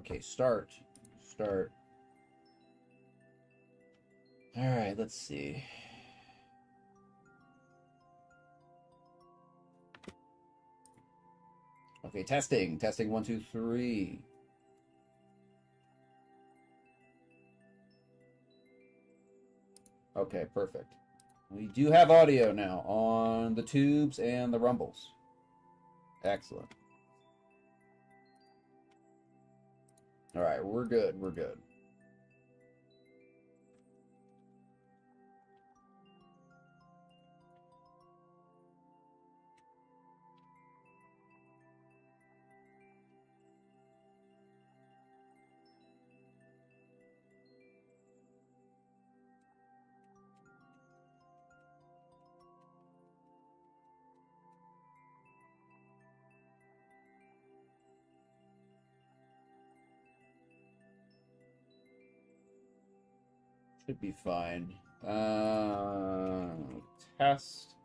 Okay, start. Start. All right, let's see. Okay, testing. Testing 1, 2, 3. Okay, perfect. We do have audio now on the tubes and the rumbles. Excellent. All right, we're good. We're good. Should be fine. Test.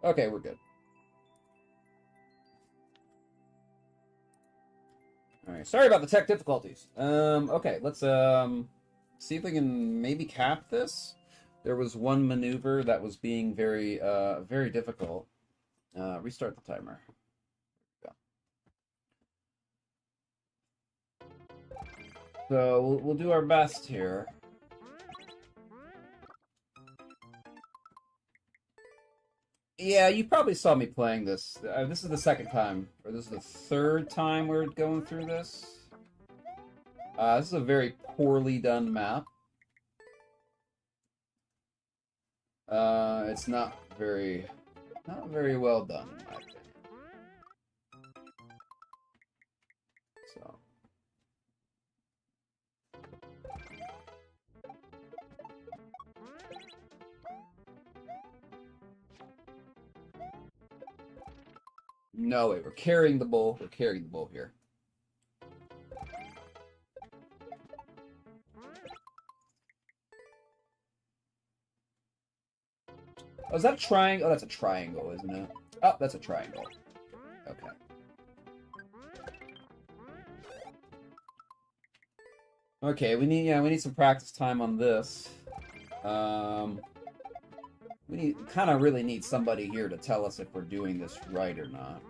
Okay, we're good. All right. Sorry about the tech difficulties. Okay, let's see if we can maybe cap this. There was one maneuver that was being very very difficult. Restart the timer. So we'll do our best here. Yeah, you probably saw me playing this. This is the second time, or this is the third time we're going through this. This is a very poorly done map. It's not very well done in my opinion. So. No way, we're carrying the bull. We're carrying the bull here. Oh, is that a triangle? Oh, that's a triangle, isn't it? Oh, that's a triangle. Okay. Okay, we need some practice time on this. We kind of really need somebody here to tell us if we're doing this right or not.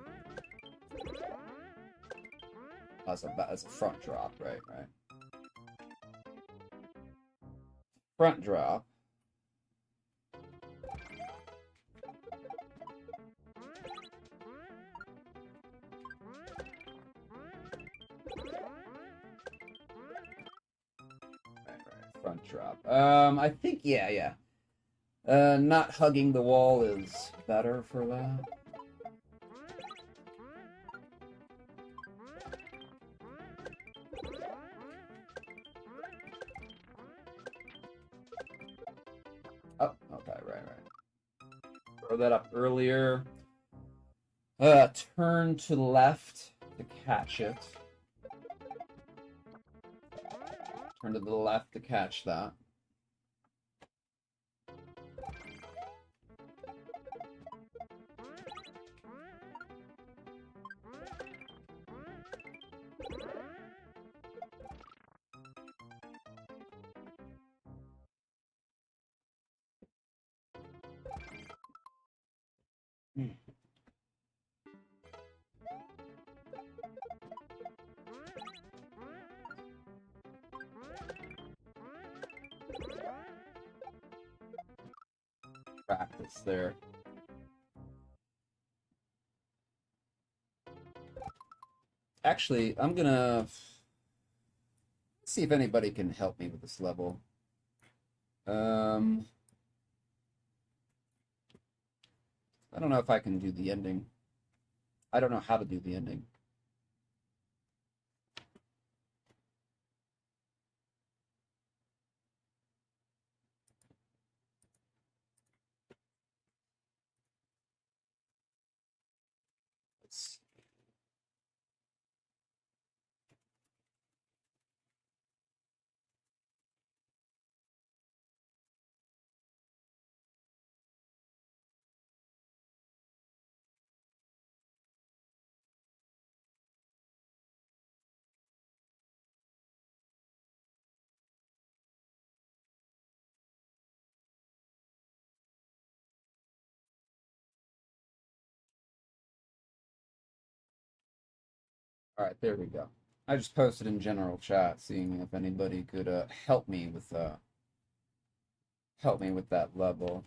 That's a front drop, right? Front drop. Right. Front drop. I think yeah. Not hugging the wall is better for that. Oh, okay, right. Throw that up earlier. Turn to the left to catch it. Turn to the left to catch that. Practice there. Actually, I'm gonna see if anybody can help me with this level. I don't know if I can do the ending. I don't know how to do the ending. Let's All right, there we go. I just posted in general chat, seeing if anybody could help me with that level.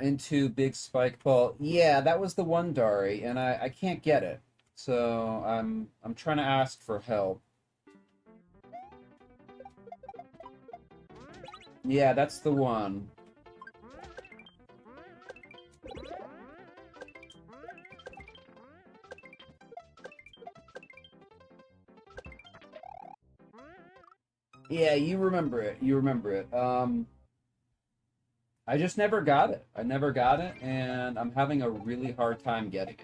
Into Big Spike Ball. Yeah, that was the one, Dari, and I can't get it. So I'm trying to ask for help. Yeah, that's the one. Yeah, you remember it. You remember it. I just never got it. I never got it, and I'm having a really hard time getting it.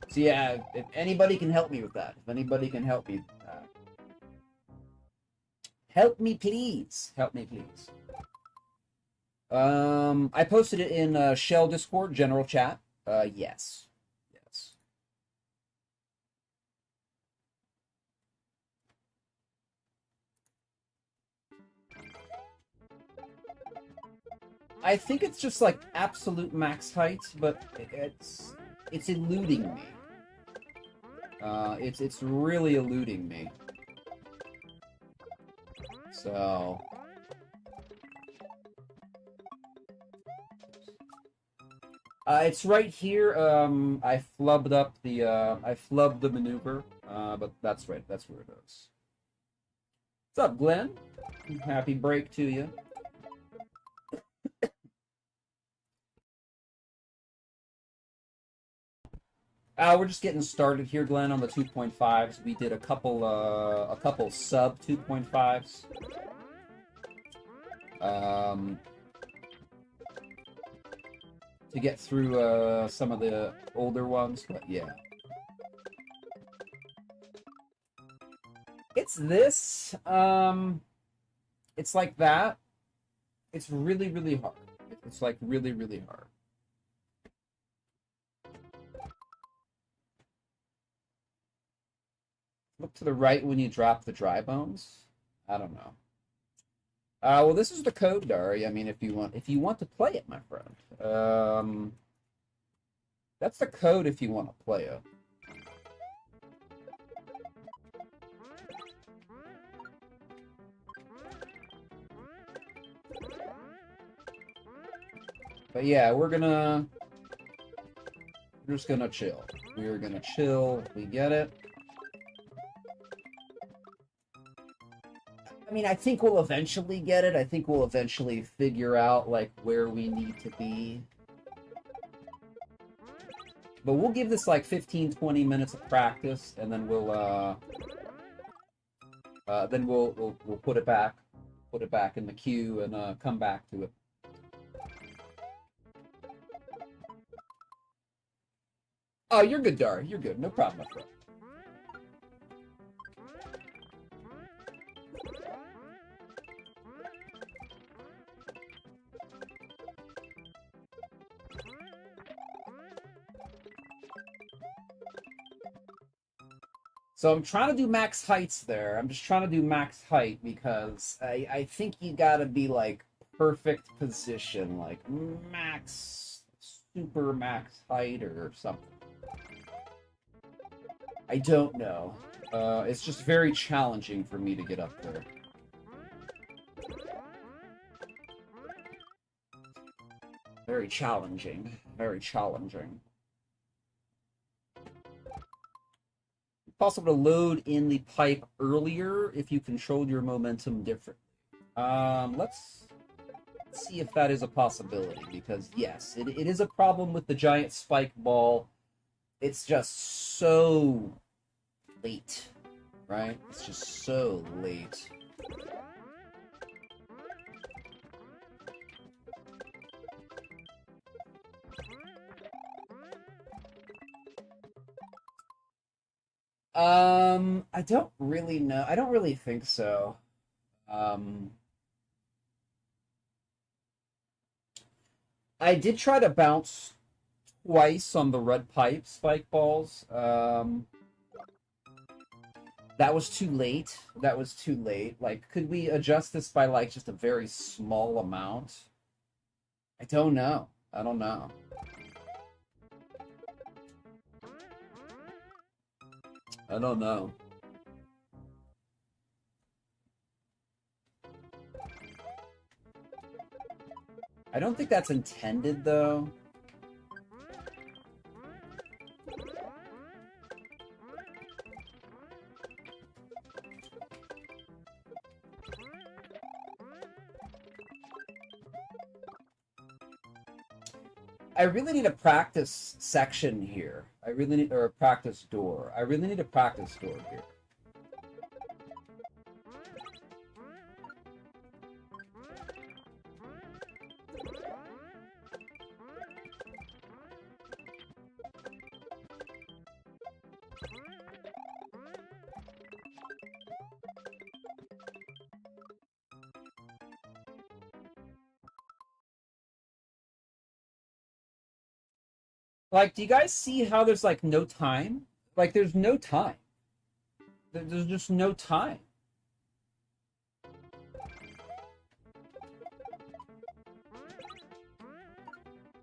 So yeah, if anybody can help me with that, if anybody can help me with that. Help me, please. Help me, please. I posted it in Shell Discord general chat. Yes. Yes. I think it's just like absolute max height, but it's eluding me. It's really eluding me. So it's right here. I flubbed the maneuver. But that's right. That's where it is. What's up, Glenn? Happy break to you. We're just getting started here, Glenn, on the 2.5s. We did a couple sub 2.5s. To get through some of the older ones, but yeah. It's this. It's like that. It's really, really hard. It's like really, really hard. Look to the right when you drop the dry bones. I don't know. Well, this is the code, Dari. I mean, if you want to play it, my friend. That's the code if you want to play it. But yeah, we're just gonna chill. We're gonna chill. We get it. I mean, I think we'll eventually get it. I think we'll eventually figure out, like, where we need to be. But we'll give this, like, 15, 20 minutes of practice, and then we'll put it back in the queue, and, come back to it. Oh, you're good, Dari. You're good. No problem, my friend. So I'm trying to do max heights there. I'm just trying to do max height because I think you gotta be like perfect position, like max, super max height or something. I don't know. It's just very challenging for me to get up there. Very challenging. Very challenging. Possible to load in the pipe earlier if you controlled your momentum differently. Let's see if that is a possibility, because yes, it is a problem with the giant spike ball. It's just so late, right? It's just so late. I don't really know. I don't really think so. Um, I did try to bounce twice on the red pipe spike balls. That was too late. That was too late. Like, could we adjust this by, like, just a very small amount? I don't know. I don't know. I don't know. I don't think that's intended, though. I really need a practice section here. I really need, or a practice door. I really need a practice door here. Like, do you guys see how there's, like, no time? Like, there's no time. There's just no time.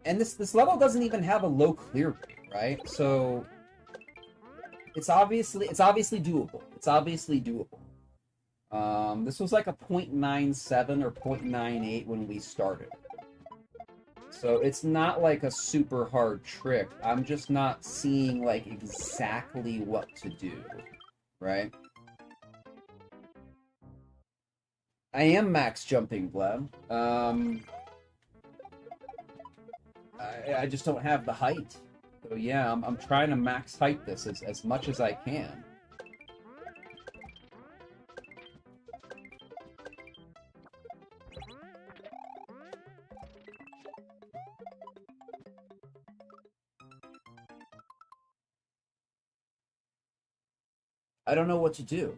And this level doesn't even have a low clear rate, right? So it's obviously doable. It's obviously doable. This was like a 0.97 or 0.98 when we started. So it's not like a super hard trick. I'm just not seeing, like, exactly what to do, right? I am max jumping, Bleb. I just don't have the height. So yeah, I'm trying to max height this as much as I can. I don't know what to do.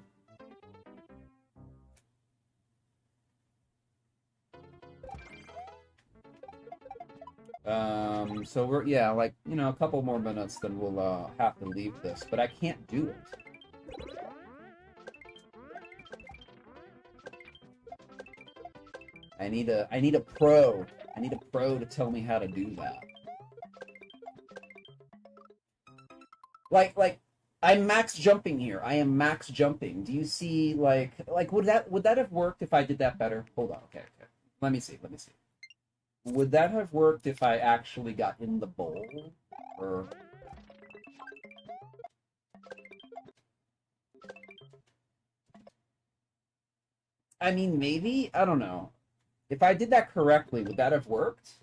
So we're, yeah, like, you know, a couple more minutes, then we'll have to leave this, but I can't do it. I need a pro. I need a pro to tell me how to do that. Like, I'm max jumping here. I am max jumping. Do you see, like, would that have worked if I did that better? Hold on, okay. Let me see. Would that have worked if I actually got in the bowl? Or... I mean, maybe? I don't know. If I did that correctly, would that have worked?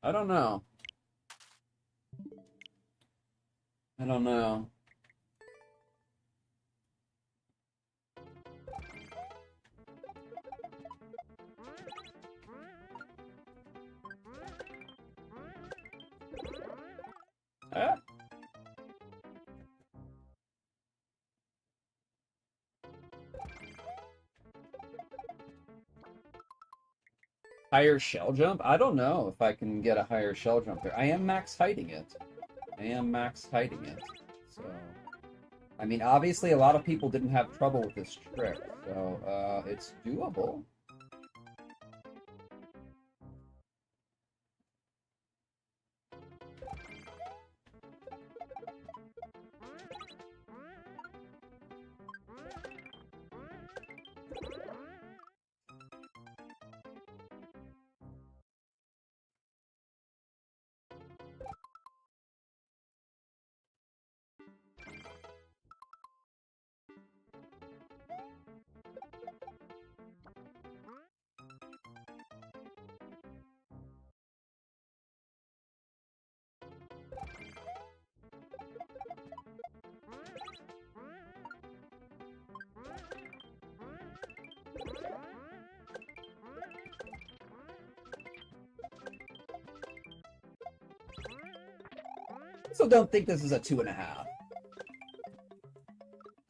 I don't know. I don't know. Ah. Higher shell jump? I don't know if I can get a higher shell jump there. I am max heighting it. So, I mean, obviously a lot of people didn't have trouble with this trick, so it's doable. I also don't think this is a 2.5.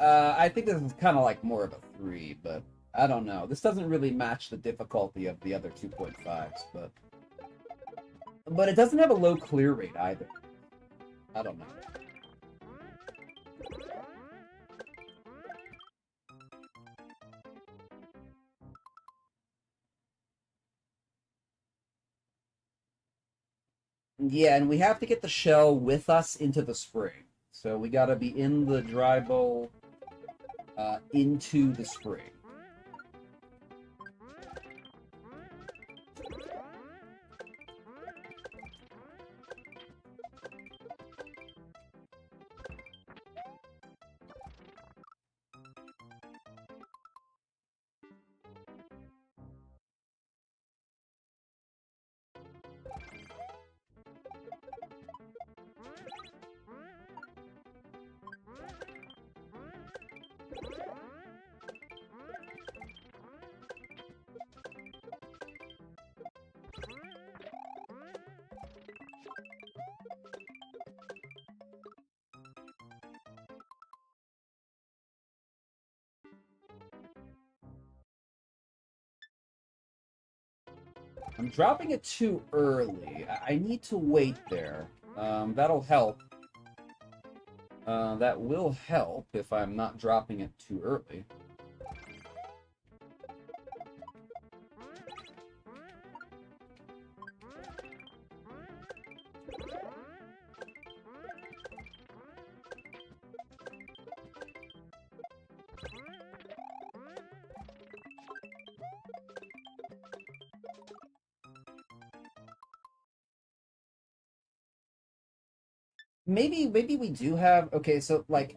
I think this is kind of like more of a 3, but I don't know. This doesn't really match the difficulty of the other 2.5s, but it doesn't have a low clear rate either. I don't know. Yeah, and we have to get the shell with us into the spring. So we gotta be in the dry bowl into the spring. I'm dropping it too early. I need to wait there. That'll help. That will help if I'm not dropping it too early. Maybe we do have, okay, so like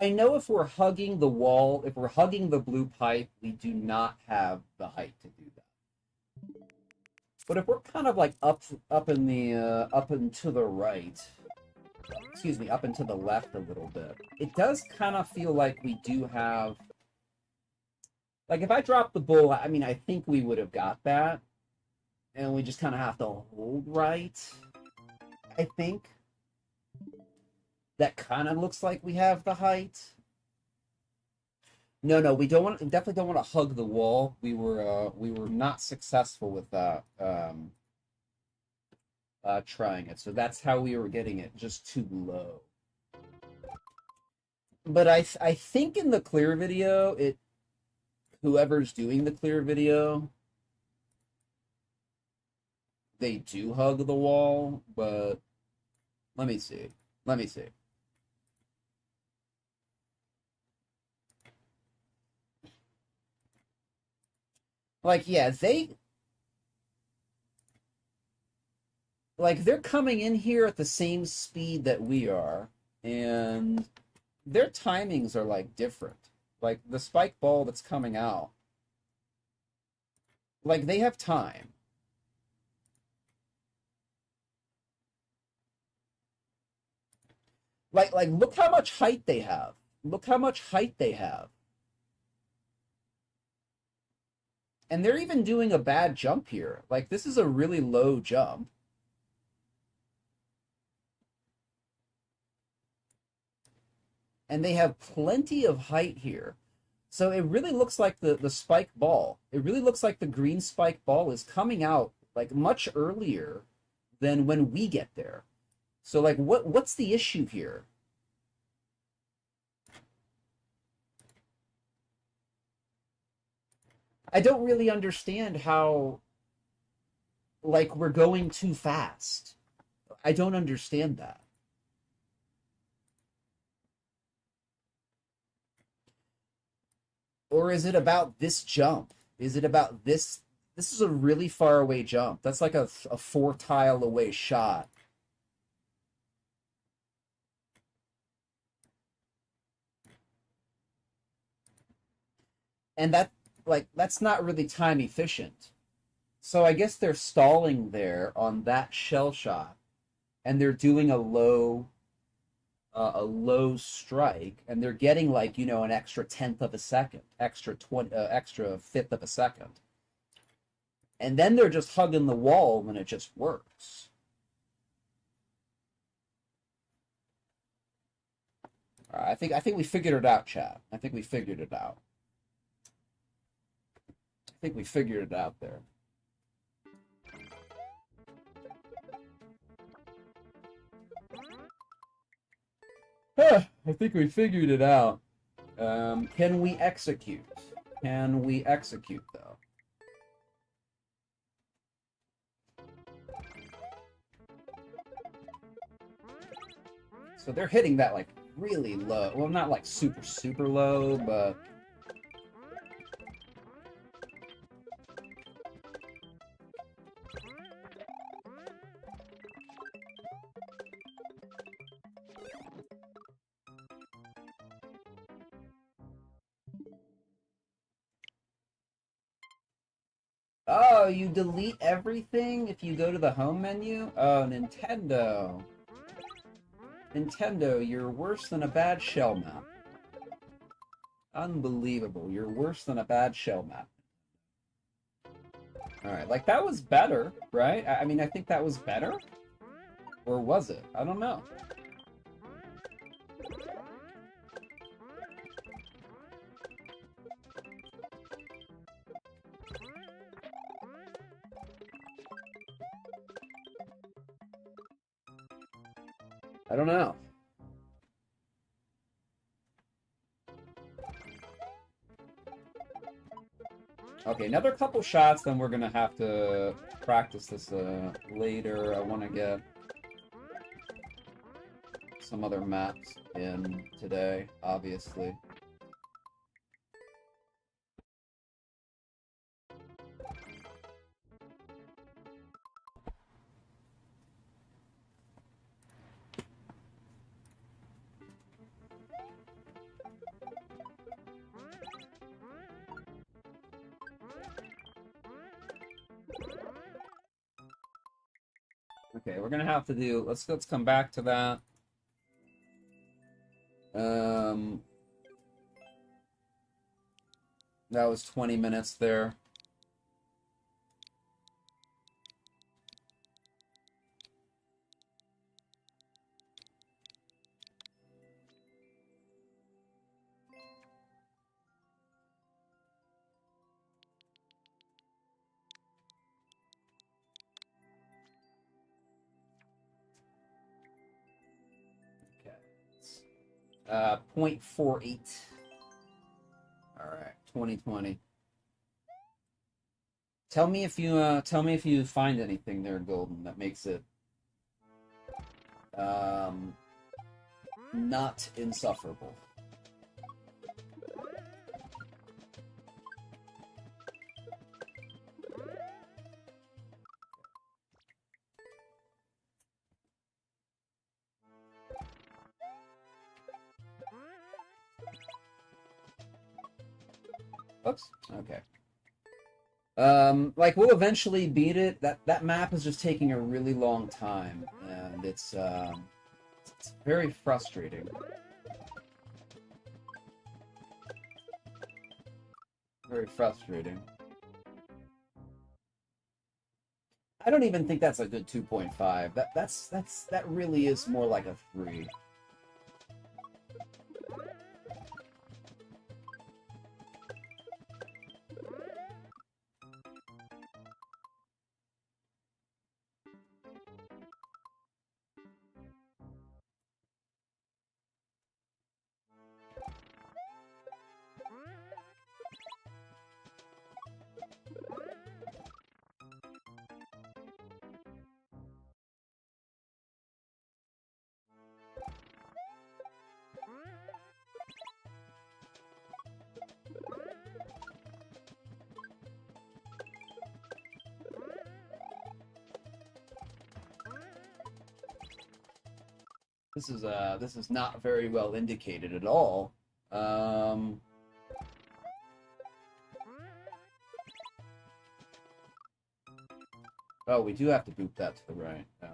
I know if we're hugging the wall, if we're hugging the blue pipe, we do not have the height to do that. But if we're kind of like up in the up and to the right, excuse me, up and to the left a little bit, it does kind of feel like we do have, like if I drop the bull, I mean I think we would have got that, and we just kind of have to hold right. I think that kind of looks like we have the height. No, we don't want, definitely don't want to hug the wall. We were not successful with that trying it. So that's how we were getting it, just too low. But I think in the clear video, whoever's doing the clear video, they do hug the wall, but let me see. Let me see. Like, yeah, they're coming in here at the same speed that we are, and their timings are like different. Like the spike ball that's coming out, like they have time. Like look how much height they have. Look how much height they have. And they're even doing a bad jump here. Like this is a really low jump. And they have plenty of height here. So it really looks like the spike ball. It really looks like the green spike ball is coming out like much earlier than when we get there. So like what's the issue here? I don't really understand how like we're going too fast. I don't understand that. Or is it about this jump? Is it about this? This is a really far away jump. That's like a 4 tile away shot. And that's not really time efficient. So I guess they're stalling there on that shell shot, and they're doing a low strike, and they're getting like an extra tenth of a second, extra fifth of a second, and then they're just hugging the wall when it just works. All right, I think we figured it out, chat. I think we figured it out. I think we figured it out there. I think we figured it out. Can we execute? Can we execute, though? So they're hitting that, like, really low. Well, not, like, super, super low, but... Oh, you delete everything if you go to the home menu? Oh, Nintendo. Nintendo, you're worse than a bad shell map. Unbelievable. You're worse than a bad shell map. Alright, like, that was better, right? I mean, I think that was better? Or was it? I don't know. I don't know. Okay, another couple shots, then we're gonna have to practice this later. I want to get some other maps in today, obviously. Okay, we're gonna have to do. Let's come back to that. That was 20 minutes there. Okay. 0.48. All right, 2020. Tell me if you find anything there, Golden, that makes it not insufferable. Oops. Okay. Like, we'll eventually beat it. That map is just taking a really long time, and it's very frustrating. Very frustrating. I don't even think that's a good 2.5. That really is more like a 3. This is not very well indicated at all. Oh, we do have to boot that to the right. Oh.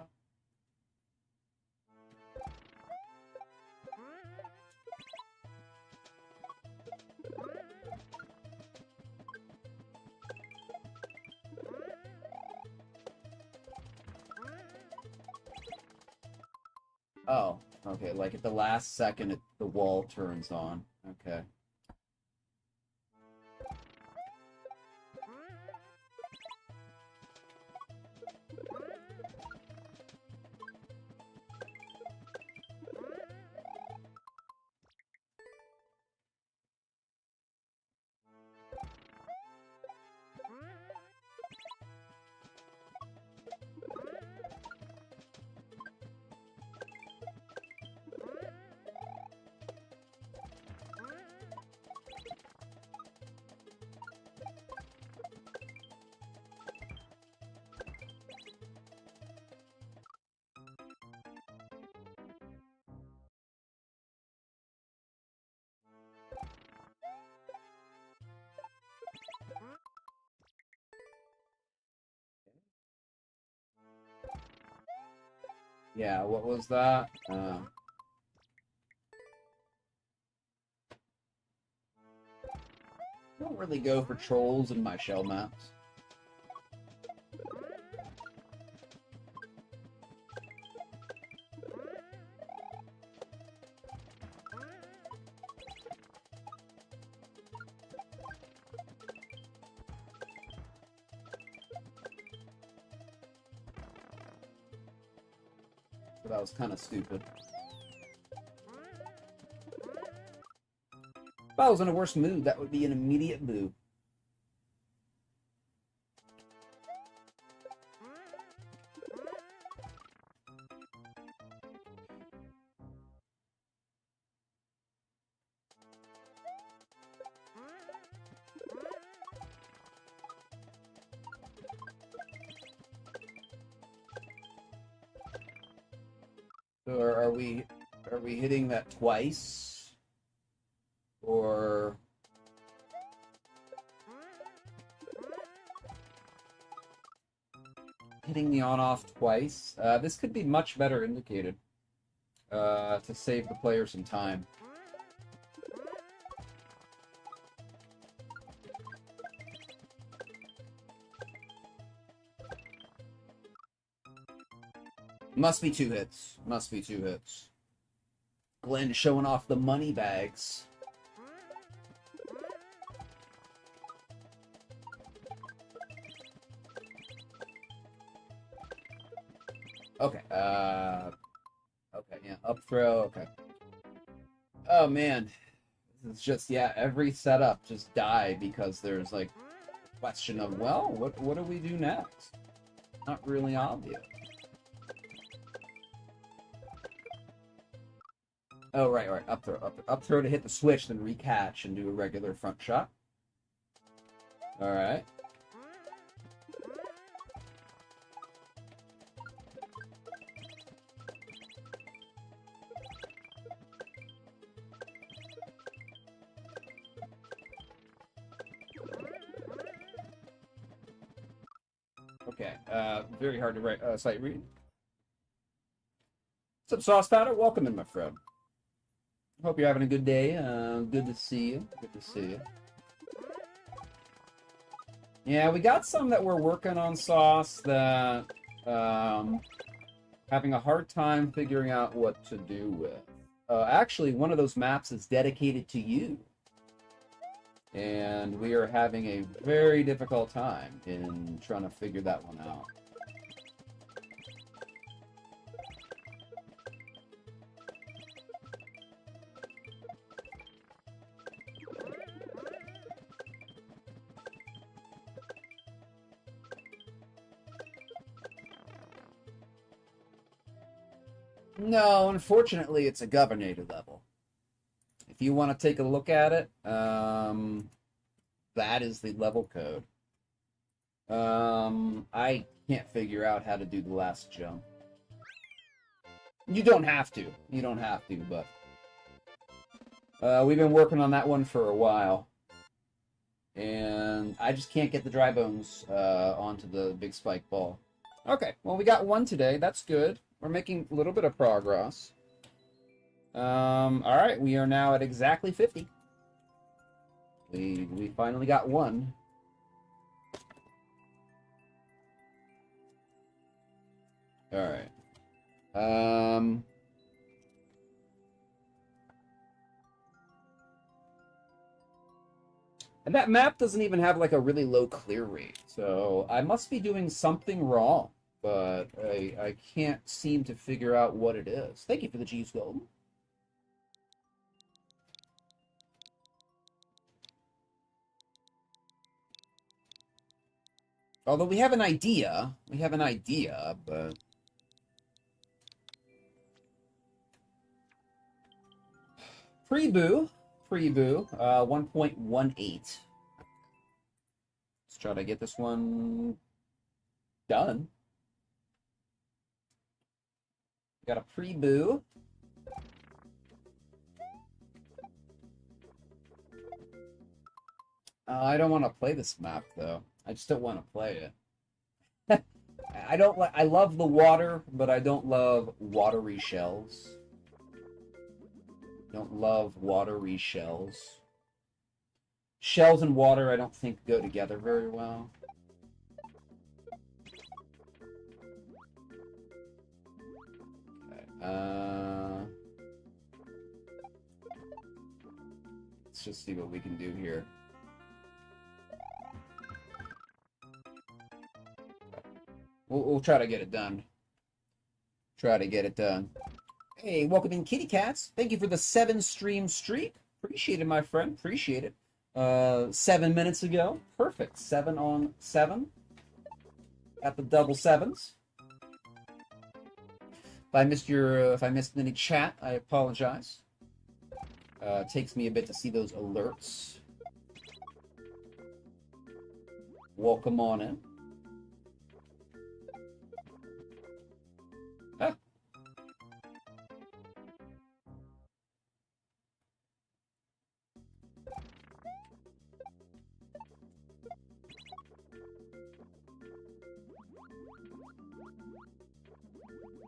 Oh, okay, like at the last second it the wall turns on. Okay. Yeah, what was that? I don't really go for trolls in my shell maps. So that was kind of stupid. If I was in a worse mood, that would be an immediate boo. So are we hitting that twice? Or hitting the on-off twice? This could be much better indicated to save the player some time. Must be 2 hits. Must be 2 hits. Glenn showing off the money bags. Okay, okay, yeah, up throw, okay. Oh, man. This is just, yeah, every setup just died because there's, like, a question of, well, what do we do next? Not really obvious. Oh, right, up throw, up throw to hit the switch, then recatch and do a regular front shot. Alright. Okay, very hard to sight read. What's up, Sauce Powder? Welcome in, my friend. Hope you're having a good day. Good to see you. Good to see you. Yeah, we got some that we're working on, Sauce, that having a hard time figuring out what to do with. Actually, one of those maps is dedicated to you. And we are having a very difficult time in trying to figure that one out. No, unfortunately, it's a governator level. If you want to take a look at it, that is the level code. I can't figure out how to do the last jump. You don't have to. You don't have to, but we've been working on that one for a while. And I just can't get the dry bones onto the big spike ball. Okay, well, we got one today. That's good. We're making a little bit of progress. Alright, we are now at exactly 50. We finally got one. Alright. And that map doesn't even have like a really low clear rate. So I must be doing something wrong, but I can't seem to figure out what it is. Thank you for the G's Gold. Although we have an idea. But... Pre-boo, 1.18. Let's try to get this one done. Got a pre-boo. I don't want to play this map though. I just don't want to play it. I don't like. I love the water, but I don't love watery shells. Don't love watery shells. Shells and water, I don't think go together very well. Okay. Let's just see what we can do here. We'll try to get it done. Hey, welcome in, Kitty Cats. Thank you for the 7-stream streak. Appreciate it, my friend. Appreciate it. 7 minutes ago. Perfect. 7 on 7. At the double sevens. If I missed any chat, I apologize. Takes me a bit to see those alerts. Welcome on in. Ah.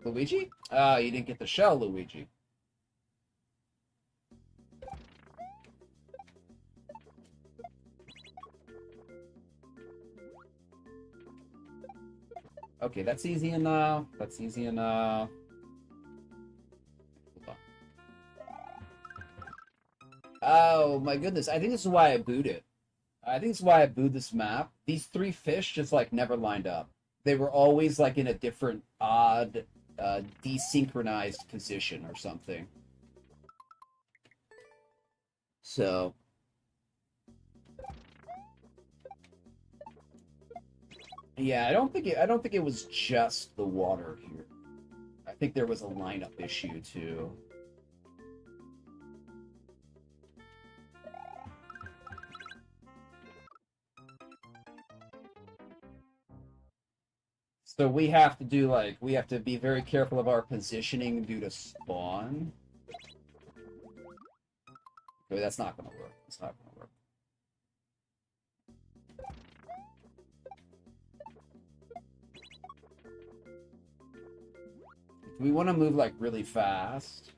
Luigi? Ah, you didn't get the shell, Luigi. Okay, that's easy enough. Oh my goodness, I think this is why I booed it. I think this is why I booed this map. These 3 fish just like never lined up. They were always like in a different odd desynchronized position or something. So yeah, I don't think it was just the water here. I think there was a lineup issue too. So we have to be very careful of our positioning due to spawn. Okay, that's not gonna work. We want to move like really fast.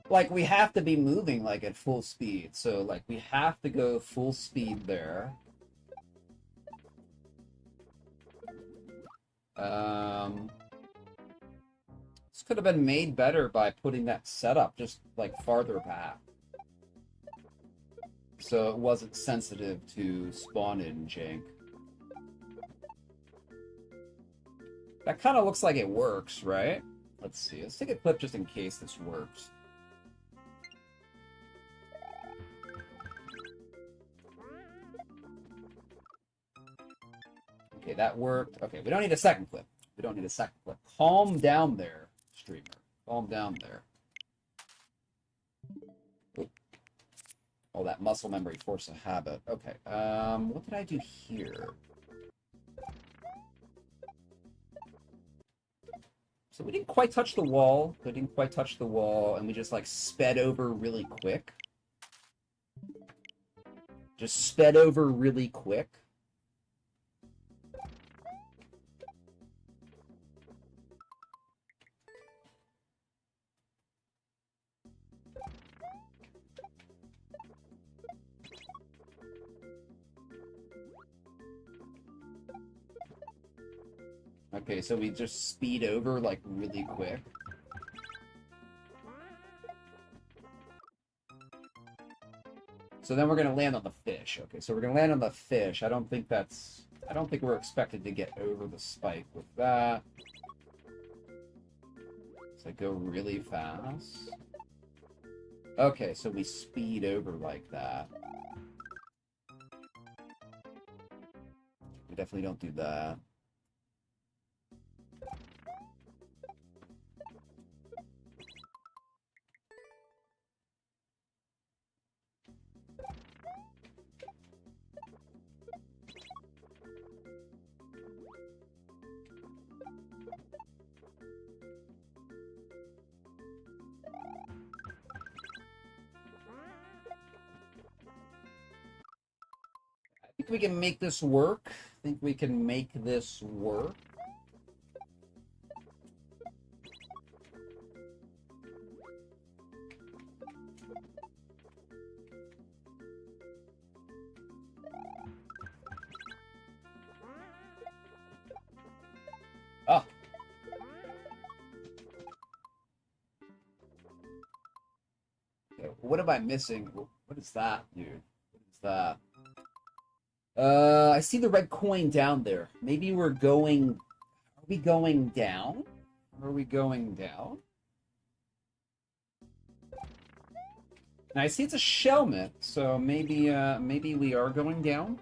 Like, we have to be moving, like, at full speed. So, like, we have to go full speed there. This could have been made better by putting that setup just, like, farther back. So it wasn't sensitive to spawn-in jank. That kind of looks like it works, right? Let's see. Let's take a clip just in case this works. Okay, that worked. Okay, we don't need a second clip. Calm down there, streamer. Calm down there. Oop. Oh, that muscle memory, force of habit. Okay, what did I do here? So we didn't quite touch the wall. And we just, like, sped over really quick. Just sped over really quick. Okay, so we just speed over, like, really quick. So then we're gonna land on the fish. Okay, so we're gonna land on the fish. I don't think we're expected to get over the spike with that. So I go really fast. Okay, so we speed over like that. We definitely don't do that. I think we can make this work. I think we can make this work. Oh. Okay, what am I missing? What is that, dude? What is that? I see the red coin down there. Maybe we're going... Are we going down? Are we going down? Now, I see it's a shellmet, so maybe, maybe we are going down?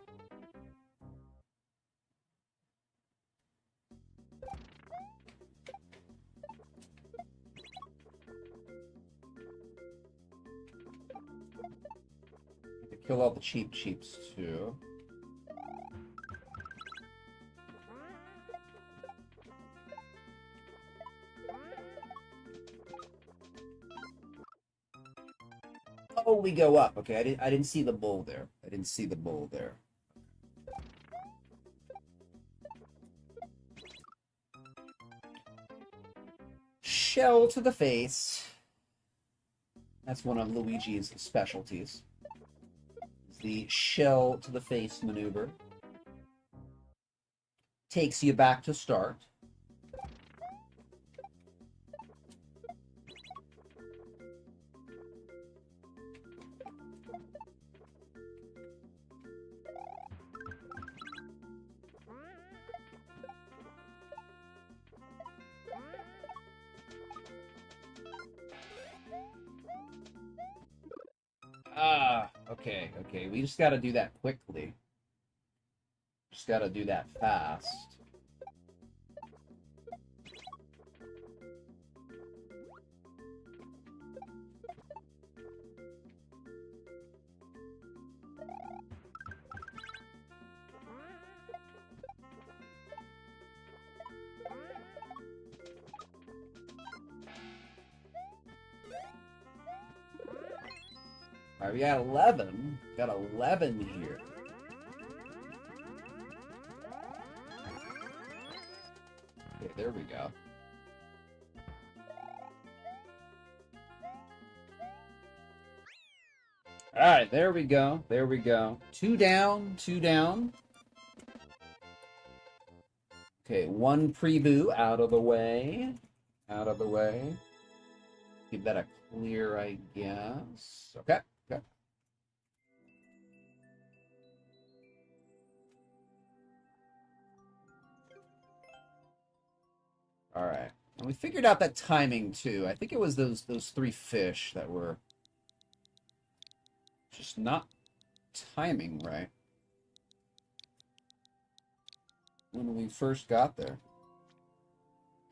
To kill all the cheeps, too. Oh, we go up. Okay, I didn't see the bull there. I didn't see the bull there. Shell to the face. That's one of Luigi's specialties. It's the shell to the face maneuver. Takes you back to start. Okay, okay. We just gotta do that quickly. Just gotta do that fast. Alright, we got 11. Got 11 here. Okay, there we go. Alright, there we go. There we go. 2 down, 2 down. Okay, 1 preview out of the way. Out of the way. Give that a clear, I guess. Okay. Okay. All right. And we figured out that timing too. I think it was those 3 fish that were just not timing right when we first got there.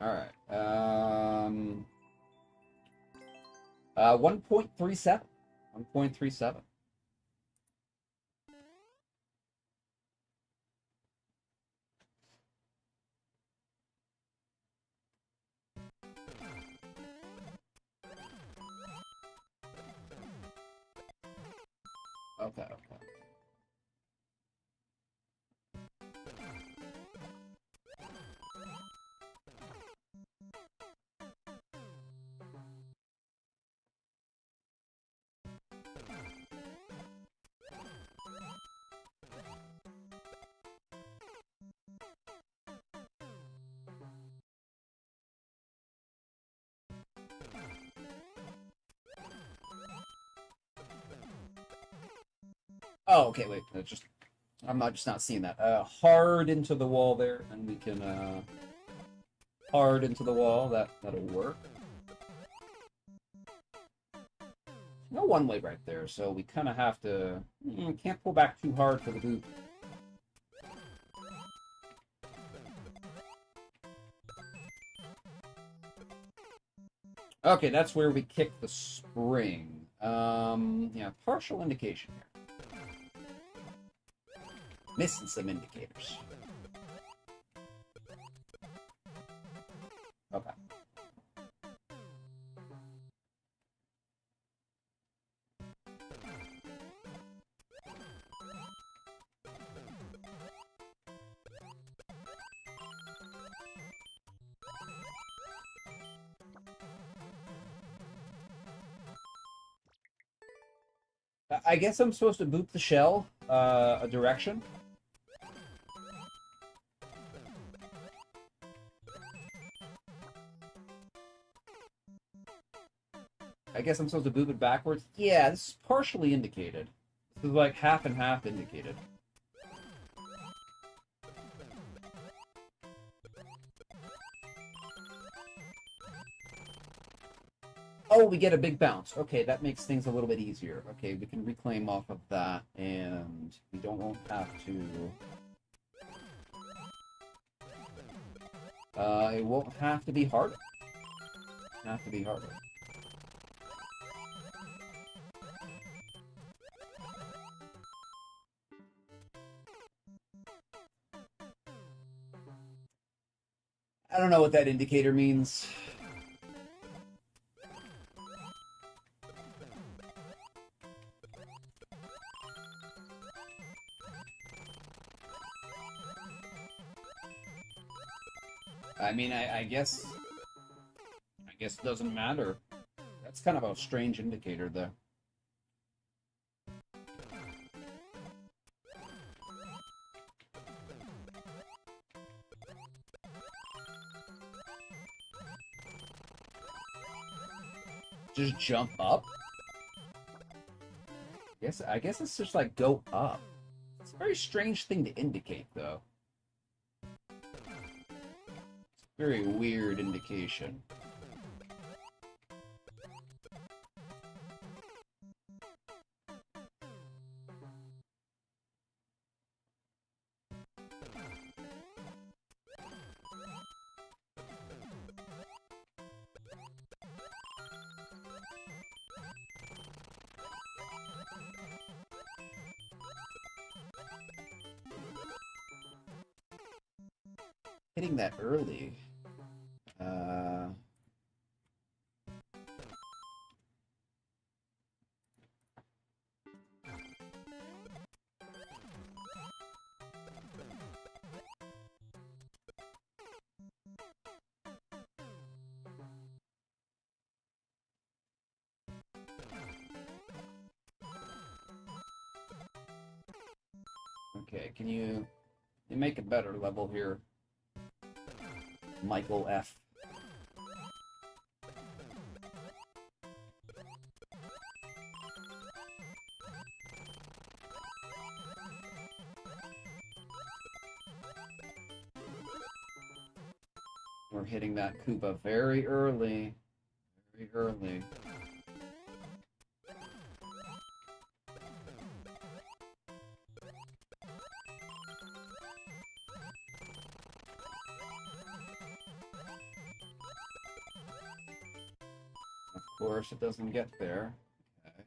All right. 1.37. 1.37. Okay, okay. Oh, okay, wait. That's just I'm not just not seeing that. Hard into the wall there, and we can hard into the wall. That'll work. No one way right there, so we kind of have to. Can't pull back too hard for the boot. Okay, that's where we kick the spring. Yeah, partial indication here. Missing some indicators. Okay. I guess I'm supposed to boop the shell a direction. I guess I'm supposed to boop it backwards. Yeah, this is partially indicated. This is like half and half indicated. Oh, we get a big bounce. Okay, that makes things a little bit easier. Okay, we can reclaim off of that, and we won't have to... it won't have to be harder. Have to be harder. I don't know what that indicator means. I mean, I guess it doesn't matter. That's kind of a strange indicator, though. Just jump up? I guess it's just like go up. It's a very strange thing to indicate, though. Very weird indication. Hitting that early. Okay, can you make a better level here? Michael F. We're hitting that Koopa very early. Very early. Of course, it doesn't get there. Okay.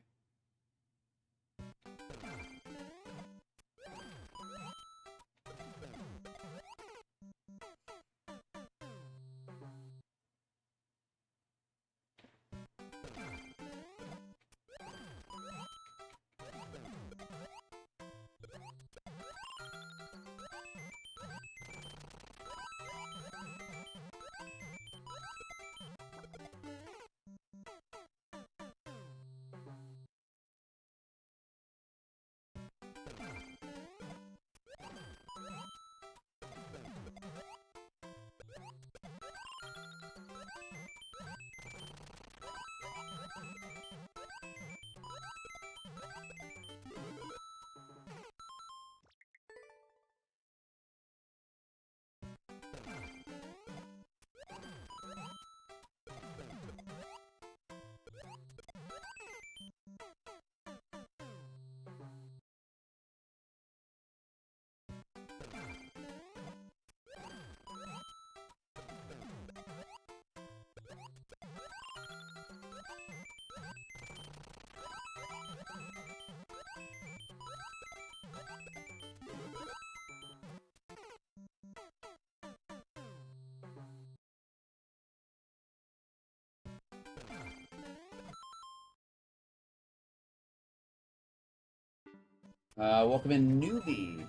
Welcome in, newbie.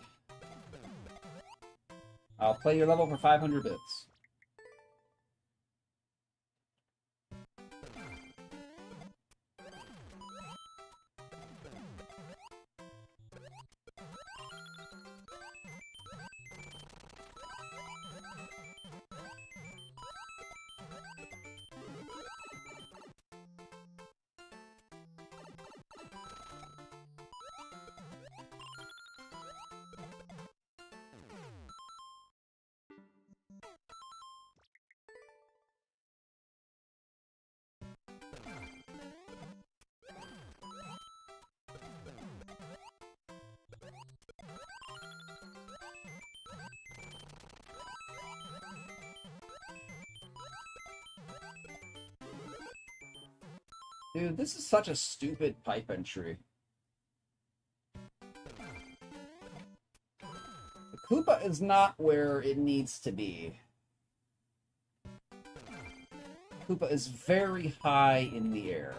I'll play your level for 500 bits. Dude, this is such a stupid pipe entry. The Koopa is not where it needs to be. Koopa is very high in the air.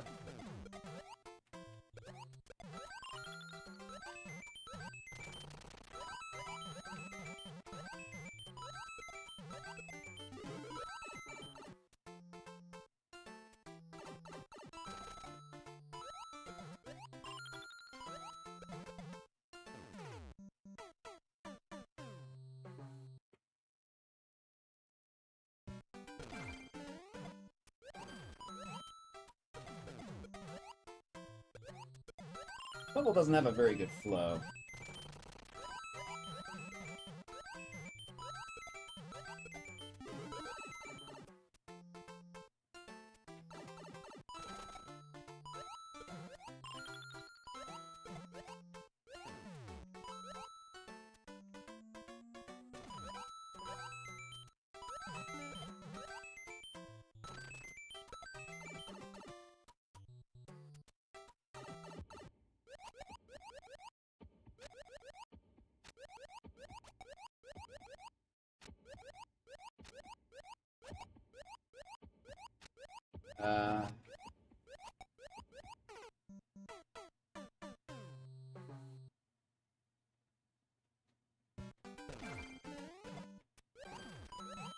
Level doesn't have a very good flow.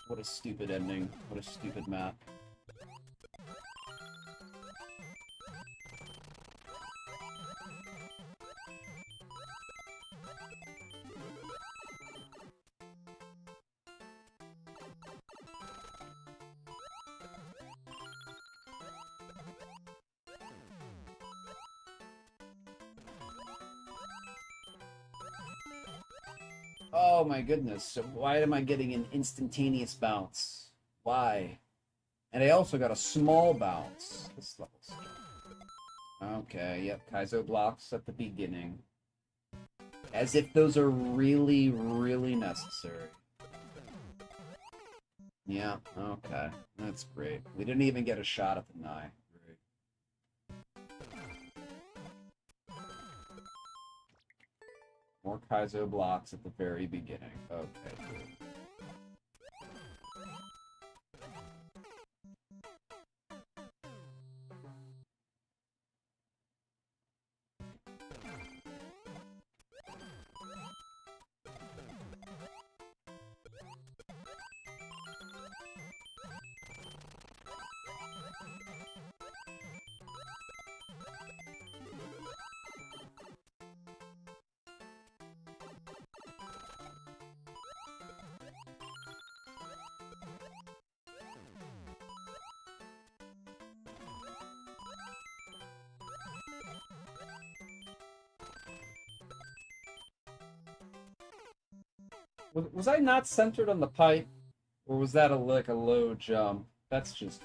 What a stupid ending. What a stupid map. Oh my goodness, so why am I getting an instantaneous bounce? Why? And I also got a small bounce. This level's... Okay, yep, Kaizo blocks at the beginning. As if those are really, really necessary. Yeah, okay. That's great. We didn't even get a shot at the Nai. Great. More Kaizo blocks at the very beginning. Okay, good. Was I not centered on the pipe, or was that like a low jump? That's just...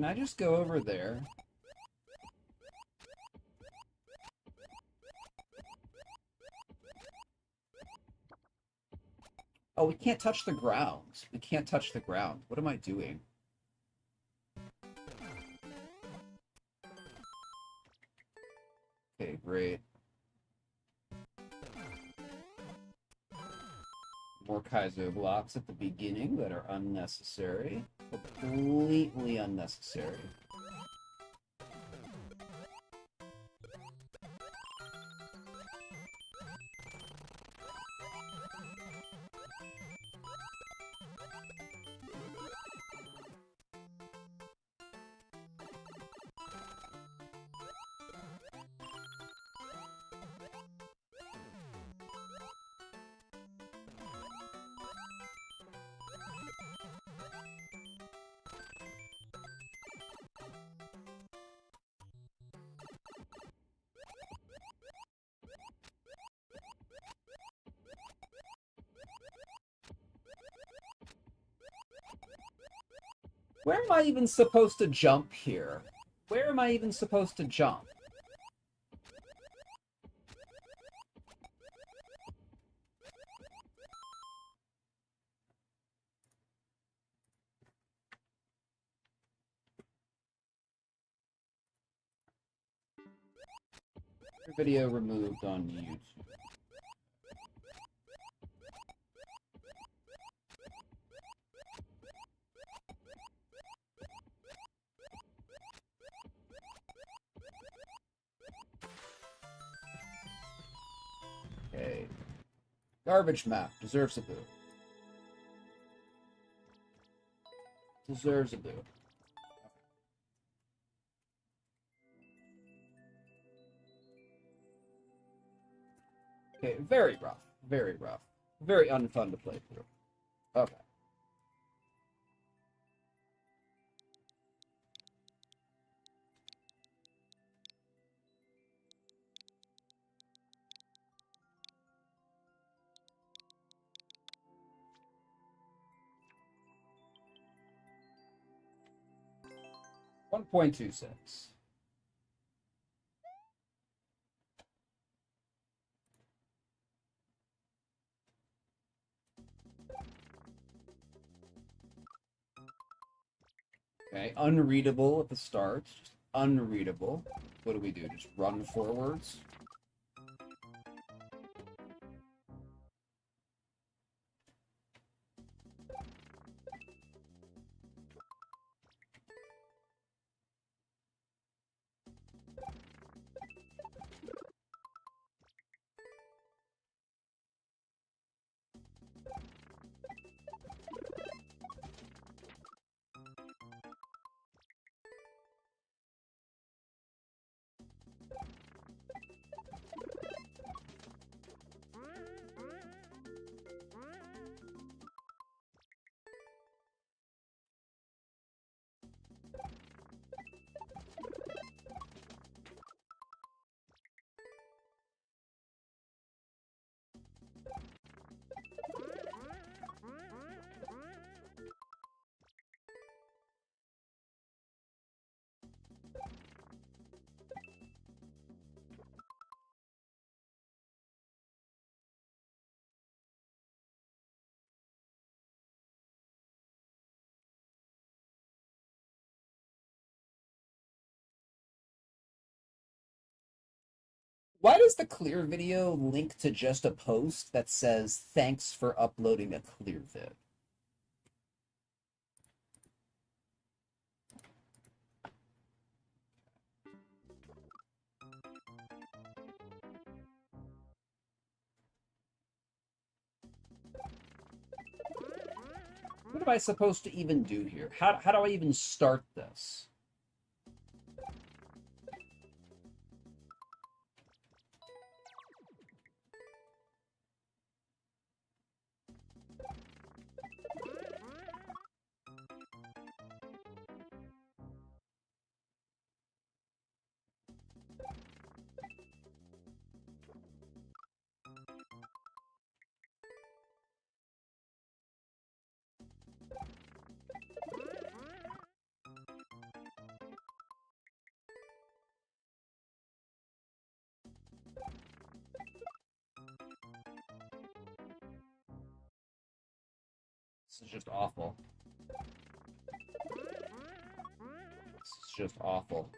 Can I just go over there? Oh, we can't touch the ground. We can't touch the ground. What am I doing? Okay, great. More Kaizo blocks at the beginning that are unnecessary. Completely unnecessary. Where am I even supposed to jump here? Where am I even supposed to jump? Video removed on YouTube. Okay. Garbage map. Deserves a boo. Deserves a boo. Okay, very rough. Very rough. Very unfun to play through. Okay. $1.26. Okay, unreadable at the start. Just unreadable. What do we do? Just run forwards? Why does the clear video link to just a post that says, thanks for uploading a clear vid? What am I supposed to even do here? How do I even start this? This is just awful. This is just awful.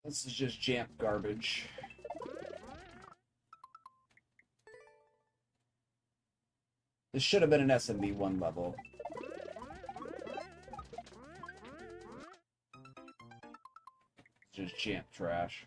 This is just jamp garbage. This should have been an SMB1 level. It's just jamp trash.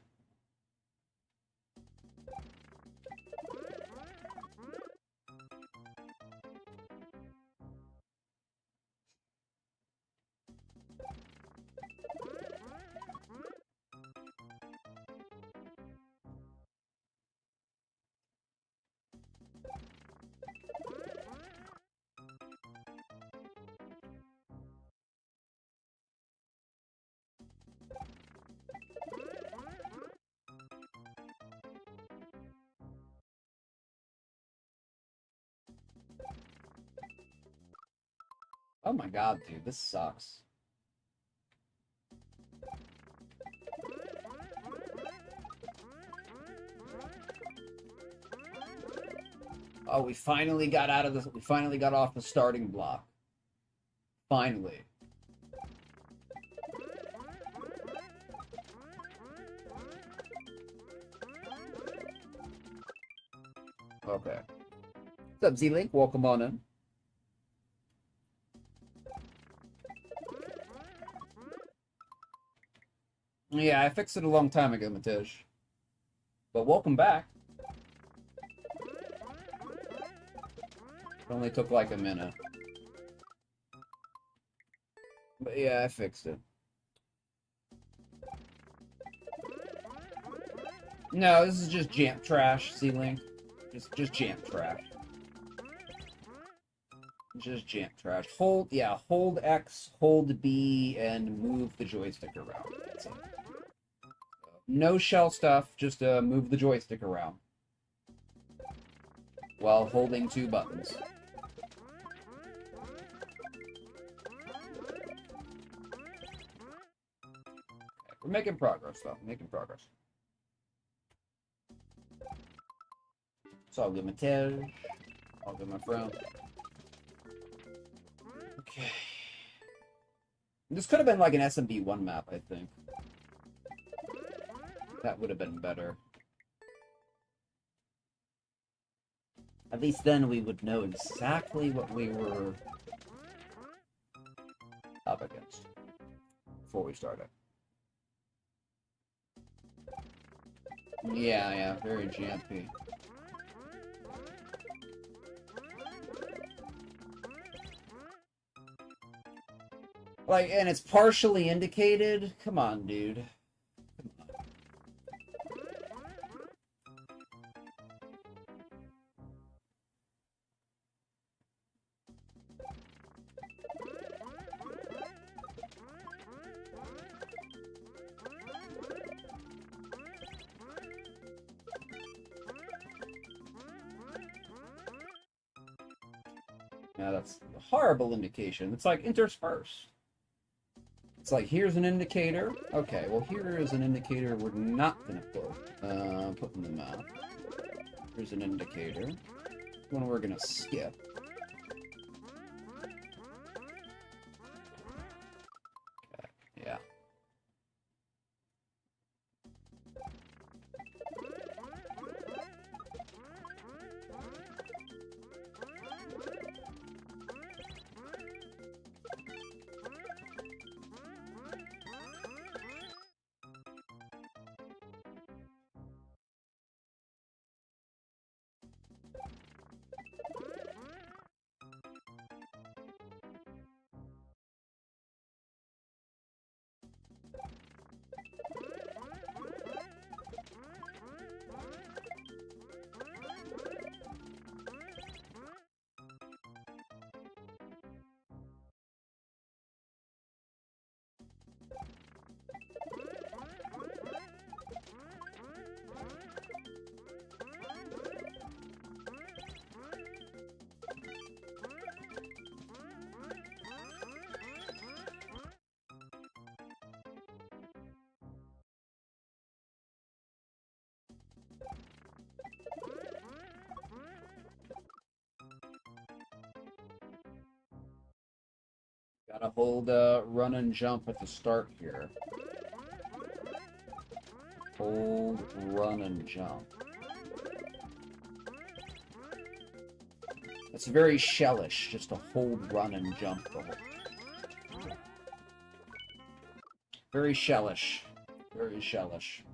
Oh my god, dude, this sucks. Oh, we finally got out of this. We finally got off the starting block. Finally. Okay. What's up, Z-Link? Welcome on in. Yeah, I fixed it a long time ago, Matej. But welcome back. It only took like a minute. But yeah, I fixed it. No, this is just jamp trash, Z-Link. Just jamp trash. Just jamp trash. Hold X, hold B, and move the joystick around. That's it. No shell stuff, just move the joystick around. While holding two buttons. We're making progress, though. Making progress. It's all good, Matej. All good, my friend. Okay. This could have been like an SMB1 map, I think. That would have been better. At least then we would know exactly what we were up against before we started. Yeah, very jampy. Like, and it's partially indicated? Come on, dude. Come on. Now that's a horrible indication. It's like intersperse. It's like, here's an indicator. Okay, well, here is an indicator we're not going to put in the map. Here's an indicator. One we're going to skip. Okay, yeah. Gotta hold run and jump at the start here. Hold, run, and jump. It's very shellish just to hold, run, and jump the whole. Very shellish. Very shellish.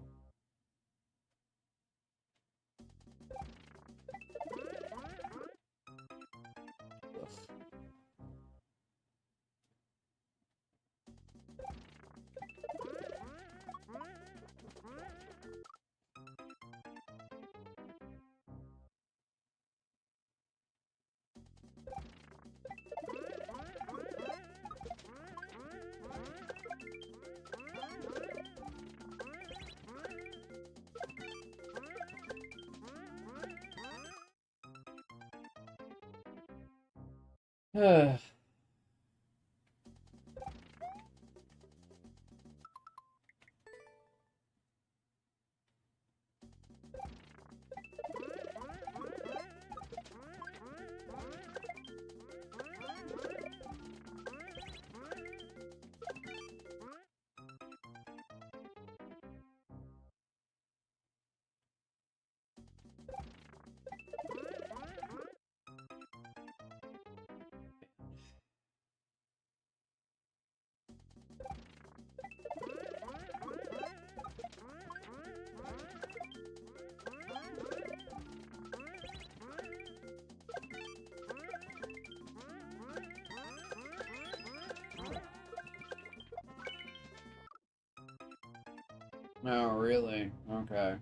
Oh, really? Okay.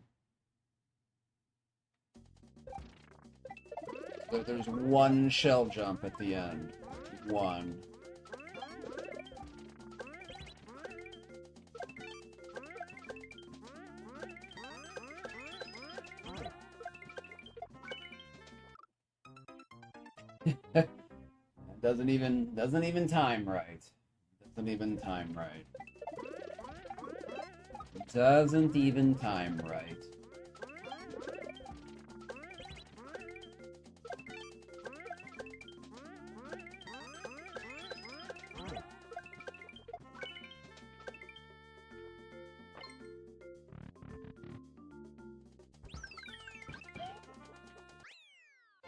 There's one shell jump at the end. One. Doesn't even time right. Doesn't even time right. Doesn't even time right.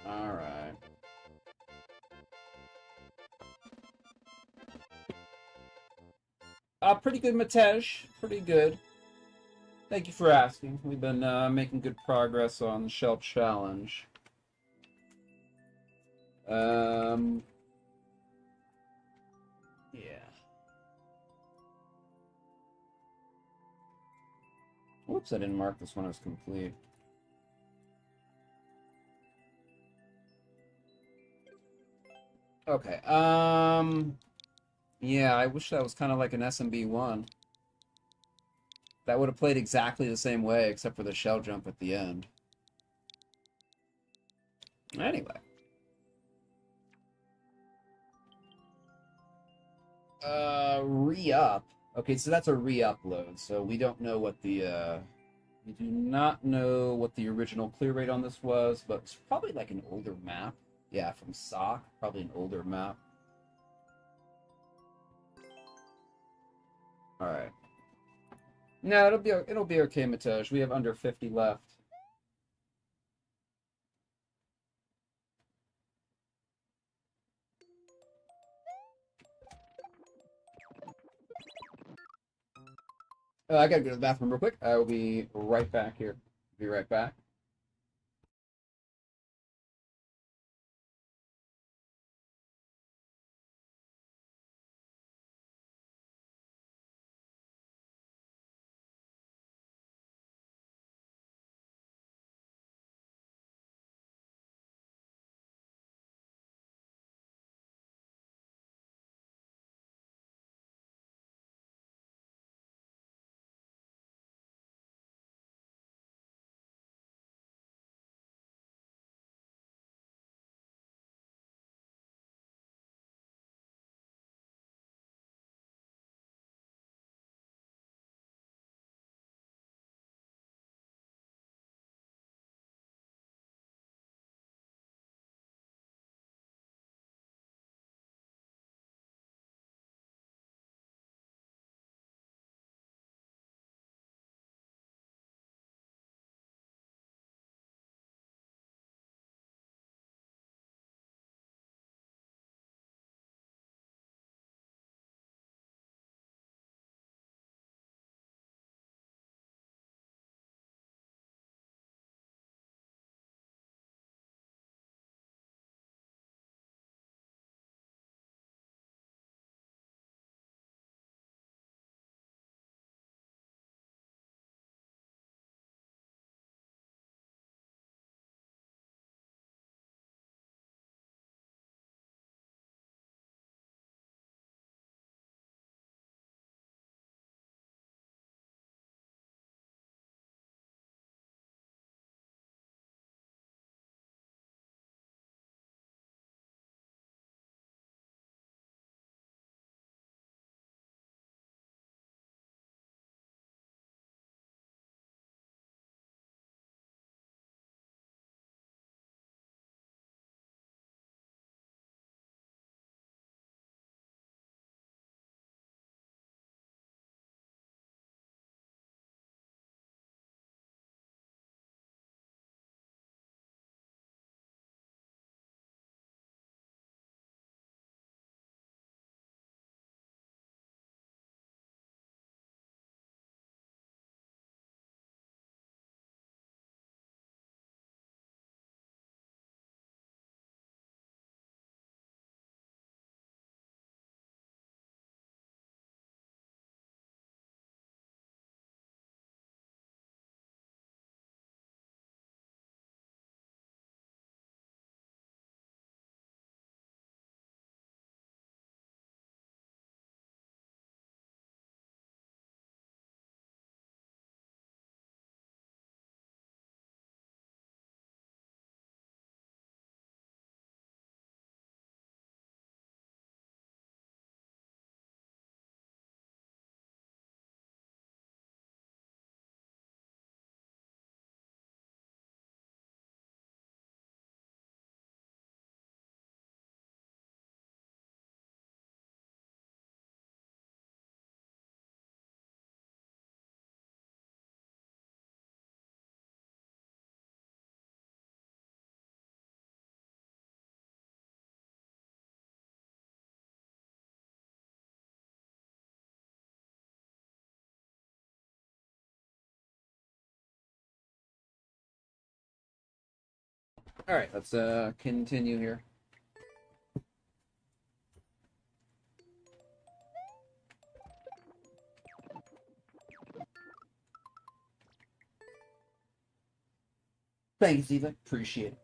Alright. Pretty good, Matej. Pretty good. Thank you for asking. We've been making good progress on the Shell Challenge. Yeah. Whoops, I didn't mark this one as complete. Okay, yeah, I wish that was kind of like an SMB1. That would have played exactly the same way, except for the shell jump at the end. Anyway. Re-up. Okay, so that's a re-upload, so we don't know what the, we do not know what the original clear rate on this was, but it's probably like an older map. Yeah, from SOC, probably an older map. Alright. No, it'll be okay, Matej. We have under 50 left. I gotta go to the bathroom real quick. I will be right back here. Be right back. All right, let's continue here. Thanks, Eva. Appreciate it.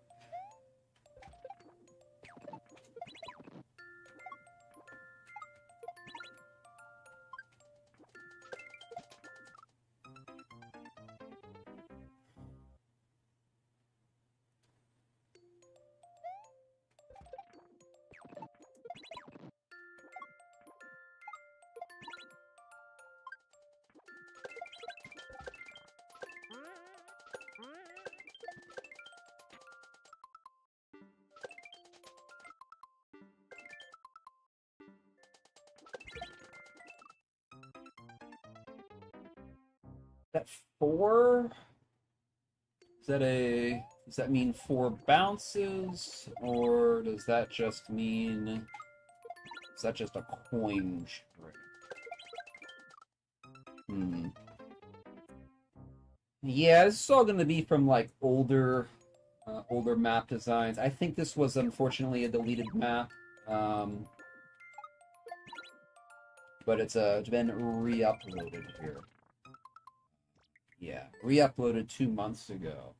That 4? Does that mean 4 bounces, or does that just mean, is that just a coin string? Yeah, this is all going to be from like older map designs. I think this was unfortunately a deleted map, but it's been re-uploaded here. Yeah, re-uploaded 2 months ago.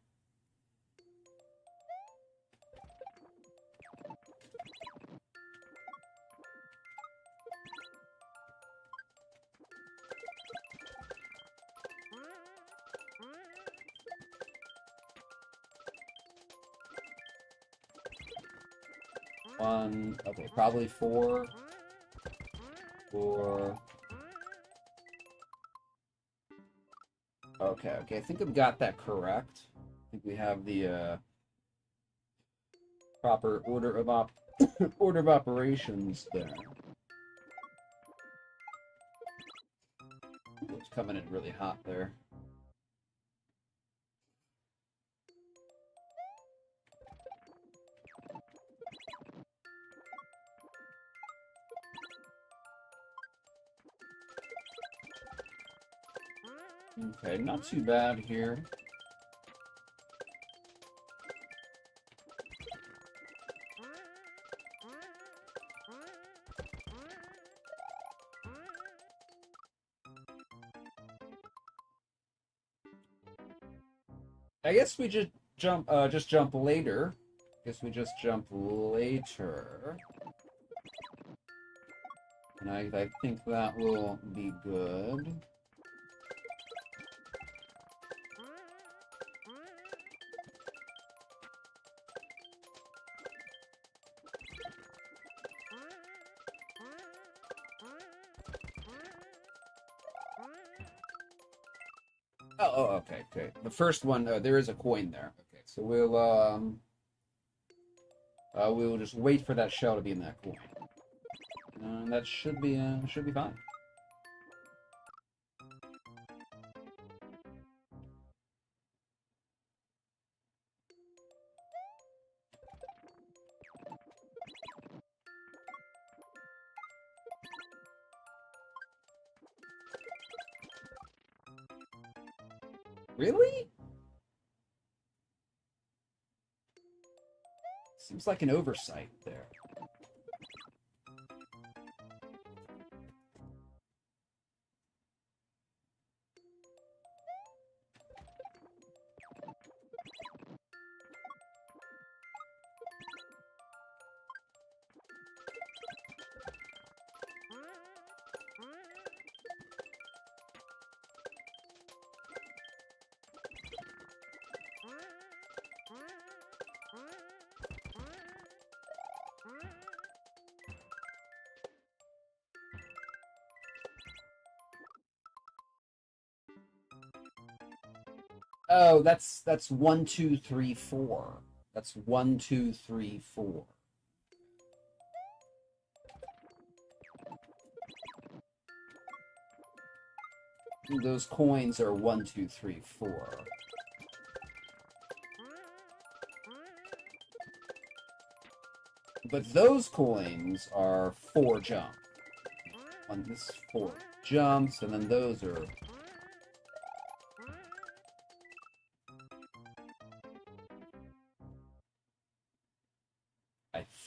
Okay, probably 4. 4. Okay, I think I've got that correct. I think we have the proper order of order of operations there. Ooh, it's coming in really hot there. Okay, not too bad here. I guess we just jump later. Guess we just jump later. And I think that will be good. Oh, okay. The first one, there is a coin there. Okay, so we'll just wait for that shell to be in that coin. That should be fine. Really? Seems like an oversight there. Oh, that's 1, 2, 3, 4. That's 1, 2, 3, 4. Those coins are 1, 2, 3, 4. But those coins are 4 jumps. On this 4 jumps, and then those are.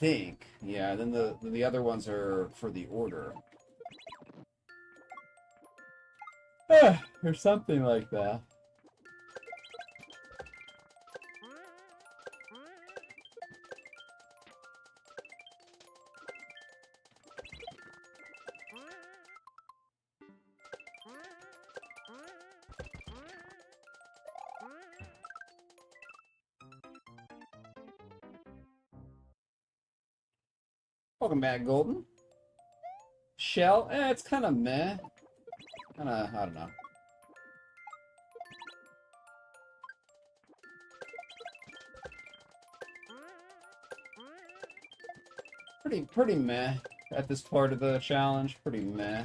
think. Yeah, then the other ones are for the order. Or something like that. Welcome back, Golden. Shell? It's kind of meh. Kind of, I don't know. Pretty meh at this part of the challenge. Pretty meh.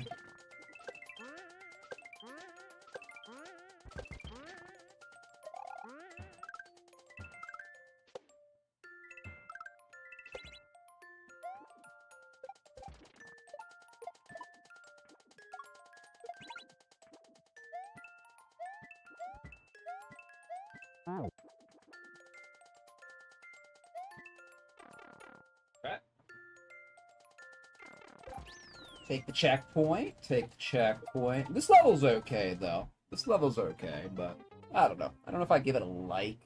Take the checkpoint. Take the checkpoint. This level's okay, though. This level's okay, but I don't know. I don't know if I give it a like.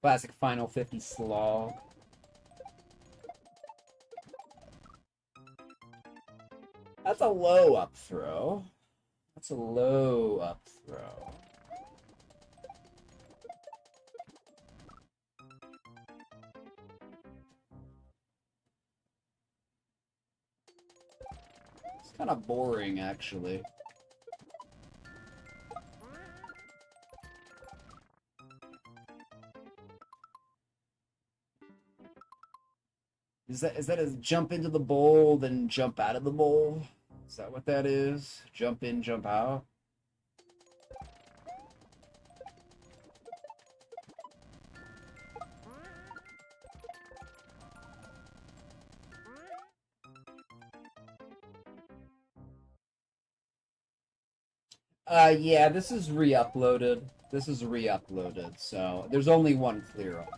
Classic Final 50 slog. That's a low up throw. That's a low up throw. It's kind of boring, actually. Is that a jump into the bowl, then jump out of the bowl? Is that what that is? Jump in, jump out? Yeah, this is re-uploaded. This is re-uploaded, so there's only one clear up.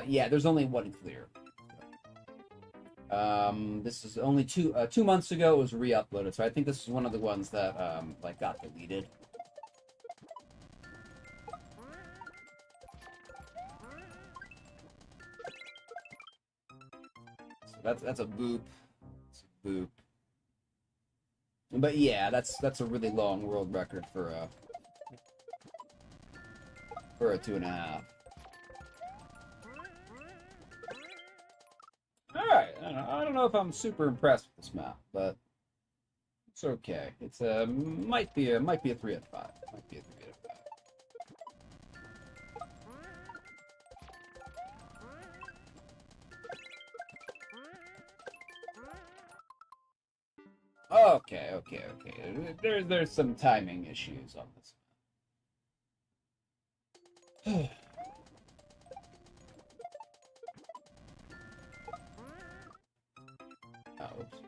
Yeah, there's only one clear. This is only 2 months ago. It was re-uploaded, so I think this is one of the ones that like got deleted. So that's a boop. It's a boop. But yeah, that's a really long world record for a 2.5. Alright, I don't know if I'm super impressed with this map, but it's okay. It's might be a 3 out of 5. Might be a 3 out of 5. Okay. There's some timing issues on this. Oh, oops.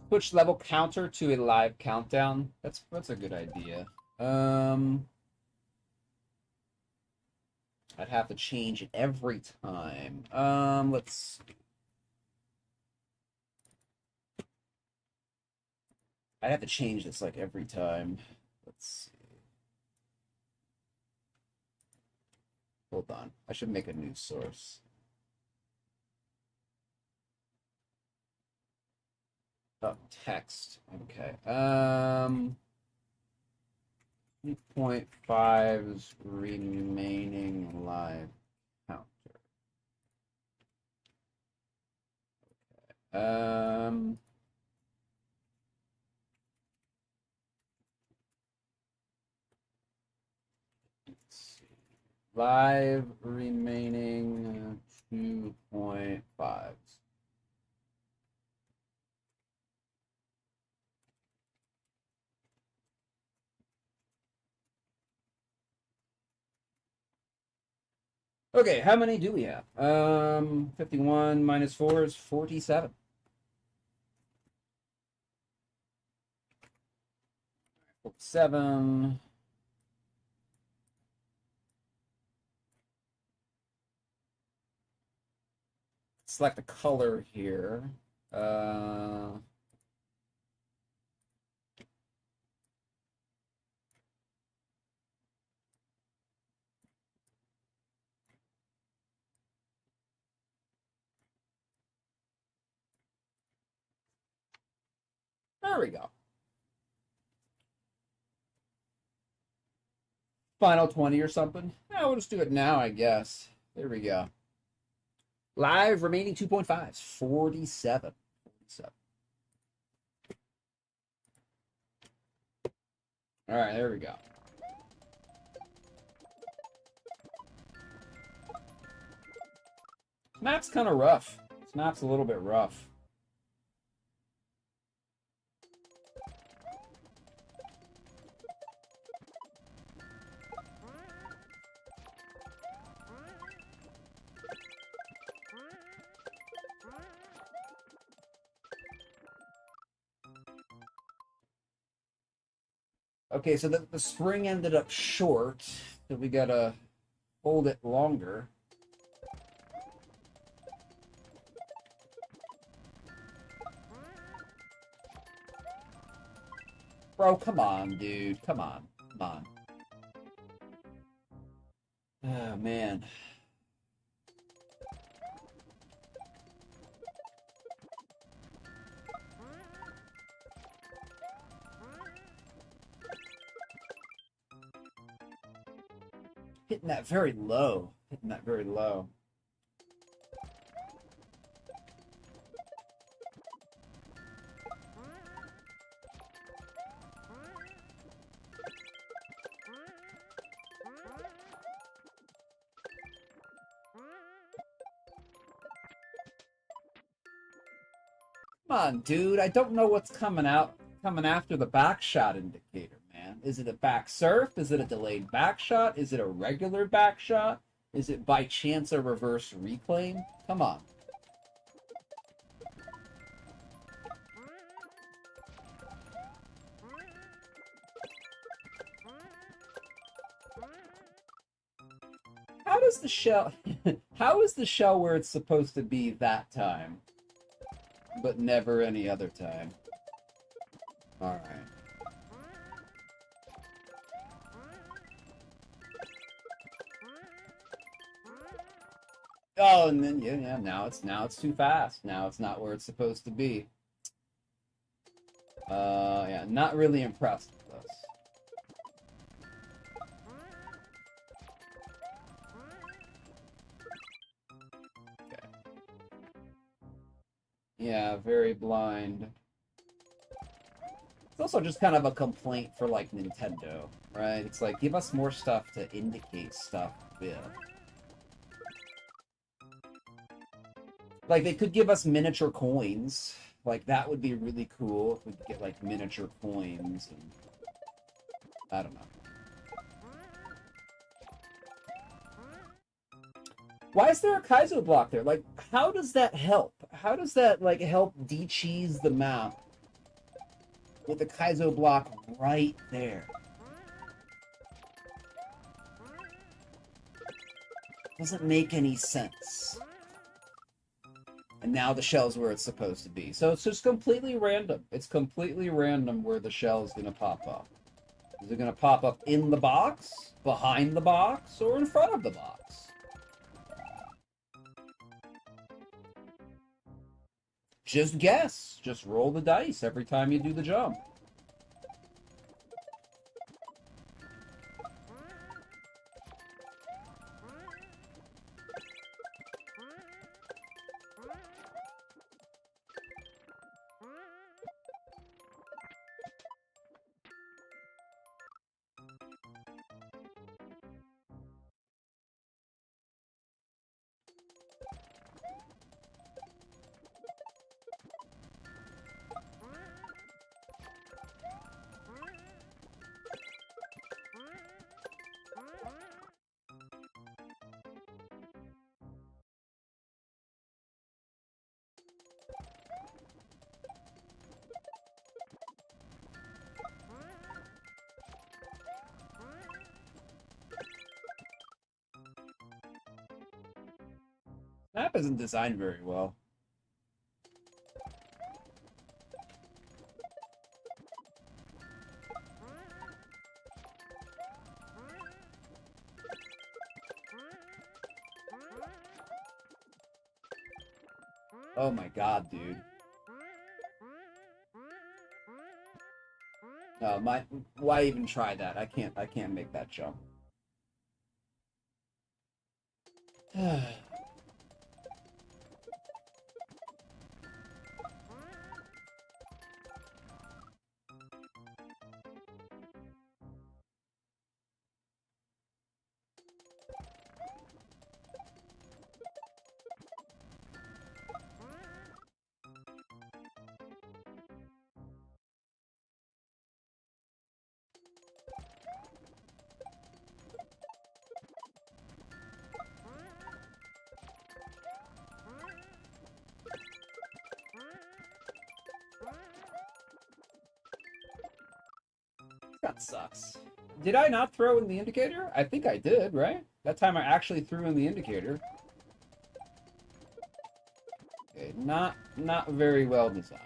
Push level counter to a live countdown. That's a good idea. I'd have to change it every time. Let's see. I'd have to change this like every time. Let's see. Hold on. I should make a new source. Oh, text. Okay. 3.5's remaining live counter. Okay. Let's see. Live remaining 2.5s. Okay, how many do we have? 51 minus 4 is 47. 47. Select a color here. There we go. Final 20 or something. Yeah, we'll just do it now, I guess. There we go. Live remaining 2.5s. 47. 47. All right, there we go. This map's kind of rough. This map's a little bit rough. Okay, so the spring ended up short, so we gotta hold it longer. Bro, come on, dude. Come on. Come on. Oh, man. Hitting that very low. Hitting that very low. Come on, dude. I don't know what's coming after the back shot indicator, man. Is it a back surf? Is it a delayed back shot? Is it a regular back shot? Is it by chance a reverse reclaim? Come on. How does the shell how is the shell where it's supposed to be that time, but never any other time? Alright. Oh, and then yeah, now it's too fast. Now it's not where it's supposed to be. Yeah, not really impressed with this. Okay. Yeah, very blind. It's also just kind of a complaint for like Nintendo, right? It's like give us more stuff to indicate stuff with. Like, they could give us miniature coins. Like, that would be really cool if we could get, like, miniature coins. And I don't know. Why is there a Kaizo block there? Like, how does that help? How does that, like, help de-cheese the map with the Kaizo block right there? Doesn't make any sense. And now the shell's where it's supposed to be. So it's just completely random. It's completely random where the shell is going to pop up. Is it going to pop up in the box, behind the box, or in front of the box? Just guess. Just roll the dice every time you do the jump. Map isn't designed very well. Oh my god, dude. Why even try that? I can't make that jump. That sucks. Did I not throw in the indicator? I think I did, right? That time I actually threw in the indicator. Okay, not very well designed.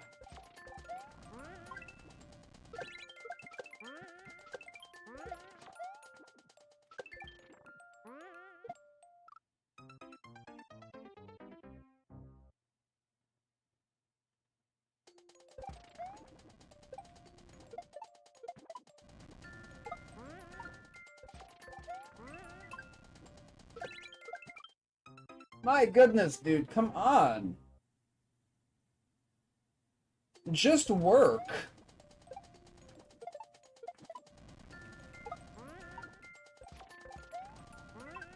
My goodness, dude, come on. Just work.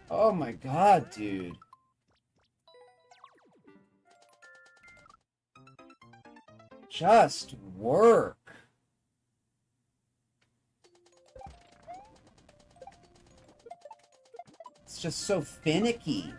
Oh my god, dude. Just work. It's just so finicky.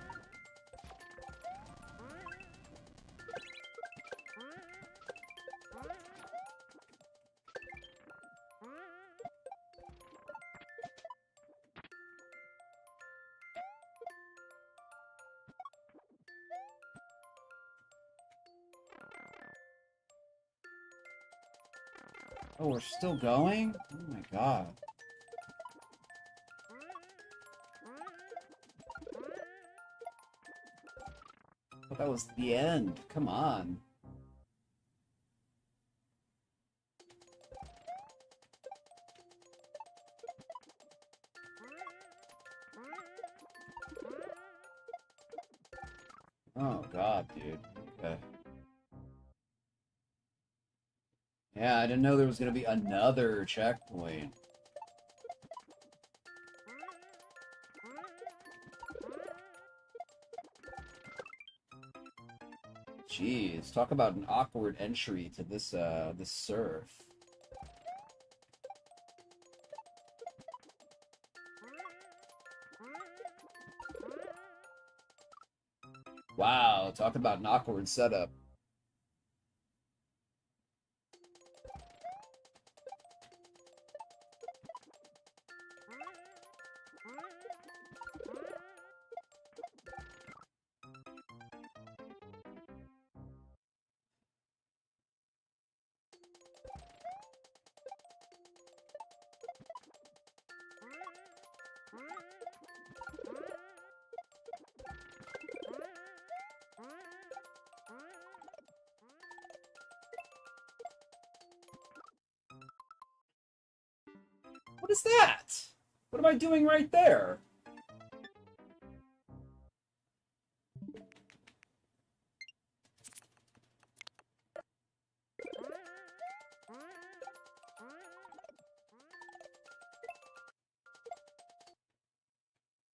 Oh, we're still going? Oh my god. But that was the end. Come on. Oh god, dude. Okay. Yeah, I didn't know there was gonna be another checkpoint. Jeez, talk about an awkward entry to this this surf. Wow, talk about an awkward setup. What is that? What am I doing right there?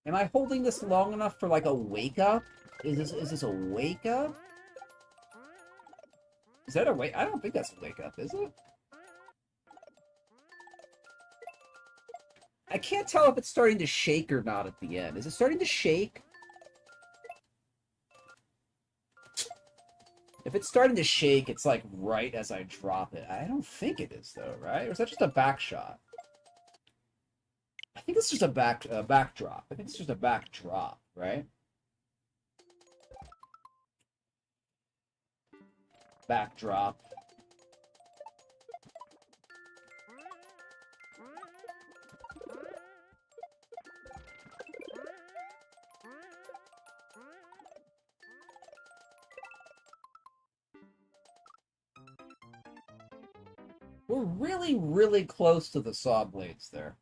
Am I holding this long enough for like a wake up? Is this a wake up? Is that a wake? I don't think that's a wake up, is it? I can't tell if it's starting to shake or not at the end. Is it starting to shake? If it's starting to shake, it's like right as I drop it. I don't think it is though, right? Or is that just a back shot? I think it's just a backdrop. I think it's just a backdrop, right? backdrop. We're really, really close to the saw blades there.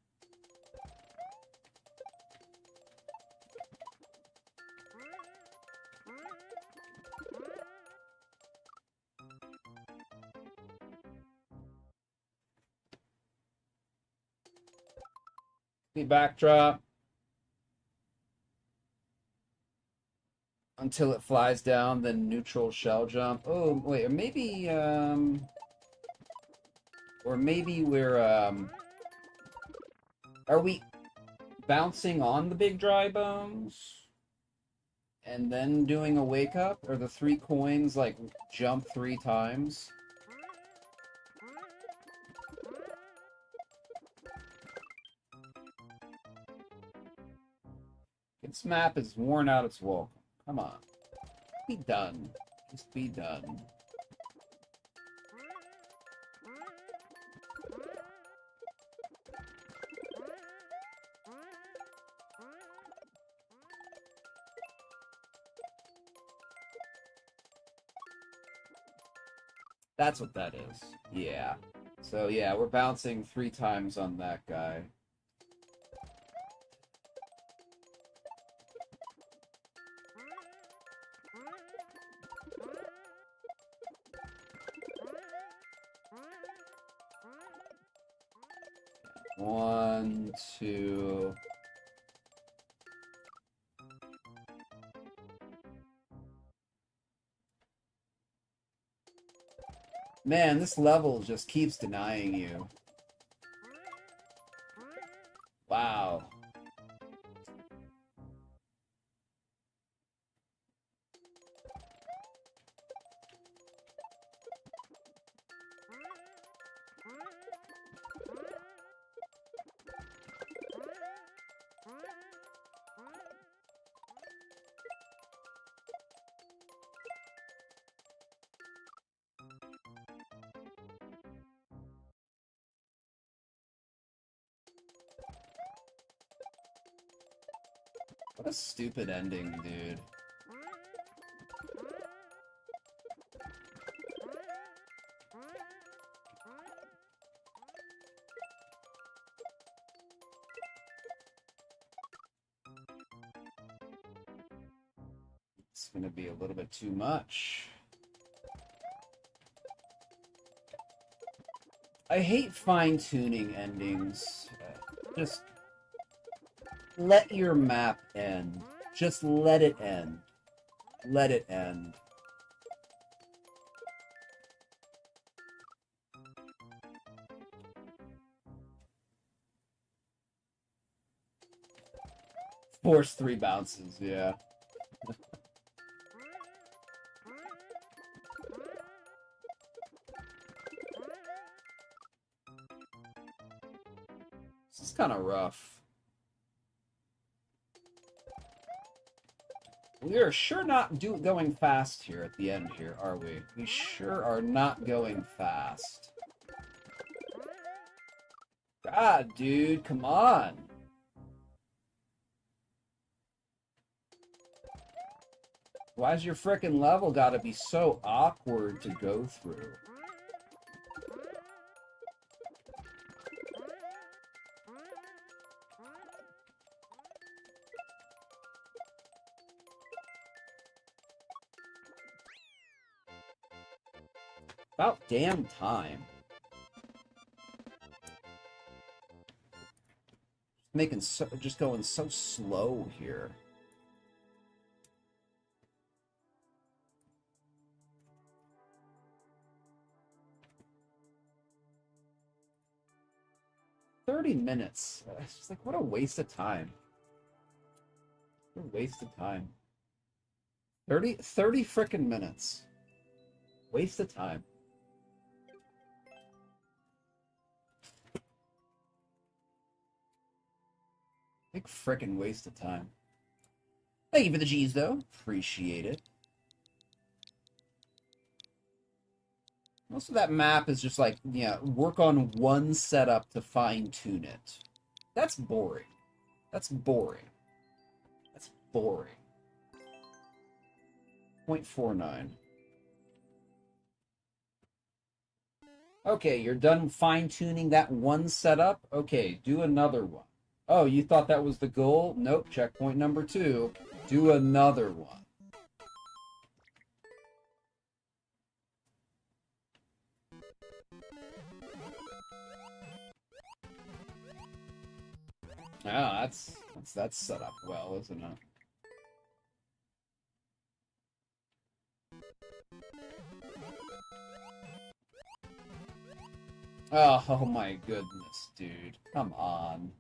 The backdrop until it flies down, then neutral shell jump. Oh, wait, or maybe we're are we bouncing on the big dry bones and then doing a wake up? Or the 3 coins like jump 3 times? This map is worn out its welcome. Come on. Be done. Just be done. That's what that is. Yeah. So yeah, we're bouncing 3 times on that guy. One, two. Man, this level just keeps denying you. Wow. What a stupid ending, dude. It's gonna be a little bit too much. I hate fine-tuning endings. Just let your map end. Just let it end. Let it end. Force 3 bounces, yeah. This is kind of rough. We are sure not going fast here at the end here, are we? We sure are not going fast. God, dude, come on. Why's your frickin' level gotta be so awkward to go through? About damn time. Just going so slow here. $30. It's just like, what a waste of time. What a waste of time. 30 frickin' minutes. Waste of time. Big frickin' waste of time. Thank you for the G's, though. Appreciate it. Most of that map is just like, yeah, work on one setup to fine-tune it. That's boring. That's boring. That's boring. 0.49. Okay, you're done fine-tuning that one setup? Okay, do another one. Oh, you thought that was the goal? Nope, checkpoint number 2. Do another one. Ah, that's set up well, isn't it? Oh my goodness, dude. Come on.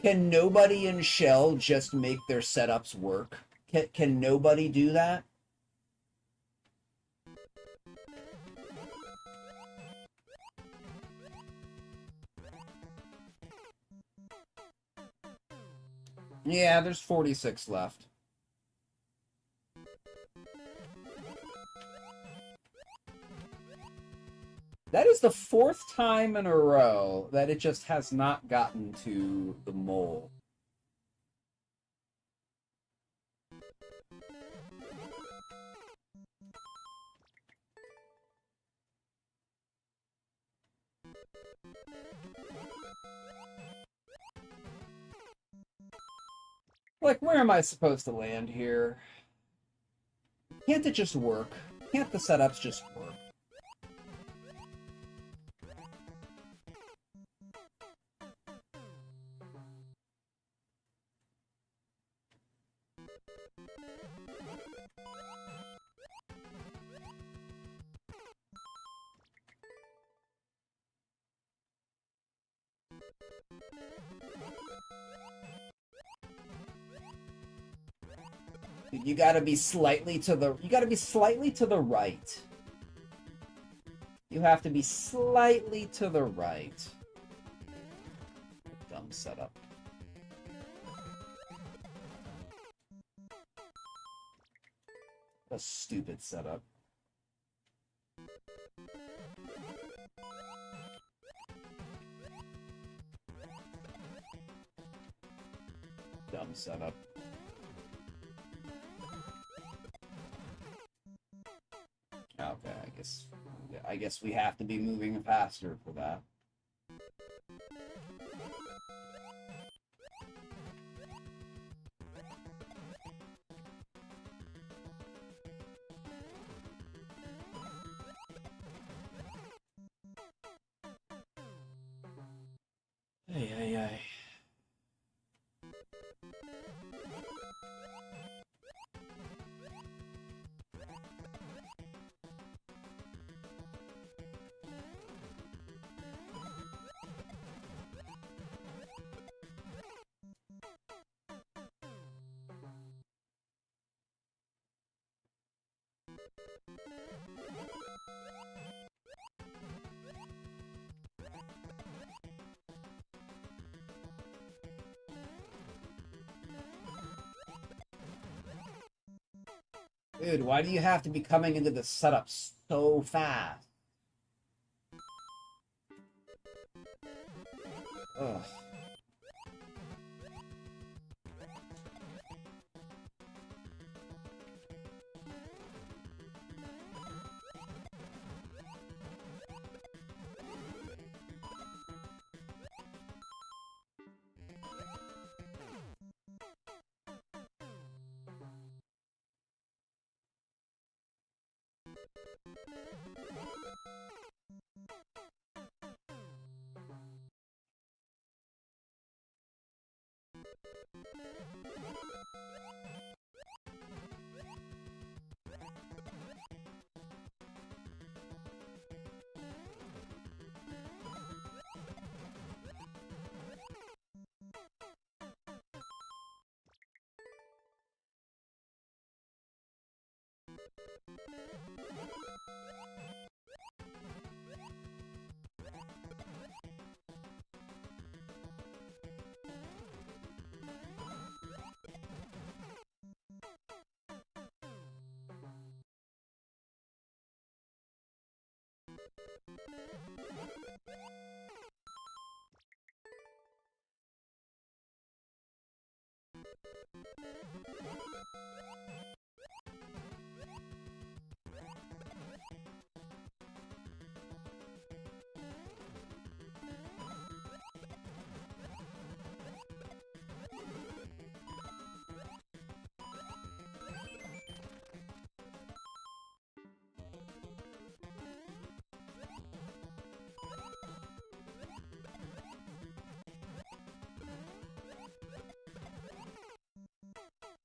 Can nobody in Shell just make their setups work? Can nobody do that? Yeah, there's 46 left. That is the 4th time in a row that it just has not gotten to the mole. Like, where am I supposed to land here? Can't it just work? Can't the setups just work? You gotta be slightly to the right. You have to be slightly to the right. Dumb setup. A stupid setup. Dumb setup. Okay, I guess we have to be moving faster for that. Ay, ay, ay. Dude, why do you have to be coming into the setup so fast? Ugh.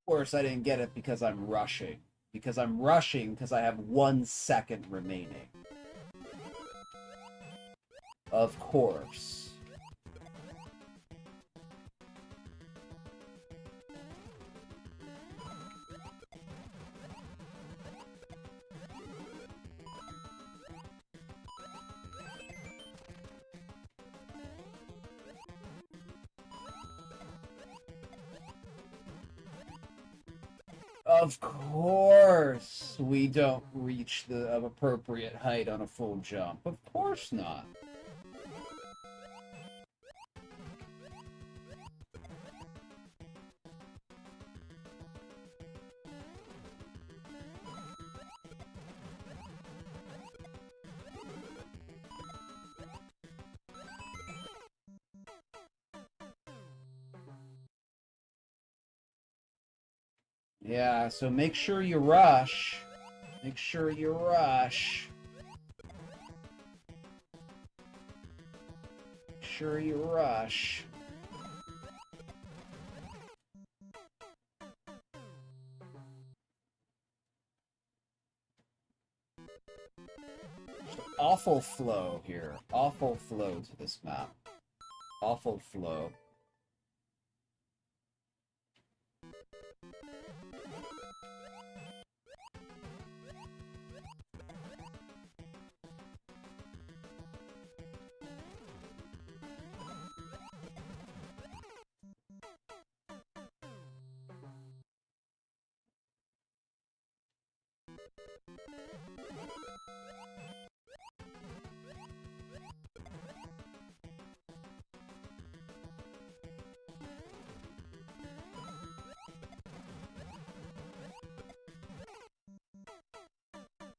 Of course, I didn't get it because I'm rushing. Because I'm rushing because I have 1 second remaining. Of course. Of course we don't reach the appropriate height on a full jump. Of course not. Yeah, so make sure you rush. Make sure you rush. Make sure you rush. Awful flow here. Awful flow to this map. Awful flow.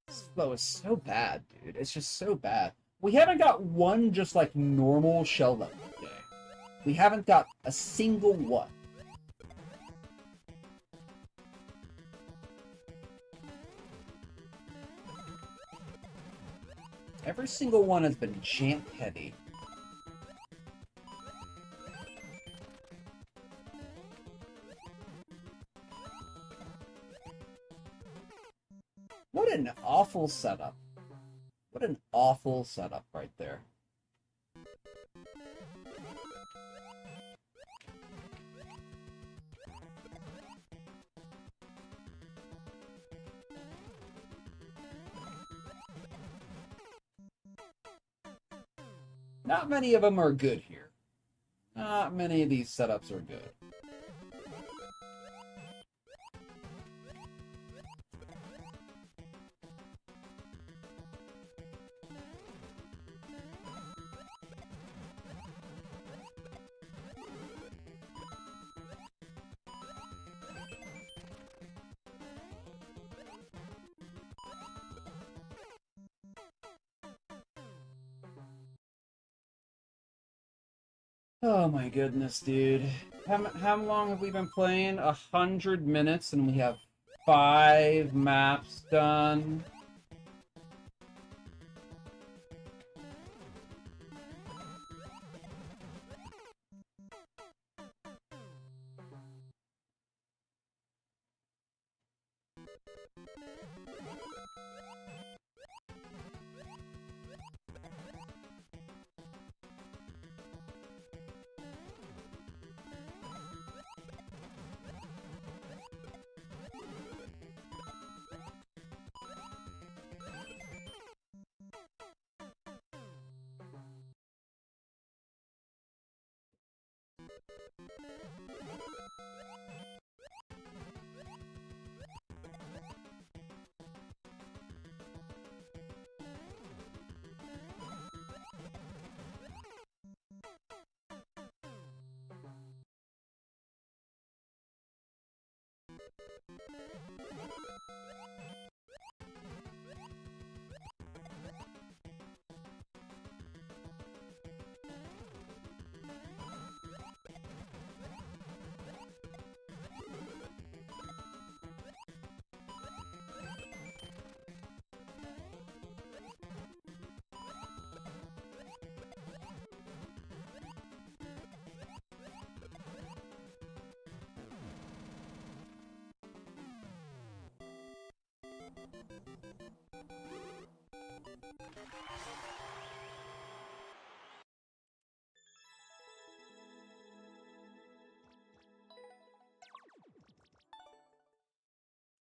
This flow is so bad, dude. It's just so bad. We haven't got one just like normal shell level today. We haven't got a single one. Every single one has been jump heavy. What an awful setup. What an awful setup right there. Not many of them are good here. Not many of these setups are good. Oh my goodness, dude. How long have we been playing? 100 minutes and we have 5 maps done.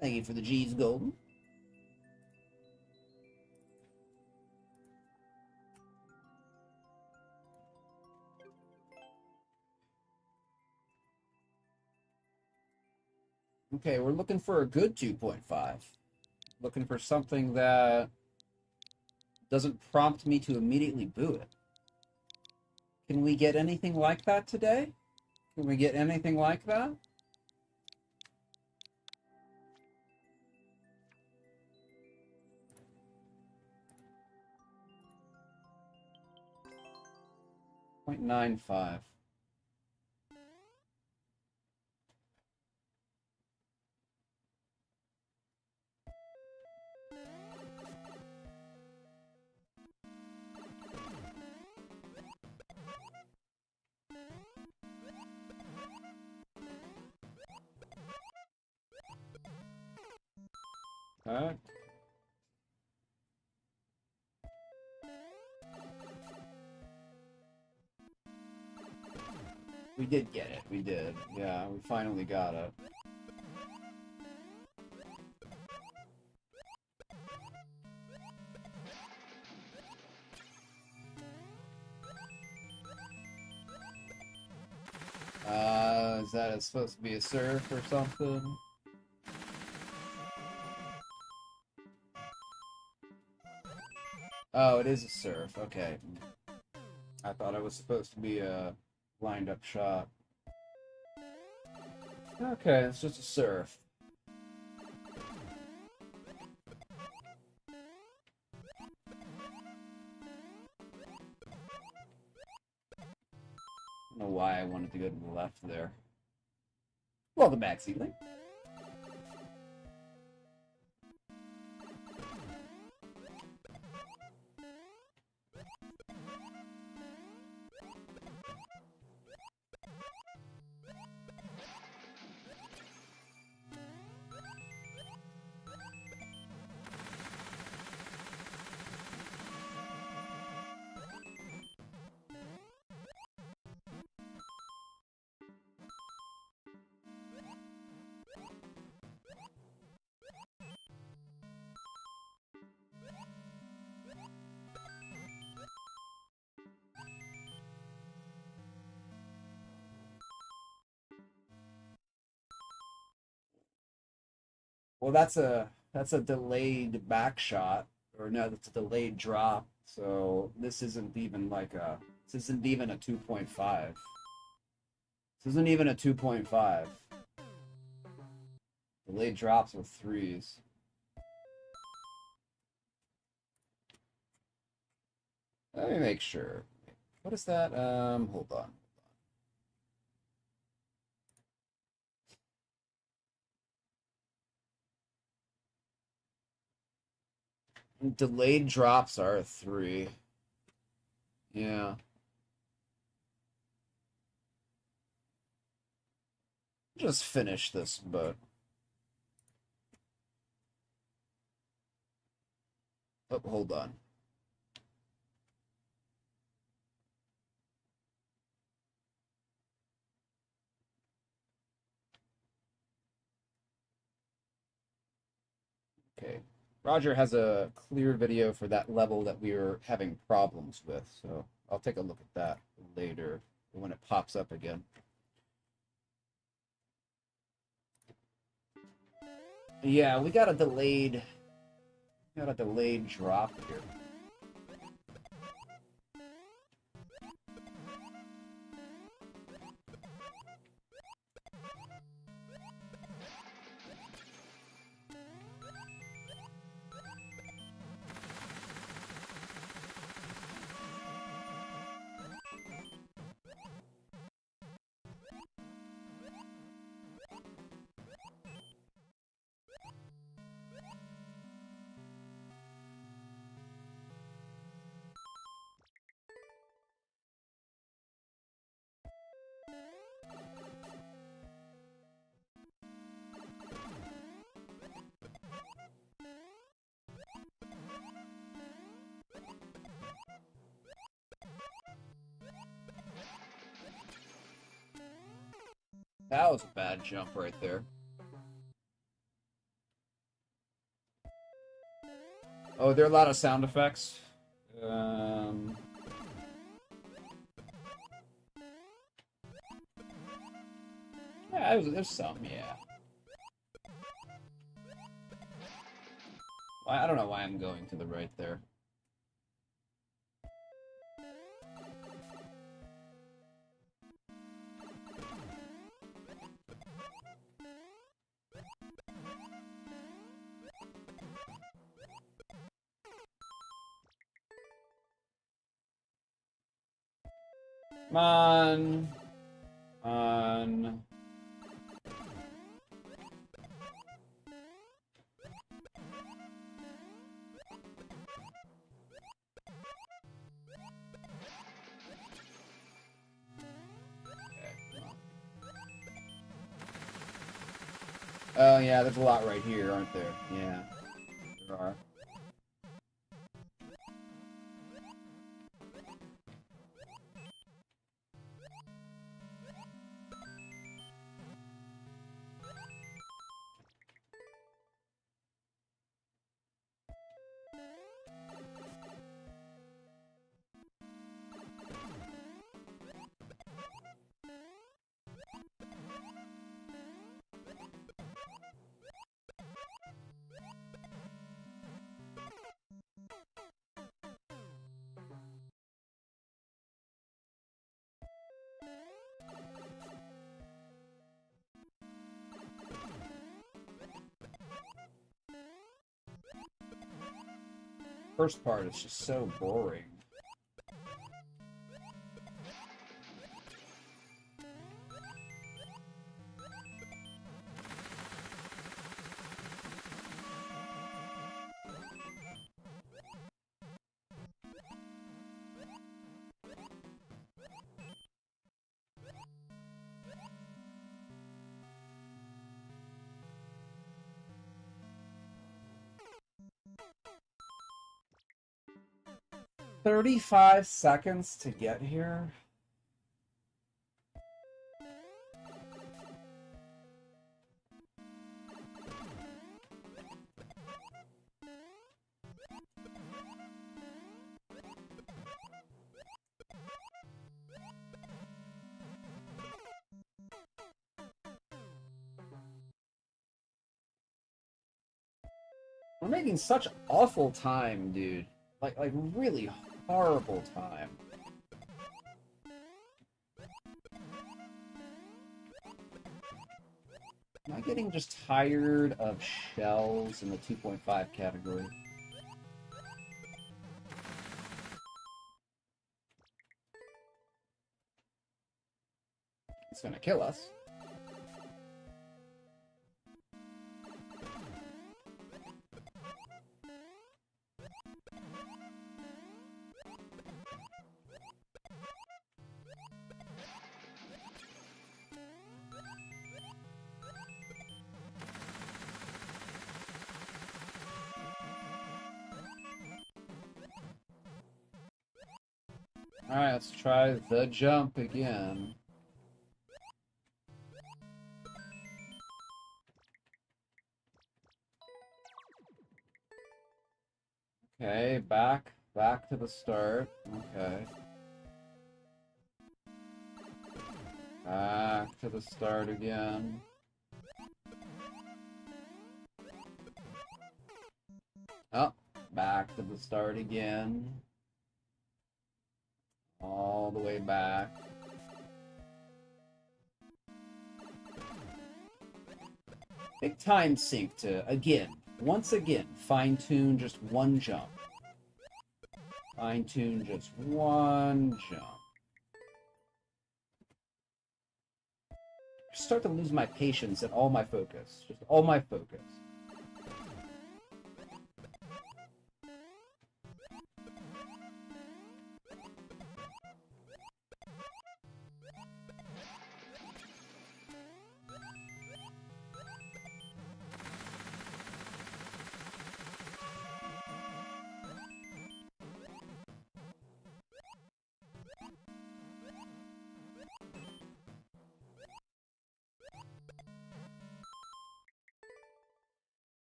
Thank you for the G's, Golden. Okay, we're looking for a good 2.5. Looking for something that doesn't prompt me to immediately boo it. Can we get anything like that today? Can we get anything like that? .95. Okay. We did get it. We did. Yeah, we finally got it. Is that supposed to be a surf or something? Oh, it is a surf. Okay. I thought it was supposed to be a lined up shot. Okay, it's just a surf. I don't know why I wanted to go to the left there. Welcome back, Seedling. Well, that's a delayed back shot, or no, that's a delayed drop. So this isn't even like a this isn't even a 2.5. This isn't even a 2.5. Delayed drops with threes. Let me make sure. What is that? Hold on. Delayed drops are a 3. Yeah. Just finish this, but... Oh, hold on. Okay. Roger has a clear video for that level that we were having problems with, so I'll take a look at that later when it pops up again. Yeah, we got a delayed drop here. That was a bad jump right there. Oh, there are a lot of sound effects. Yeah, there's some, yeah. I don't know why I'm going to the right there. Come on. On. Oh yeah, there's a lot right here, aren't there? Yeah, there are. First part is just so boring. "35 seconds to get here?" We're making such awful time, dude. Like really horrible time. Am I getting just tired of shells in the 2.5 category? It's gonna kill us. Alright, let's try the jump again. Okay, back to the start. Okay. Back to the start again. Oh, back to the start again. All the way back. Big time sink to, once again, fine-tune just one jump. Fine-tune just one jump. Start to lose my patience and all my focus. Just all my focus.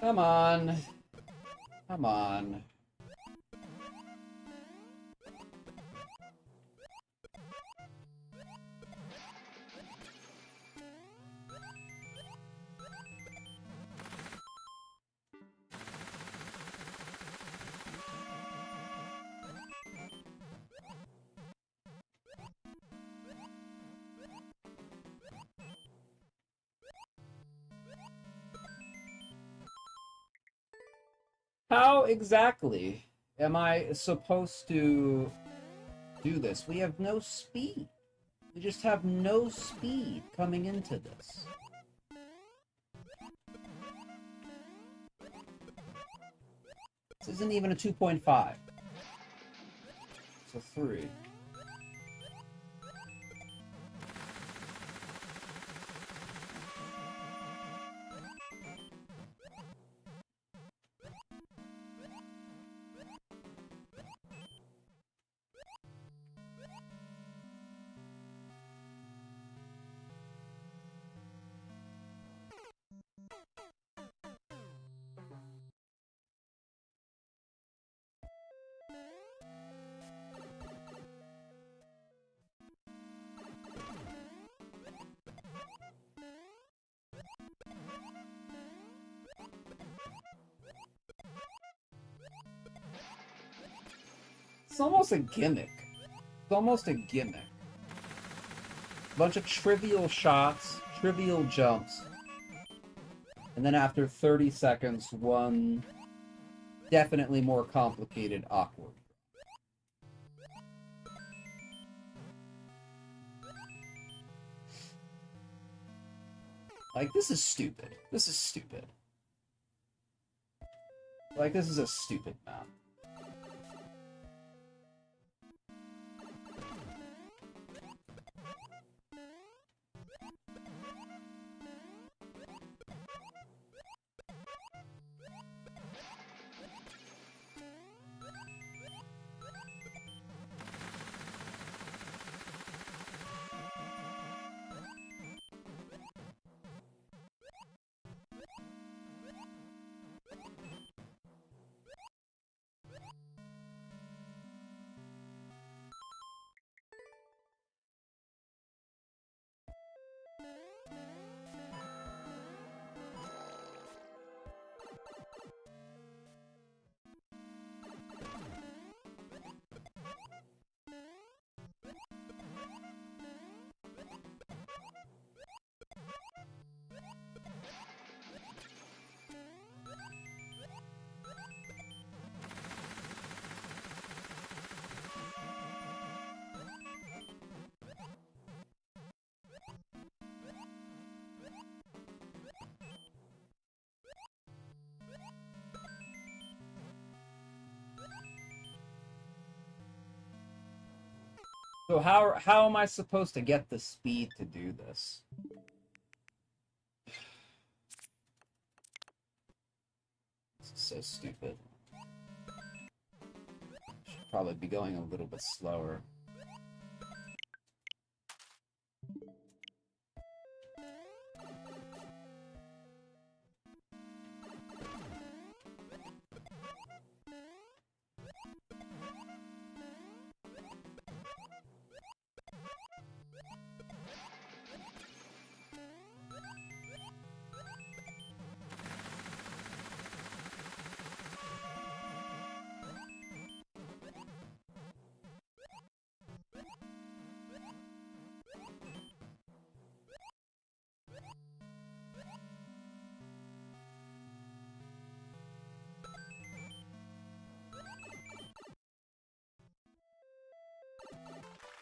Come on. Come on. How exactly am I supposed to do this? We have no speed. We just have no speed coming into this. This isn't even a 2.5. It's a 3. It's almost a gimmick. It's almost a gimmick. A bunch of trivial shots, trivial jumps, and then after 30 seconds, one definitely more complicated, awkward. Like, this is stupid. This is stupid. Like, this is a stupid map. So how am I supposed to get the speed to do this? This is so stupid. Should probably be going a little bit slower.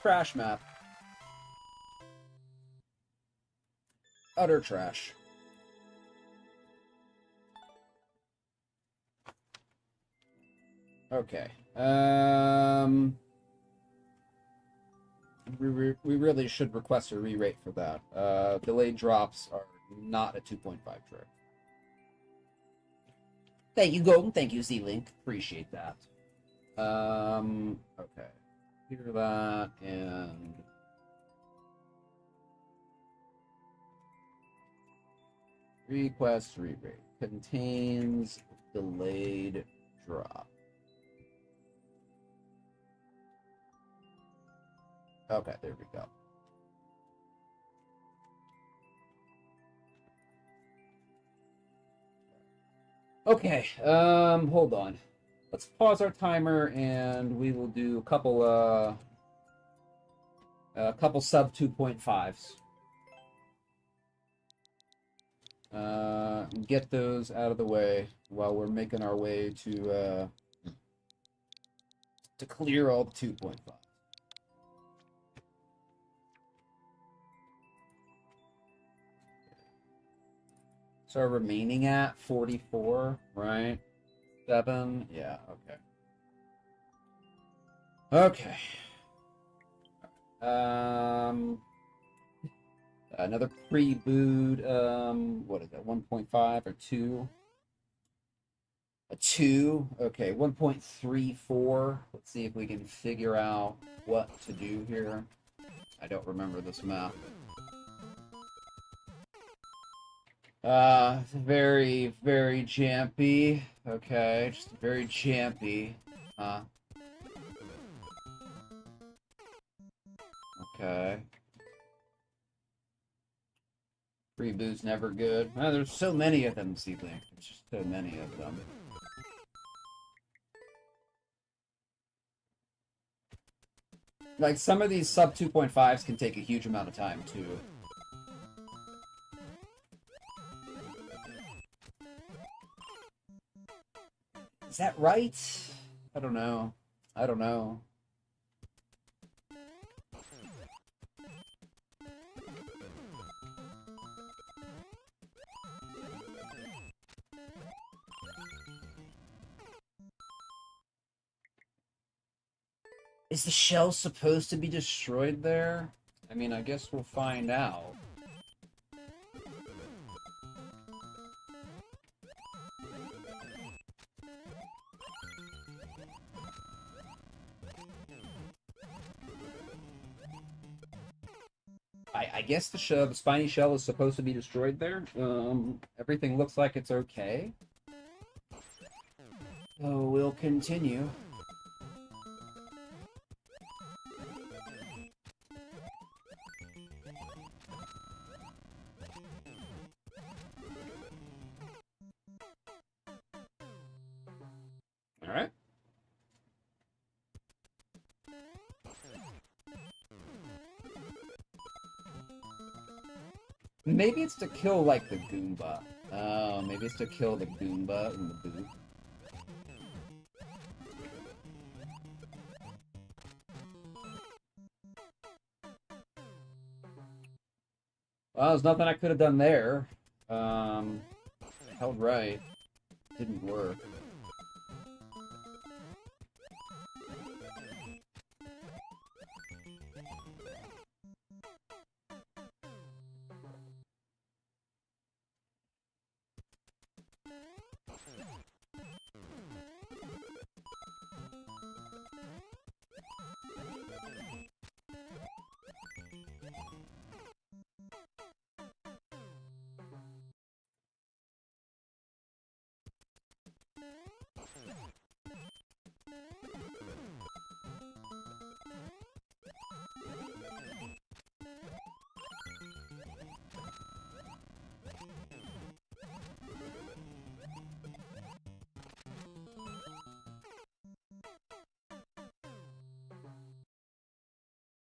Trash map. Utter trash. Okay. We really should request a re-rate for that. Delayed drops are not a 2.5 trick. Thank you, Golden. Thank you, Z-Link. Appreciate that. Okay. Hear that, and... request re-rate. contains delayed drop. Okay, there we go. Okay, hold on. Let's pause our timer and we will do a couple sub 2.5s. Get those out of the way while we're making our way to clear all the 2.5. So our remaining at 44, right? 7, yeah, okay. Okay. Another pre-boot, what is that, 1.5 or 2? A 2, okay, 1.34. Let's see if we can figure out what to do here. I don't remember this map. Very, very jampy. Okay, just very jampy. Okay. Reboot's never good. There's so many of them, Seedling. There's just so many of them. Like, some of these sub 2.5s can take a huge amount of time, too. Is that right? I don't know. I don't know. Is the shell supposed to be destroyed there? I mean, I guess we'll find out. I guess the spiny shell is supposed to be destroyed there. Everything looks like it's okay. So we'll continue. All right. Maybe it's to kill, like, the Goomba. Oh, maybe it's to kill the Goomba in the booth. Well, there's nothing I could have done there. Held right. Didn't work.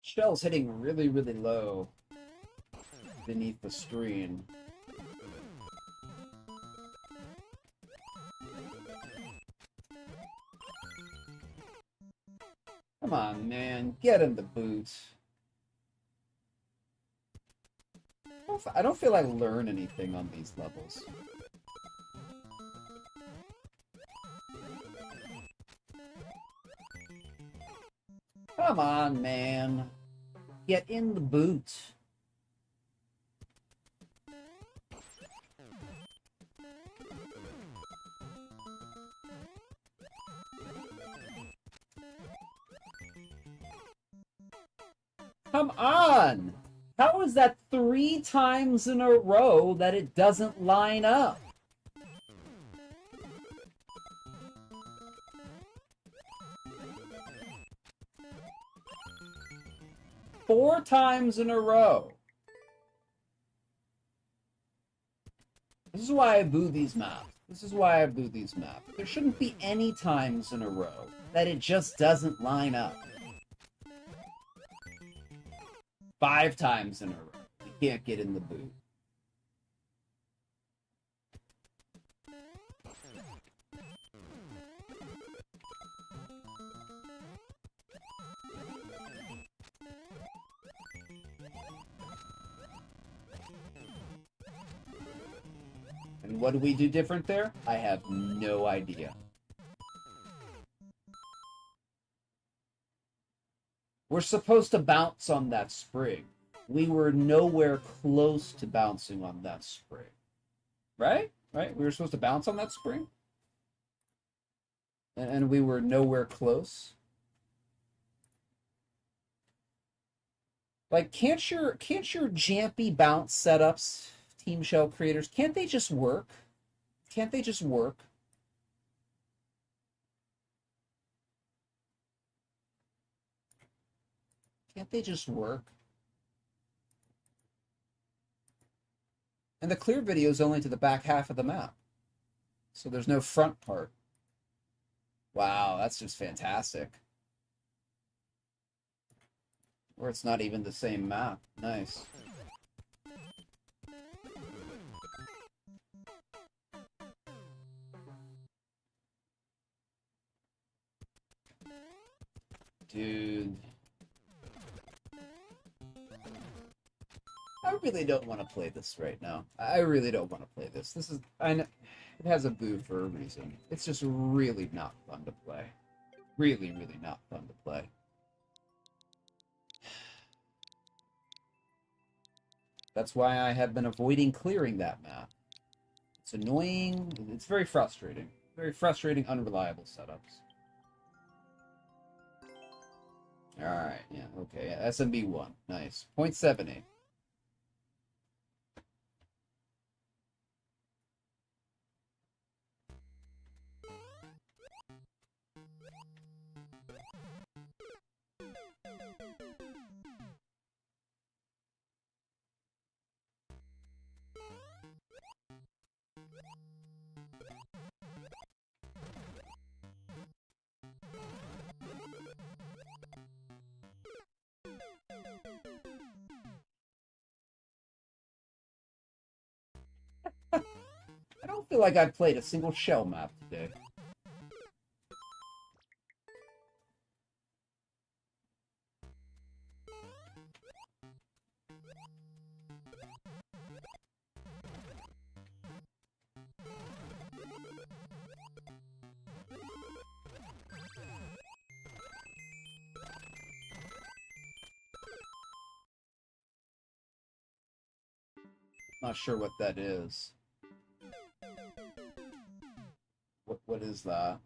Shell's hitting really, really low beneath the screen. Come on, man. Get in the boots. I don't feel I learn anything on these levels. Come on, man. Get in the boot. Come on! How is that 3 times in a row that it doesn't line up? 4 times in a row. This is why I boo these maps. This is why I boo these maps. There shouldn't be any times in a row that it just doesn't line up. 5 times in a row. You can't get in the boot. And what do we do different there? I have no idea. We're supposed to bounce on that spring. We were nowhere close to bouncing on that spring. Right? Right? We were supposed to bounce on that spring? And we were nowhere close. Like, can't your jampy bounce setups, Team Shell creators, can't they just work? Can't they just work? Can't they just work? And the clear video is only to the back half of the map. So there's no front part. Wow, that's just fantastic. Or it's not even the same map. Nice. Dude. I really don't want to play this right now. I really don't want to play this. This is... I know, it has a boo for a reason. It's just really not fun to play. Really, really not fun to play. That's why I have been avoiding clearing that map. It's annoying. It's very frustrating. Very frustrating, unreliable setups. Alright, yeah, okay. Yeah, SMB 1. Nice. 0.78. I don't feel like I've played a single shell map today. Not sure what that is. What is that?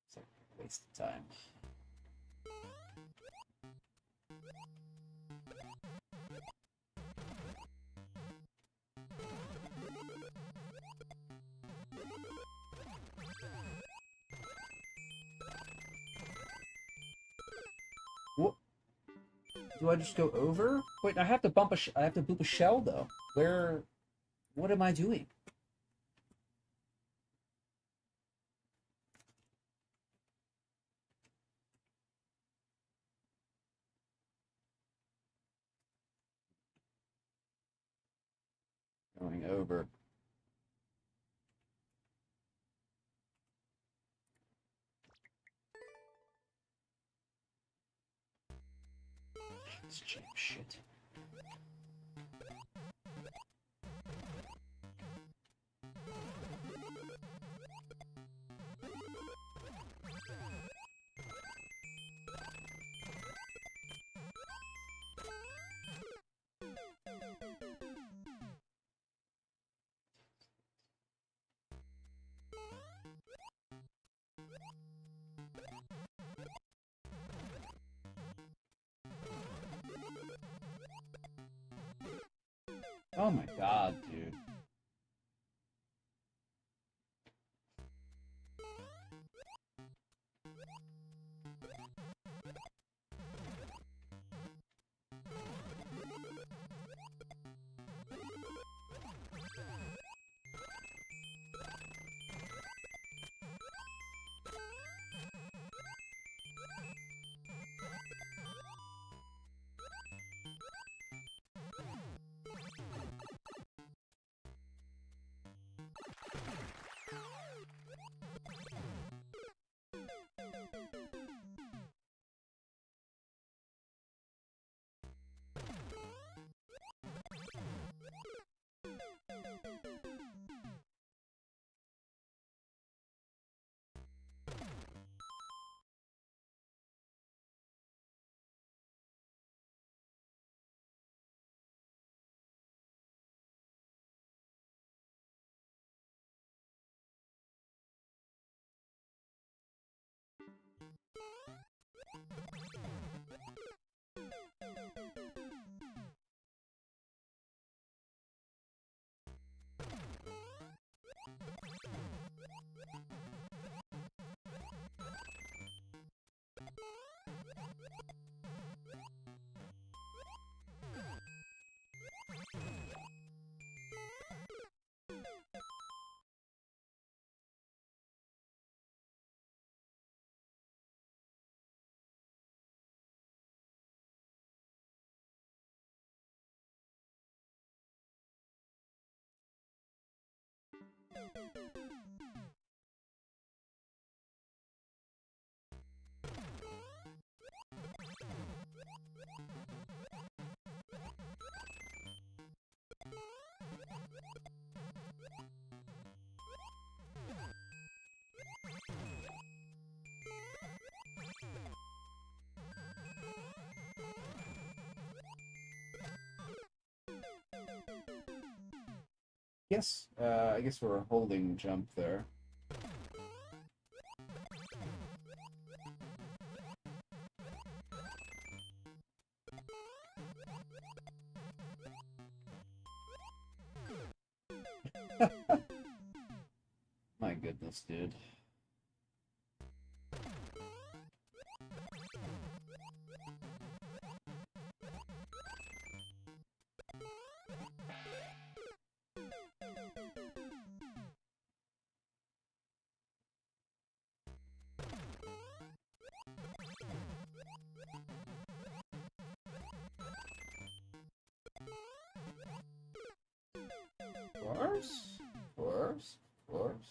It's like a waste of time. What? Do I just go over? Wait, I have to bump I have to boop a shell though. Where? What am I doing? Going over. This cheap shit. Oh my god, dude. Yes, I guess we're holding jump there. My goodness, dude. Of course, of course, of course.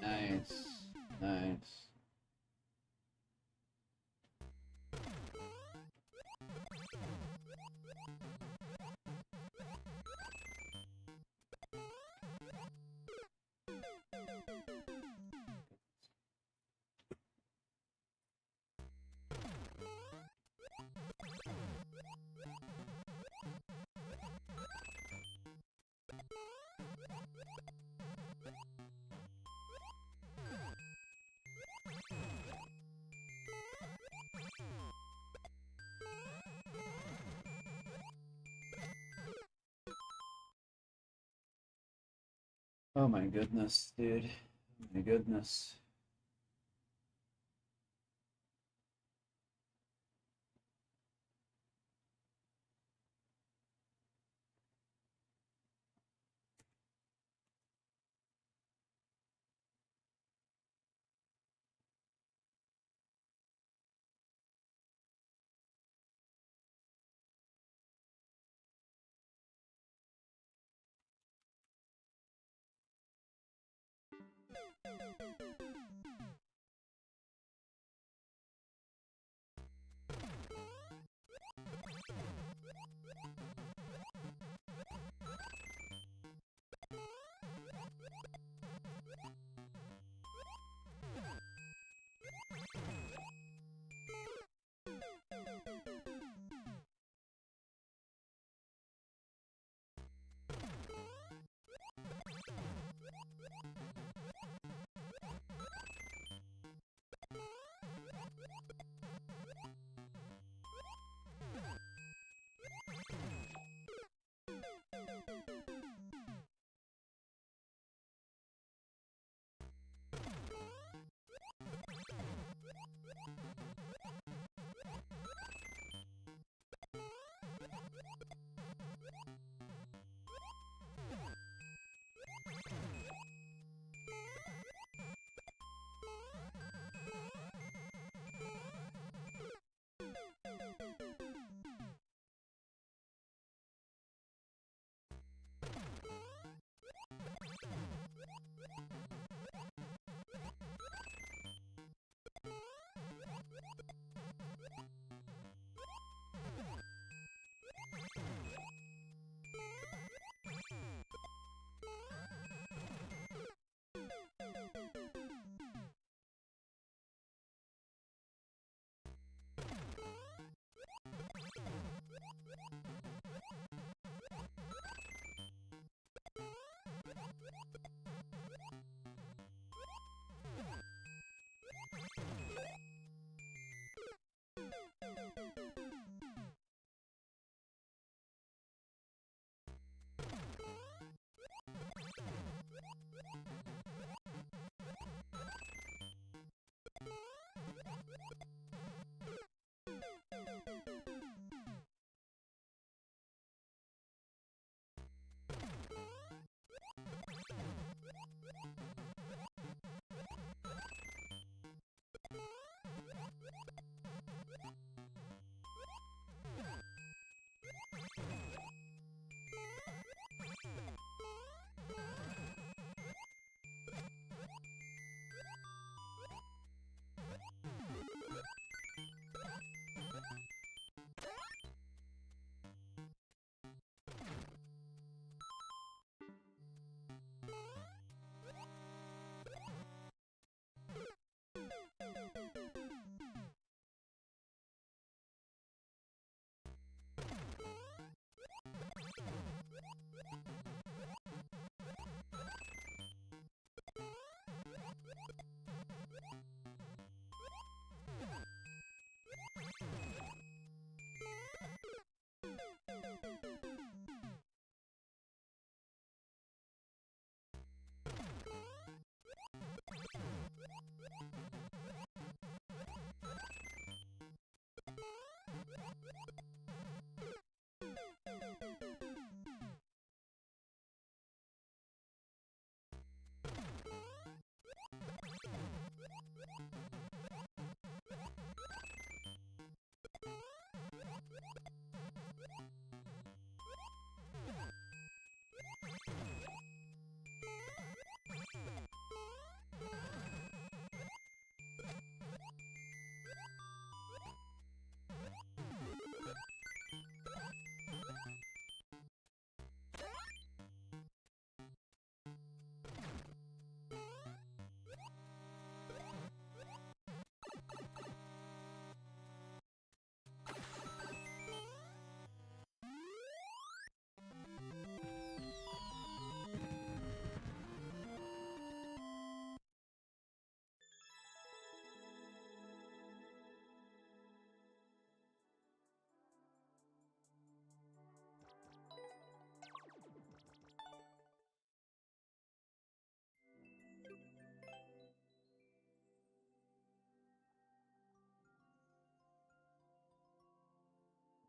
Nice, nice. Oh my goodness, dude. Oh my goodness.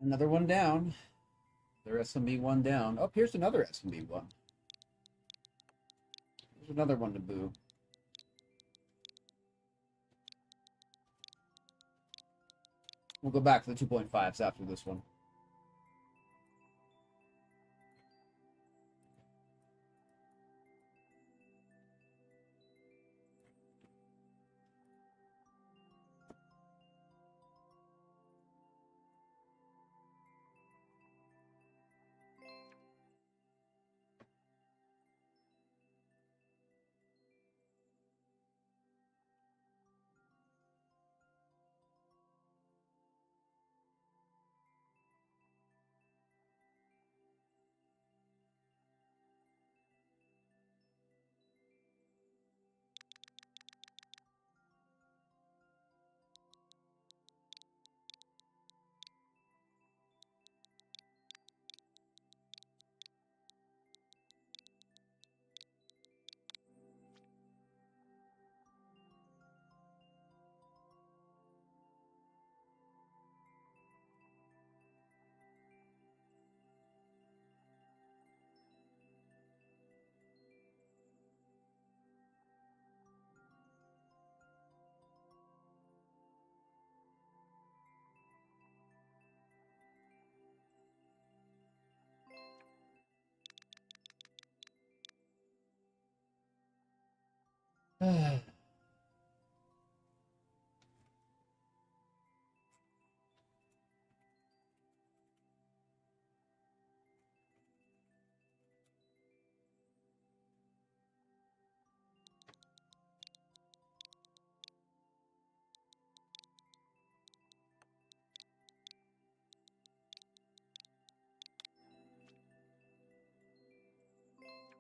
Another one down. Their SMB one down. Oh, here's another SMB one. There's another one to boo. We'll go back to the 2.5s after this one.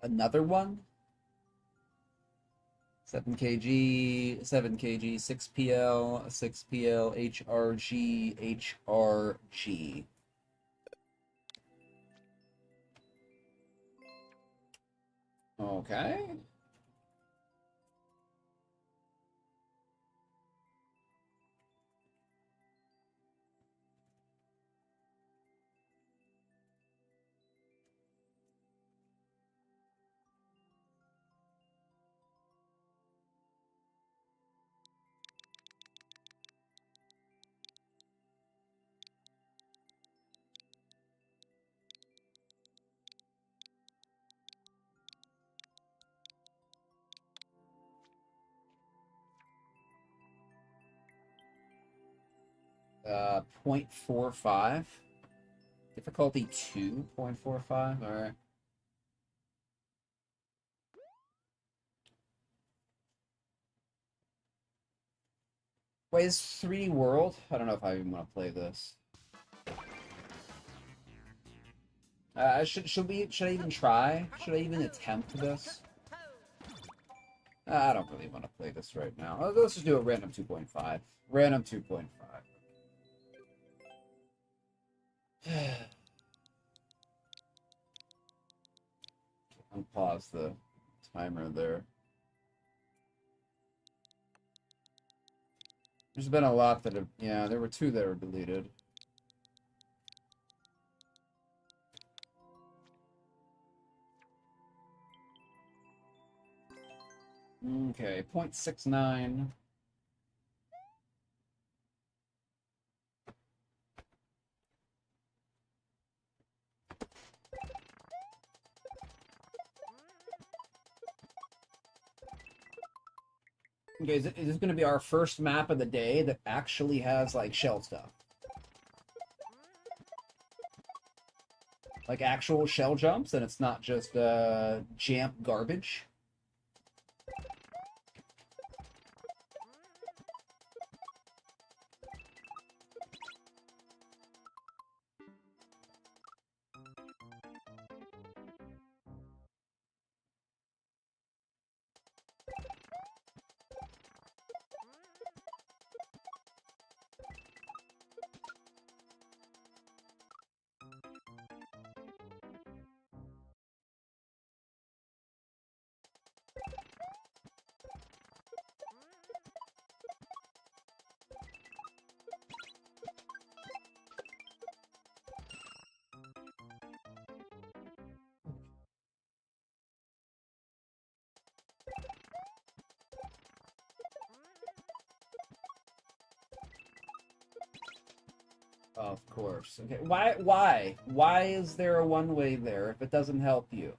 Another one? 7 kg, 7 kg, 6 PL, 6 PL, HRG, HRG. Okay. Uh, 0.45. Difficulty 2.45. All right. Wait, is 3D World? I don't know if I even want to play this. Should I even try? Should I even attempt this? I don't really want to play this right now. Let's just do a random 2.5. Random 2.5. Unpause the timer there. There's been a lot that have, yeah, there were 2 that were deleted. Okay, 0.69. Okay, is this going to be our first map of the day that actually has, like, shell stuff? Like, actual shell jumps, and it's not just, jamp garbage? Of course. Okay. Why is there a one way there if it doesn't help you?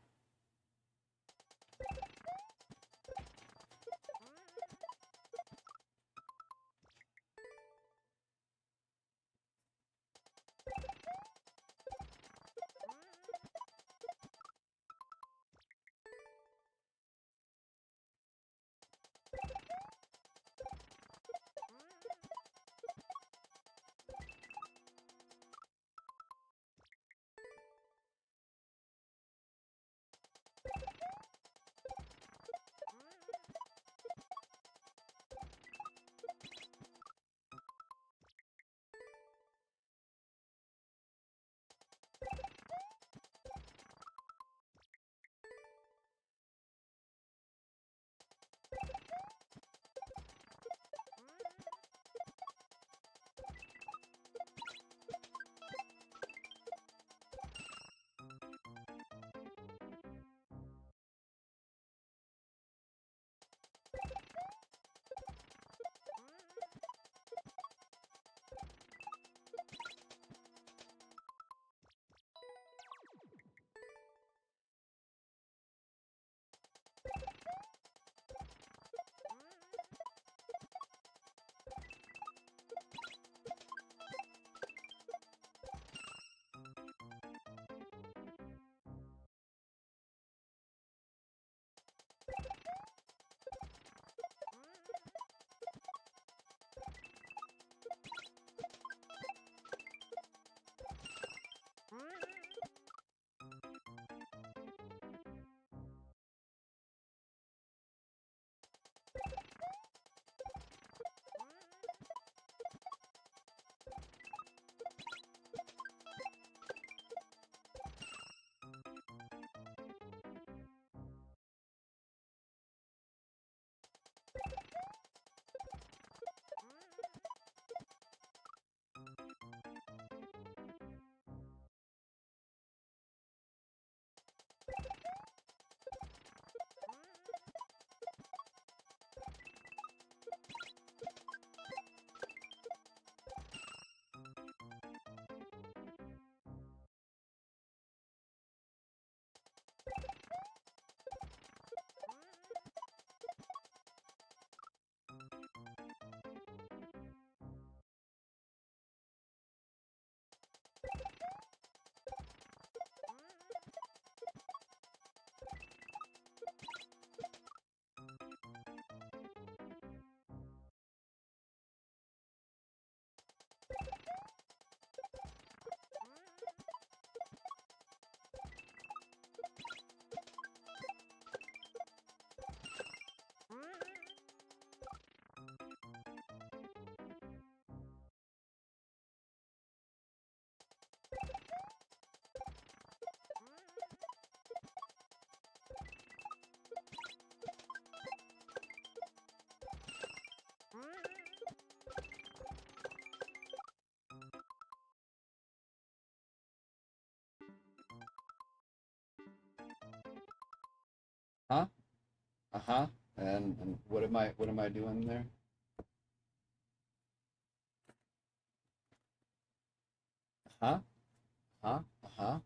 Huh? Uh-huh. And what am I doing there? Huh? Huh? Uh-huh.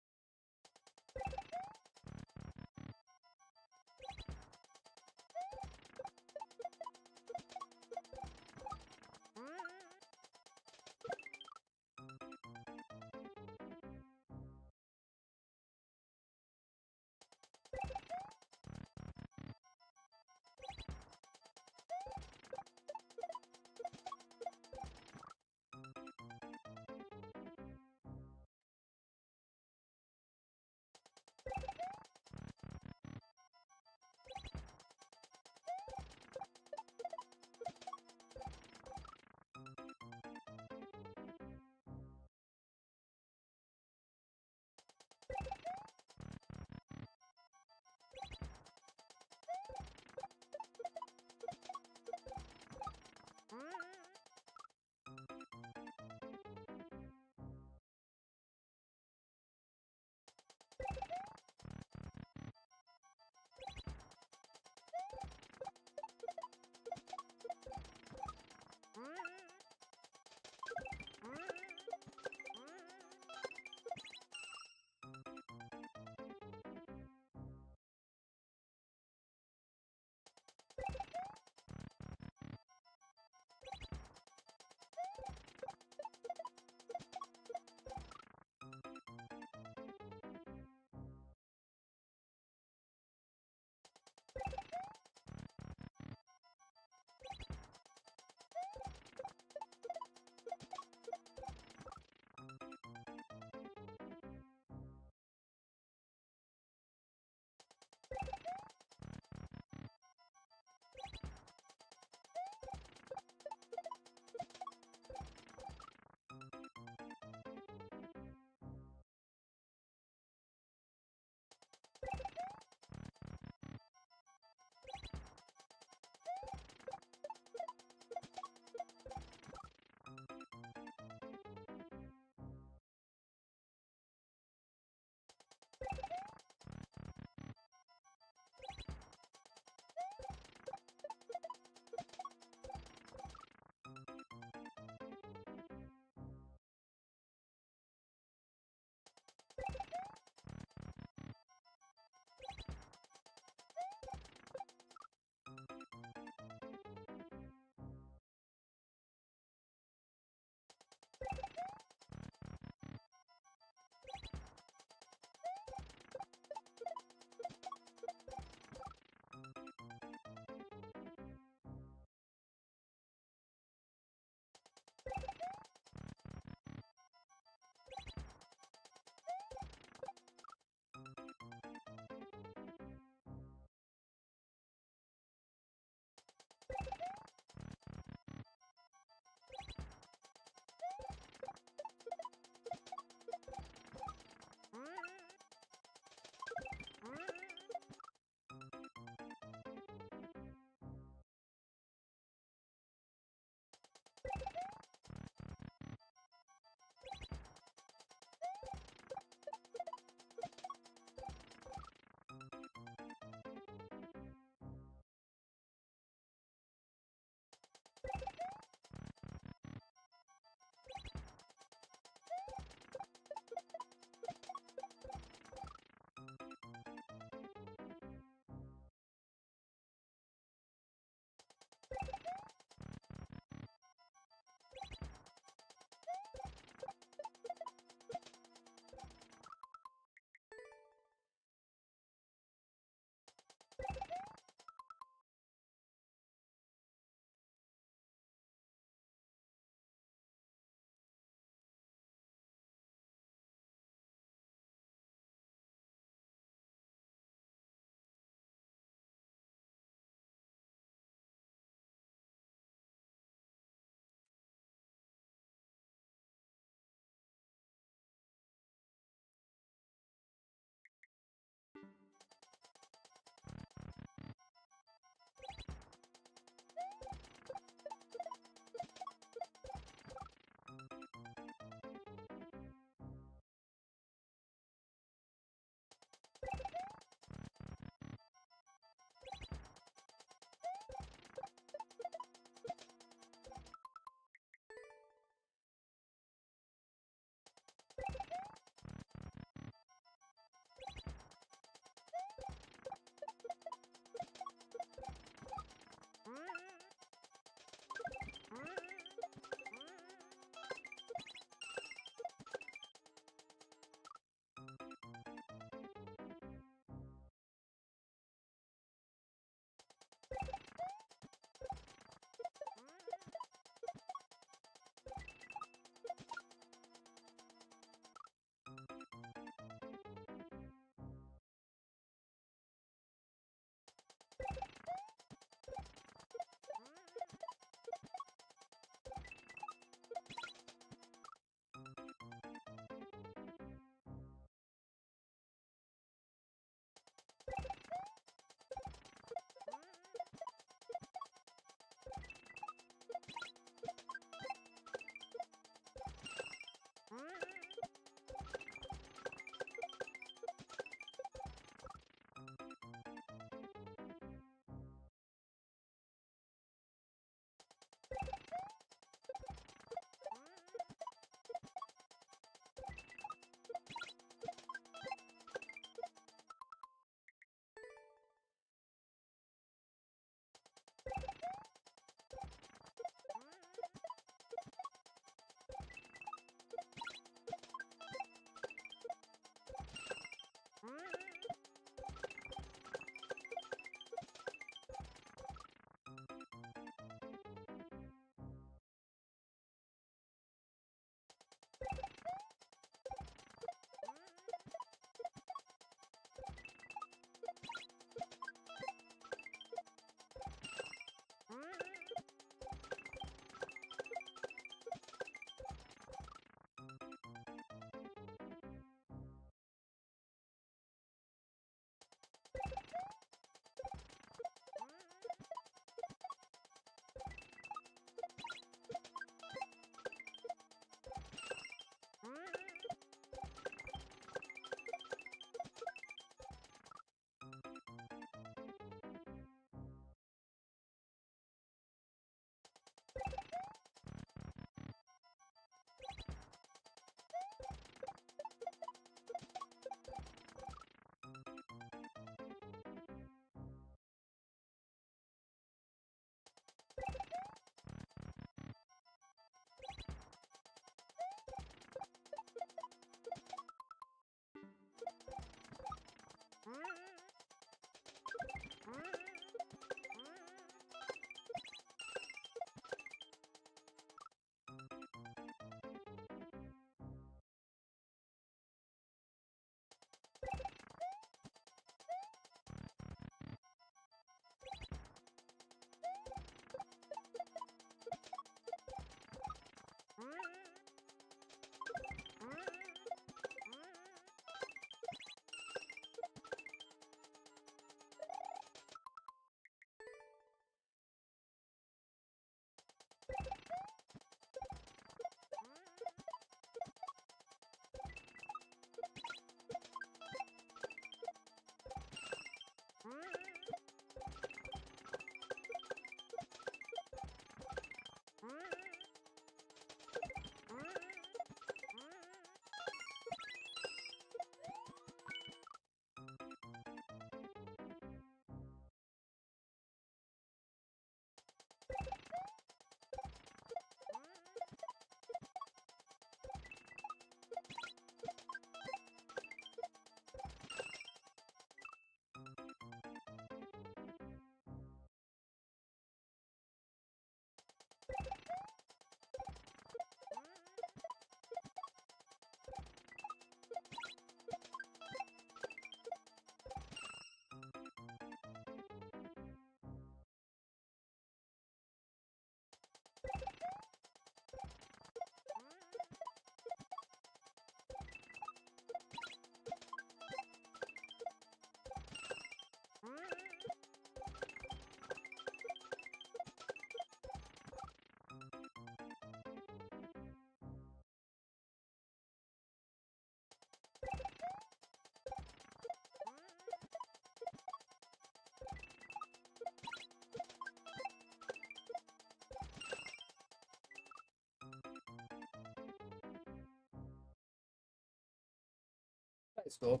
It's cool.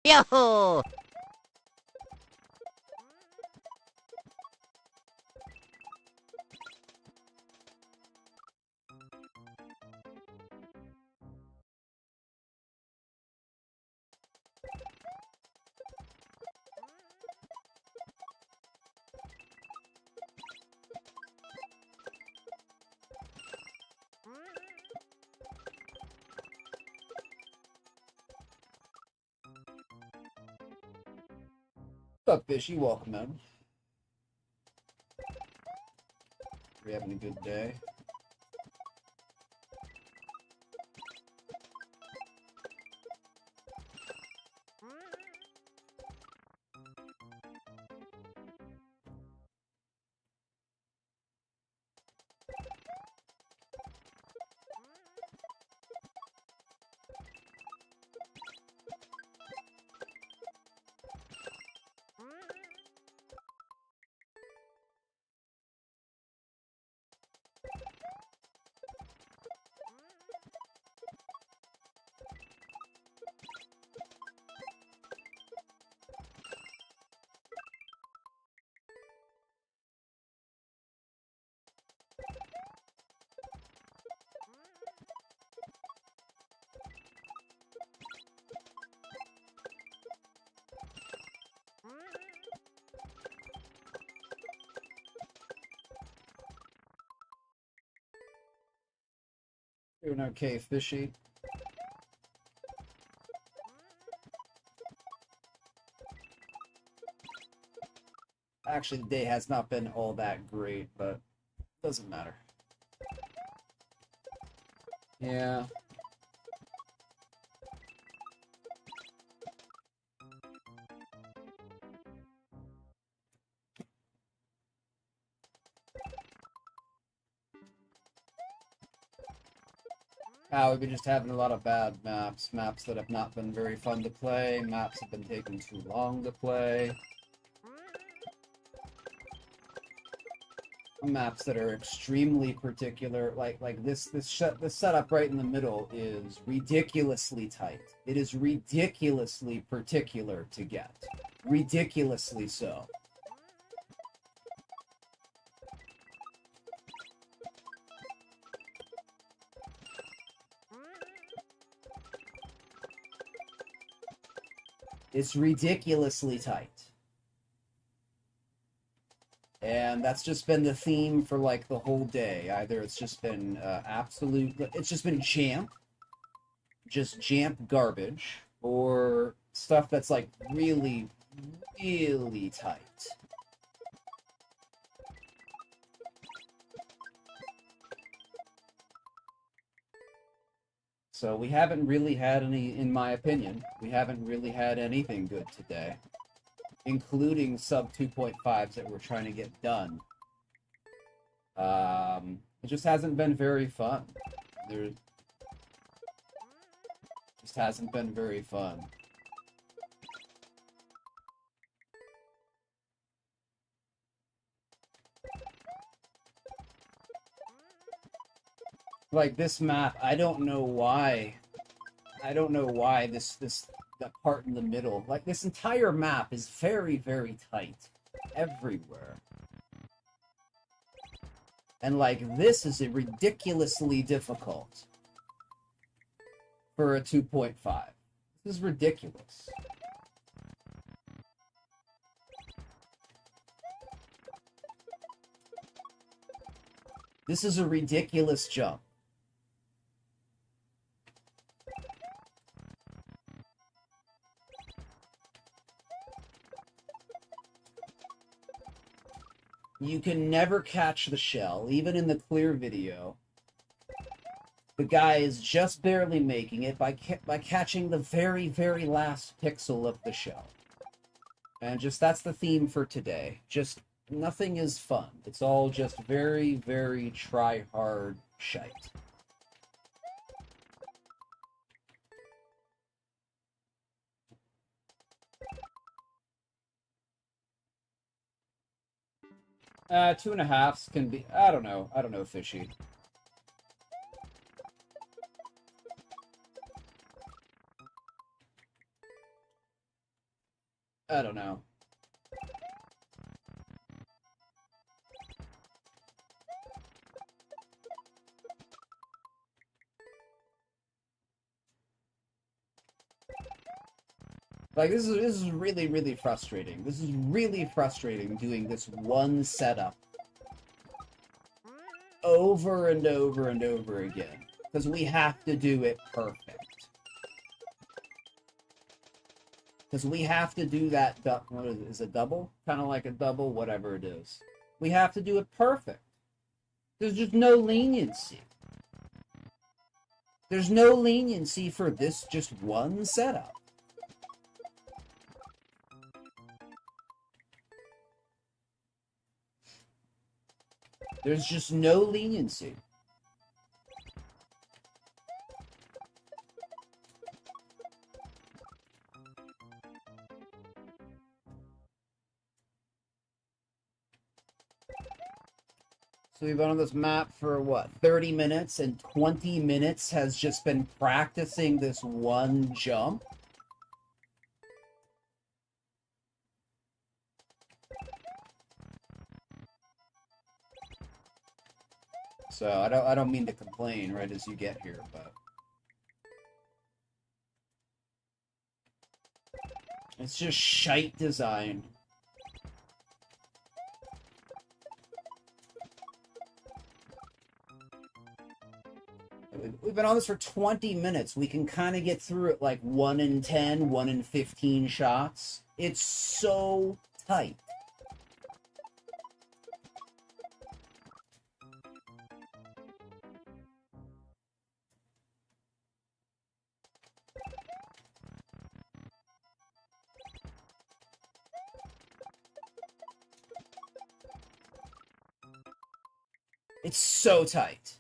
Yo! What's up, Fishy? Welcome in. Are you having a good day? Doing okay, fishy. Actually, the day has not been all that great, but doesn't matter. Yeah. We've been just having a lot of bad maps. Maps that have not been very fun to play. Maps have been taking too long to play. Maps that are extremely particular, like this setup right in the middle is ridiculously tight. It is ridiculously particular to get. Ridiculously so. It's ridiculously tight. And that's just been the theme for like the whole day. Either it's just been it's just been just jamp garbage, or stuff that's like really, really tight. So we haven't really had any, in my opinion, we haven't really had anything good today, including sub 2.5s that we're trying to get done. It just hasn't been very fun. There just hasn't been very fun. Like this map, I don't know why that part in the middle, like this entire map is very, very tight everywhere. And like this is ridiculously difficult for a 2.5. This is ridiculous. This is a ridiculous jump. You can never catch the shell, even in the clear video. The guy is just barely making it by catching the very, very last pixel of the shell. And just that's the theme for today. Just nothing is fun. It's all just very, very try-hard shite. Two and a halves can be, I don't know, fishy. I don't know. Like, this is really, really frustrating. This is really frustrating doing this one setup over and over and over again. Because we have to do it perfect. Because we have to do that, what is it, a double? Kind of like a double, whatever it is. We have to do it perfect. There's just no leniency. There's no leniency for this just one setup. There's just no leniency. So we've been on this map for, what, 30 minutes, and 20 minutes has just been practicing this one jump? So I don't mean to complain right as you get here, but it's just shite design. We've been on this for 20 minutes. We can kind of get through it like 1 in 10, 1 in 15 shots. It's so tight. It's so tight.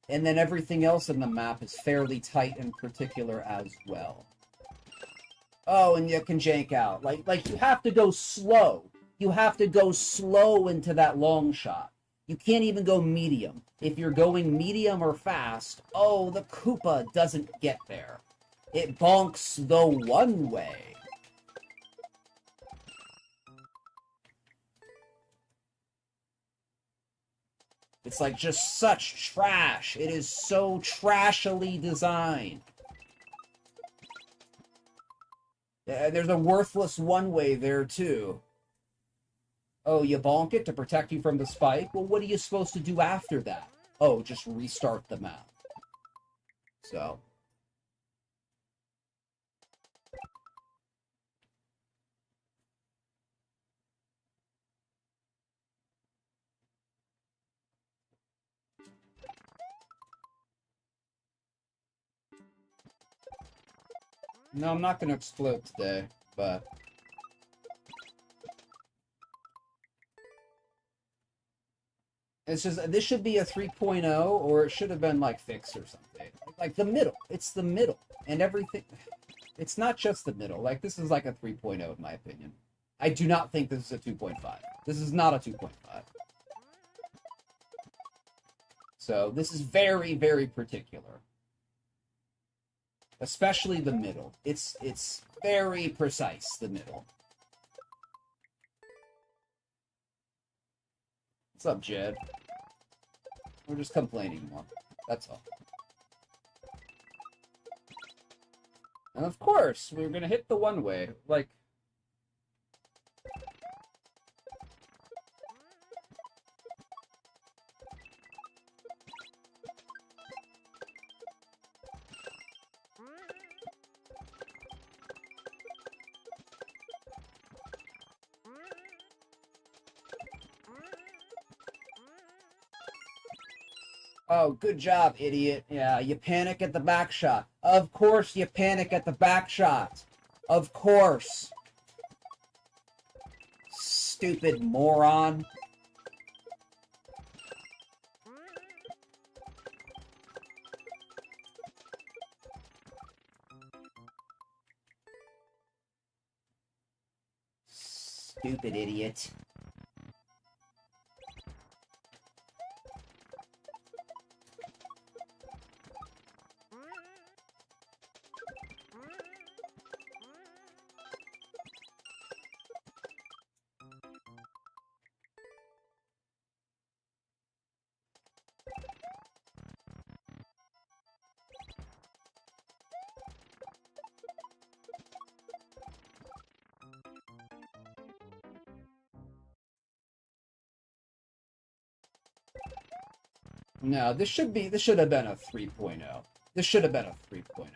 And then everything else in the map is fairly tight and particular as well. Oh, and you can jank out. Like you have to go slow. You have to go slow into that long shot. You can't even go medium. If you're going medium or fast, oh, the Koopa doesn't get there. It bonks the one way. It's like just such trash. It is so trashily designed. There's a worthless one-way there, too. Oh, you bonk it to protect you from the spike? Well, what are you supposed to do after that? Oh, just restart the map. So... No, I'm not going to explode today, but... It's just, this should be a 3.0, or it should have been, like, fixed or something. Like, the middle. It's the middle. And everything... It's not just the middle. Like, this is like a 3.0, in my opinion. I do not think this is a 2.5. This is not a 2.5. So, this is very, very particular. Especially the middle. It's very precise, the middle. What's up, Jed? We're just complaining more. That's all. And of course, we're gonna hit the one way. Like... Oh, good job, idiot. Yeah, you panic at the back shot. Of course you panic at the back shot. Of course. Stupid moron. Stupid idiot. No, this should have been a 3.0. This should have been a 3.0.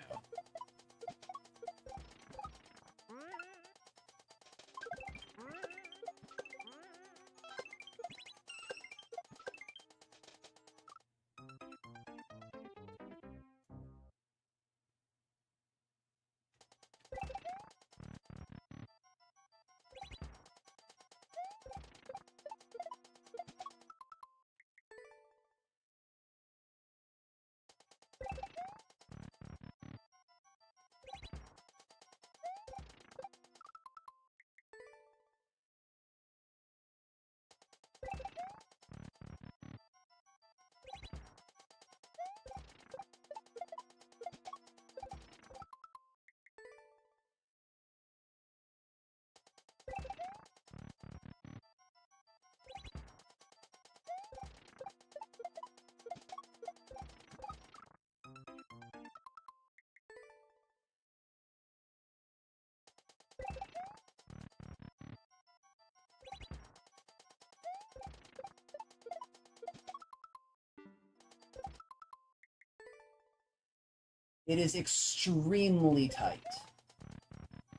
It is extremely tight.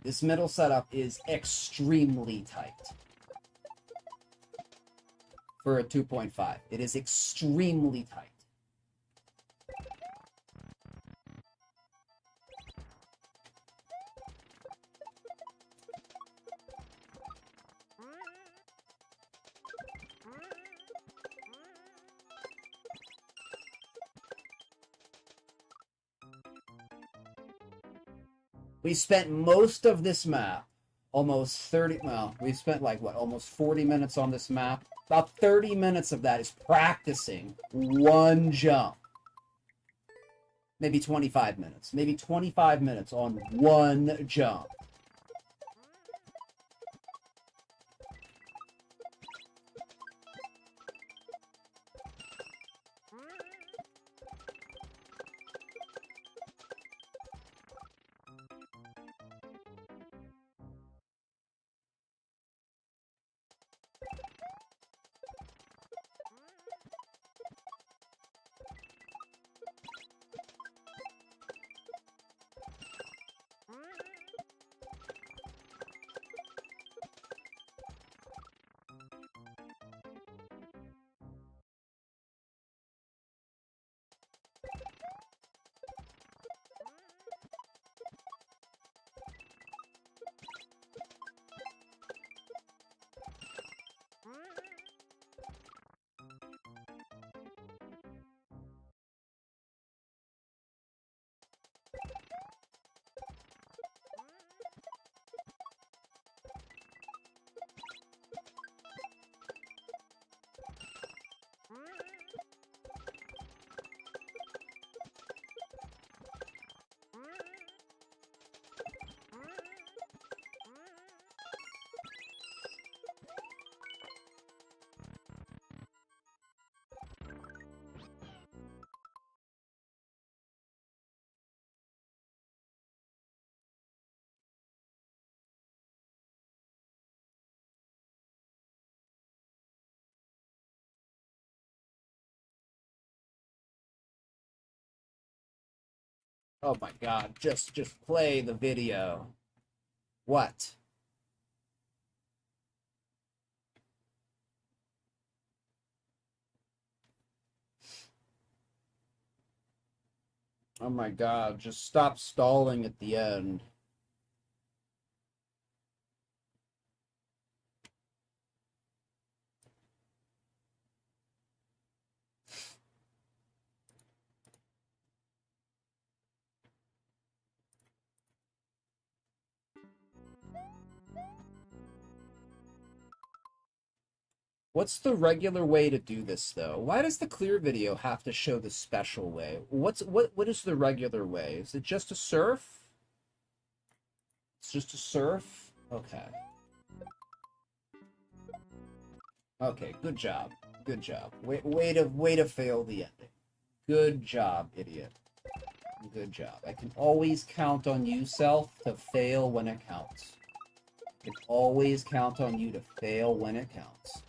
This middle setup is extremely tight. For a 2.5. It is extremely tight. We spent most of this map, almost 30, well, we spent like, what, almost 40 minutes on this map. About 30 minutes of that is practicing one jump. Maybe 25 minutes. Maybe 25 minutes on one jump. Oh my god, just play the video. What? Oh my god, just stop stalling at the end. What's the regular way to do this though? Why does the clear video have to show the special way? What is the regular way? Is it just a surf? It's just a surf? Okay. Okay, good job. Good job. Way to fail the ending. Good job, idiot. Good job. I can always count on you, self, to fail when it counts. I can always count on you to fail when it counts.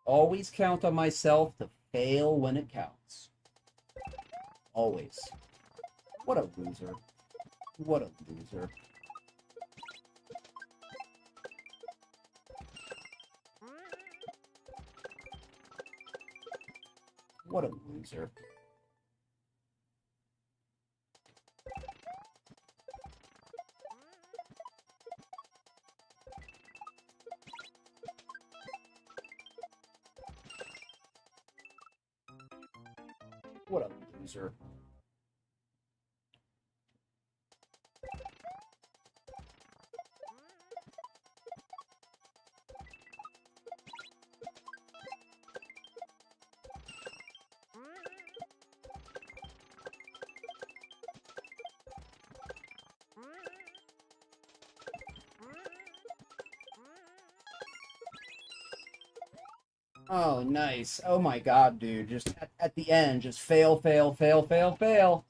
Always count on myself to fail when it counts. Always. What a loser. What a loser. What a loser. What a loser. Oh, nice. Oh my god, dude. Just at the end, just fail, fail, fail, fail, fail.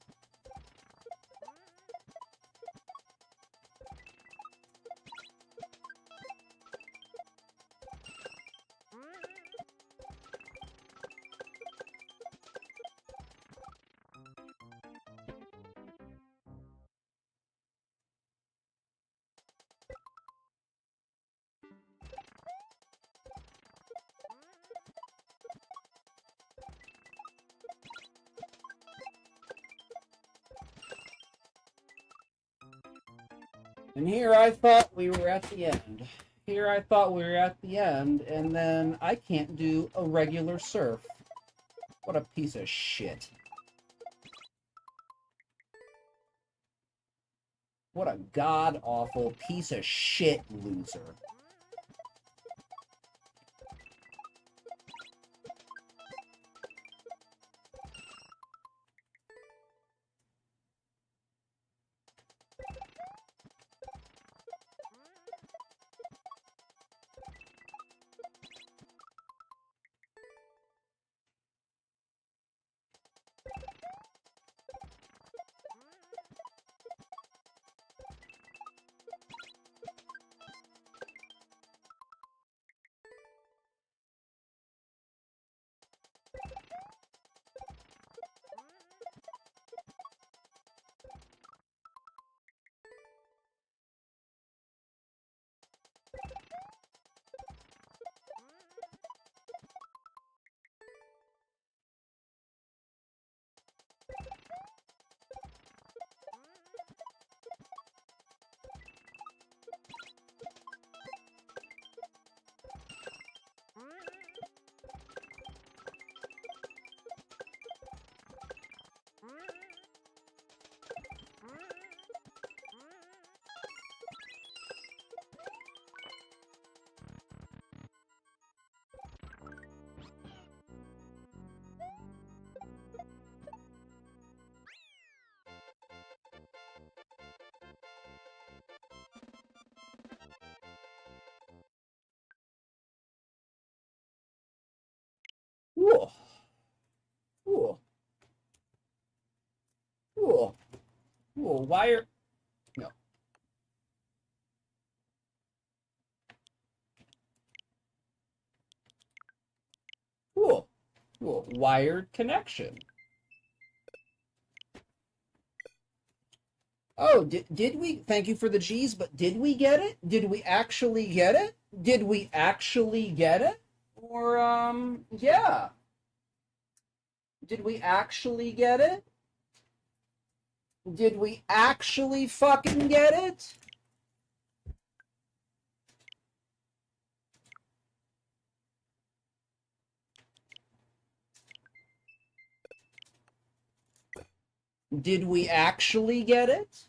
And here I thought we were at the end. Here I thought we were at the end, and then I can't do a regular surf. What a piece of shit. What a god-awful piece of shit loser. Cool. Cool. Cool. Cool. Wire. No. Cool. Cool. Wired connection. Oh, did we? Thank you for the G's, but did we get it? Did we actually get it? Did we actually get it? Or, yeah. Did we actually get it? Did we actually fucking get it? Did we actually get it?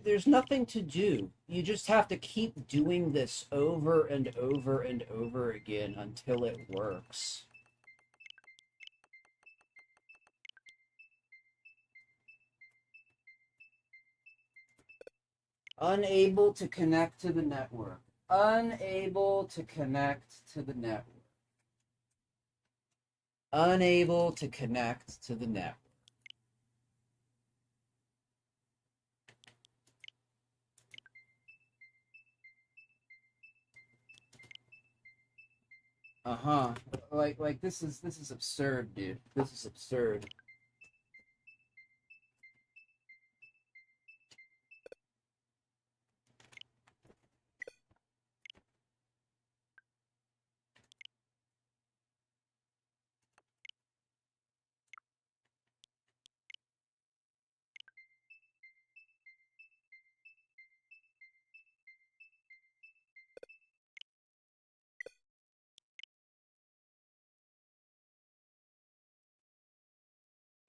There's nothing to do. You just have to keep doing this over and over and over again until it works. Unable to connect to the network. Unable to connect to the network. Unable to connect to the network. Uh-huh. Like this is absurd, dude. This is absurd.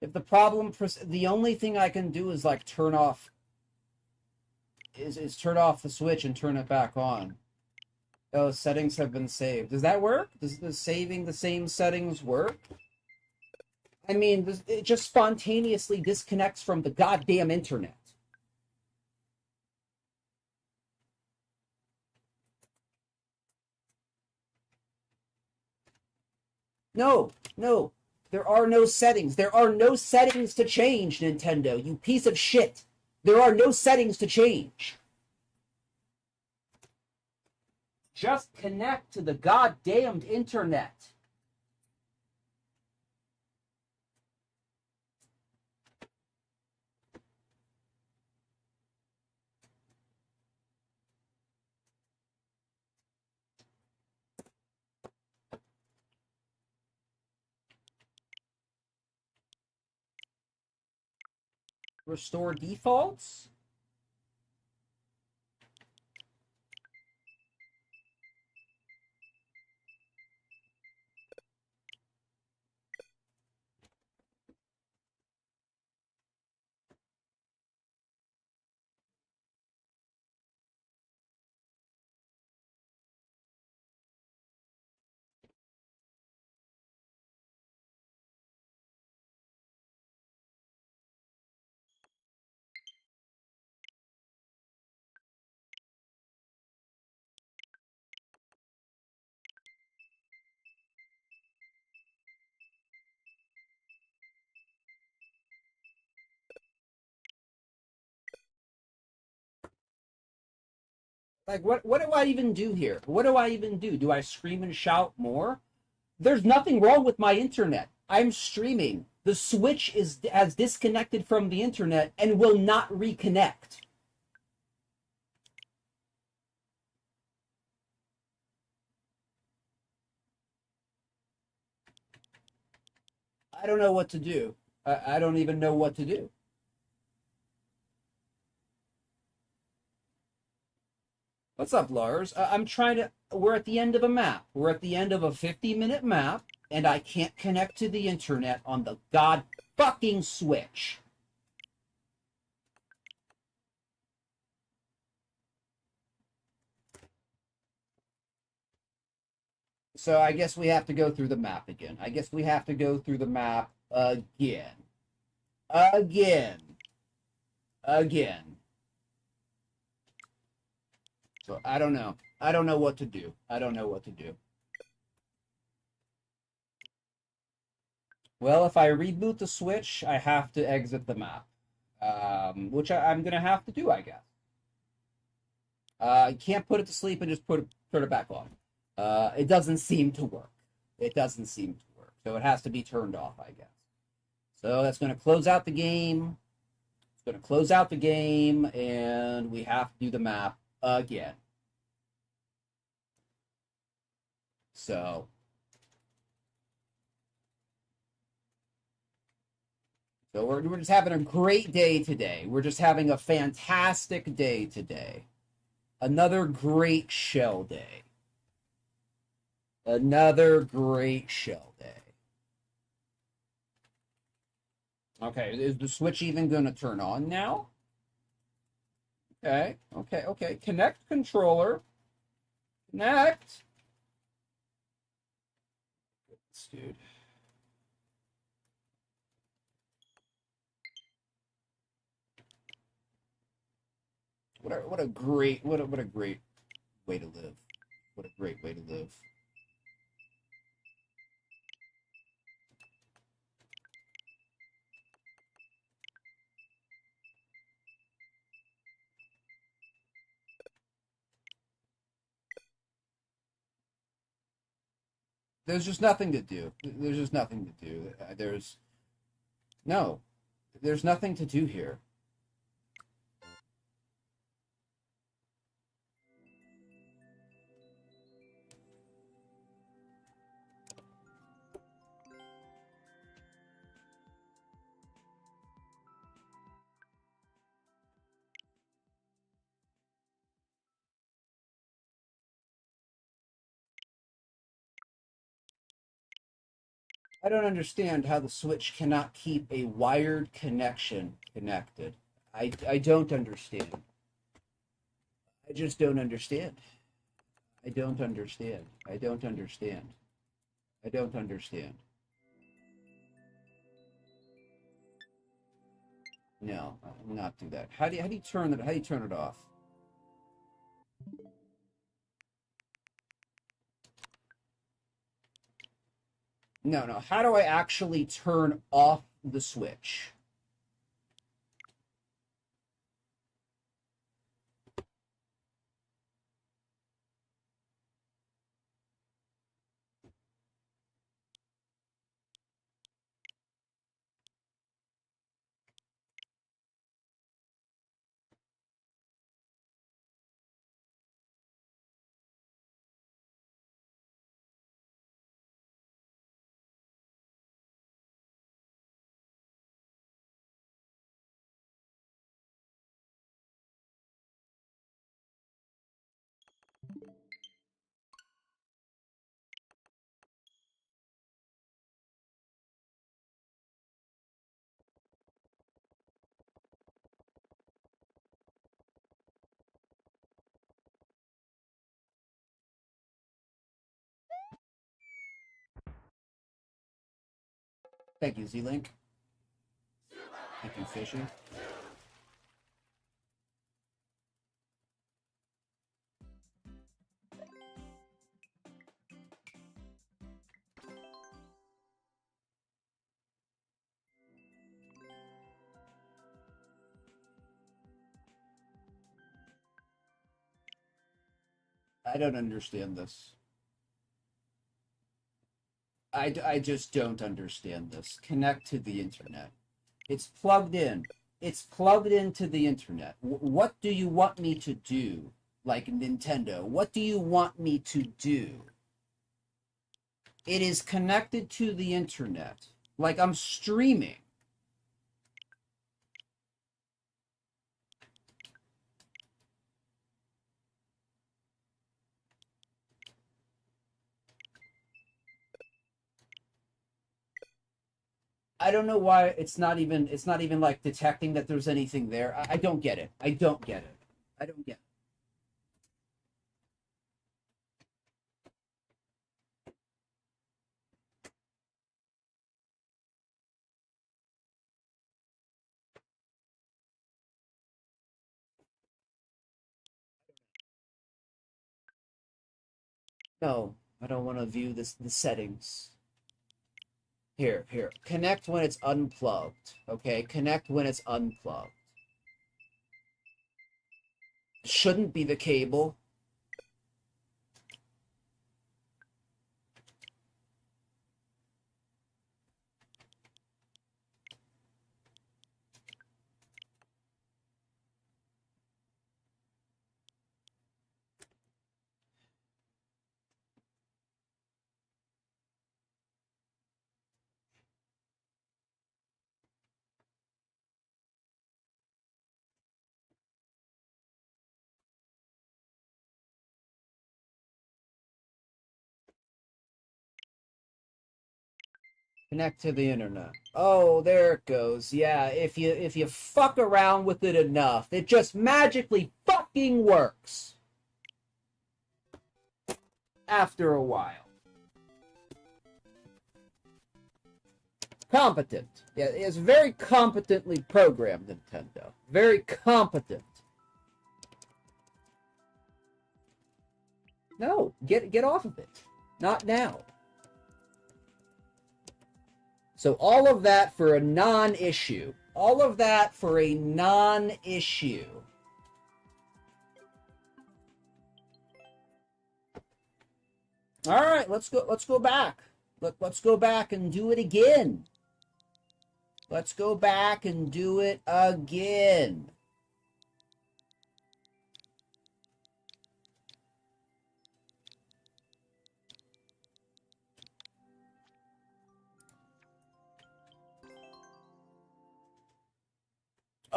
If the problem, the only thing I can do is like turn off the switch and turn it back on. Oh, settings have been saved. Does that work? Does the saving the same settings work? I mean, it just spontaneously disconnects from the goddamn internet. No, no. There are no settings. There are no settings to change, Nintendo, you piece of shit. There are no settings to change. Just connect to the goddamned internet. Restore defaults? Like, what do I even do here? What do I even do? Do I scream and shout more? There's nothing wrong with my internet. I'm streaming. The Switch has disconnected from the internet and will not reconnect. I don't know what to do. I don't even know what to do. What's up, Lars? I'm trying to... We're at the end of a map. We're at the end of a 50-minute map, and I can't connect to the internet on the god-fucking Switch. So I guess we have to go through the map again. I guess we have to go through the map again. Again. Again. So I don't know. I don't know what to do. I don't know what to do. Well, if I reboot the Switch, I have to exit the map. Which I'm going to have to do, I guess. I can't put it to sleep and just turn it back on. It doesn't seem to work. It doesn't seem to work. So it has to be turned off, I guess. So that's going to close out the game. It's going to close out the game, and we have to do the map again. So we're just having a great day today. We're just having a fantastic day today. Another great shell day. Another great shell day. Okay, is the Switch even going to turn on now? Okay. Connect controller. Connect. Dude. What a great way to live. What a great way to live. There's just nothing to do. There's just nothing to do. There's nothing to do here. I don't understand how the Switch cannot keep a wired connection connected. I don't understand. I just don't understand. I don't understand. I don't understand. I don't understand. No, not do that. How do you turn it? How do you turn it off? No, no. How do I actually turn off the Switch? Thank you, Z-Link. Thank you, Fishy. I don't understand this. I just don't understand this. Connect to the internet. It's plugged in. It's plugged into the internet. What do you want me to do? Like Nintendo, what do you want me to do? It is connected to the internet. Like I'm streaming. I don't know why it's not even like detecting that there's anything there. I don't get it. I don't get it. I don't get it. No, I don't want to view the settings. Here. Connect when it's unplugged. Okay, connect when it's unplugged. Shouldn't be the cable. Connect to the internet. Oh, there it goes. Yeah, if you fuck around with it enough, it just magically fucking works. After a while. Competent. Yeah, it's very competently programmed, Nintendo. Very competent. No, get off of it. Not now. So all of that for a non-issue. All of that for a non-issue. All right, let's go back. Let's go back and do it again. Let's go back and do it again.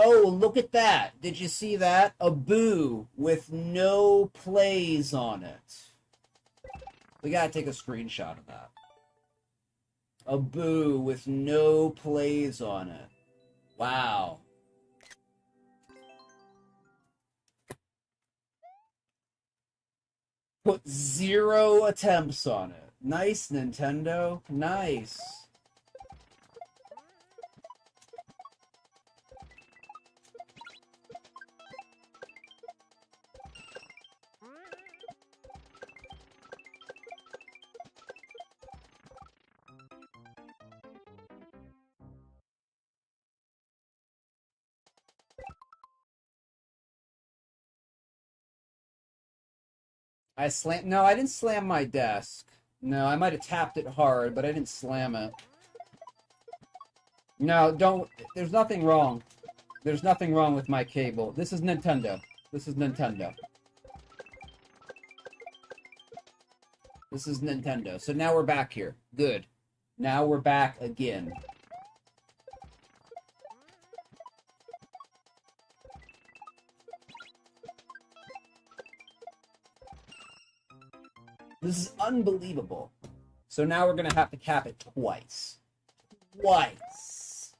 Oh, look at that. Did you see that? A boo with no plays on it. We gotta take a screenshot of that. A boo with no plays on it. Wow. Put 0 attempts on it. Nice, Nintendo. Nice. No, I didn't slam my desk. No, I might have tapped it hard, but I didn't slam it. No, don't. There's nothing wrong. There's nothing wrong with my cable. This is Nintendo. This is Nintendo. This is Nintendo. So now we're back here. Good. Now we're back again. This is unbelievable. So now we're going to have to cap it twice. Twice.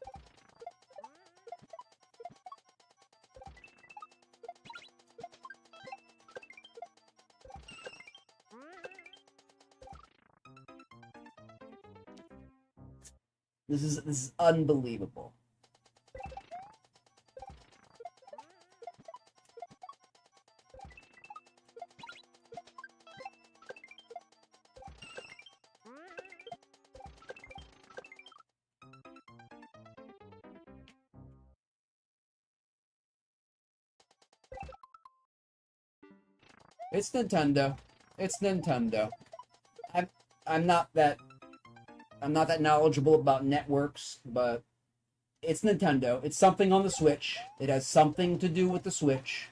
This is unbelievable. It's Nintendo. It's Nintendo. I'm not that knowledgeable about networks, but it's Nintendo. It's something on the Switch. It has something to do with the Switch.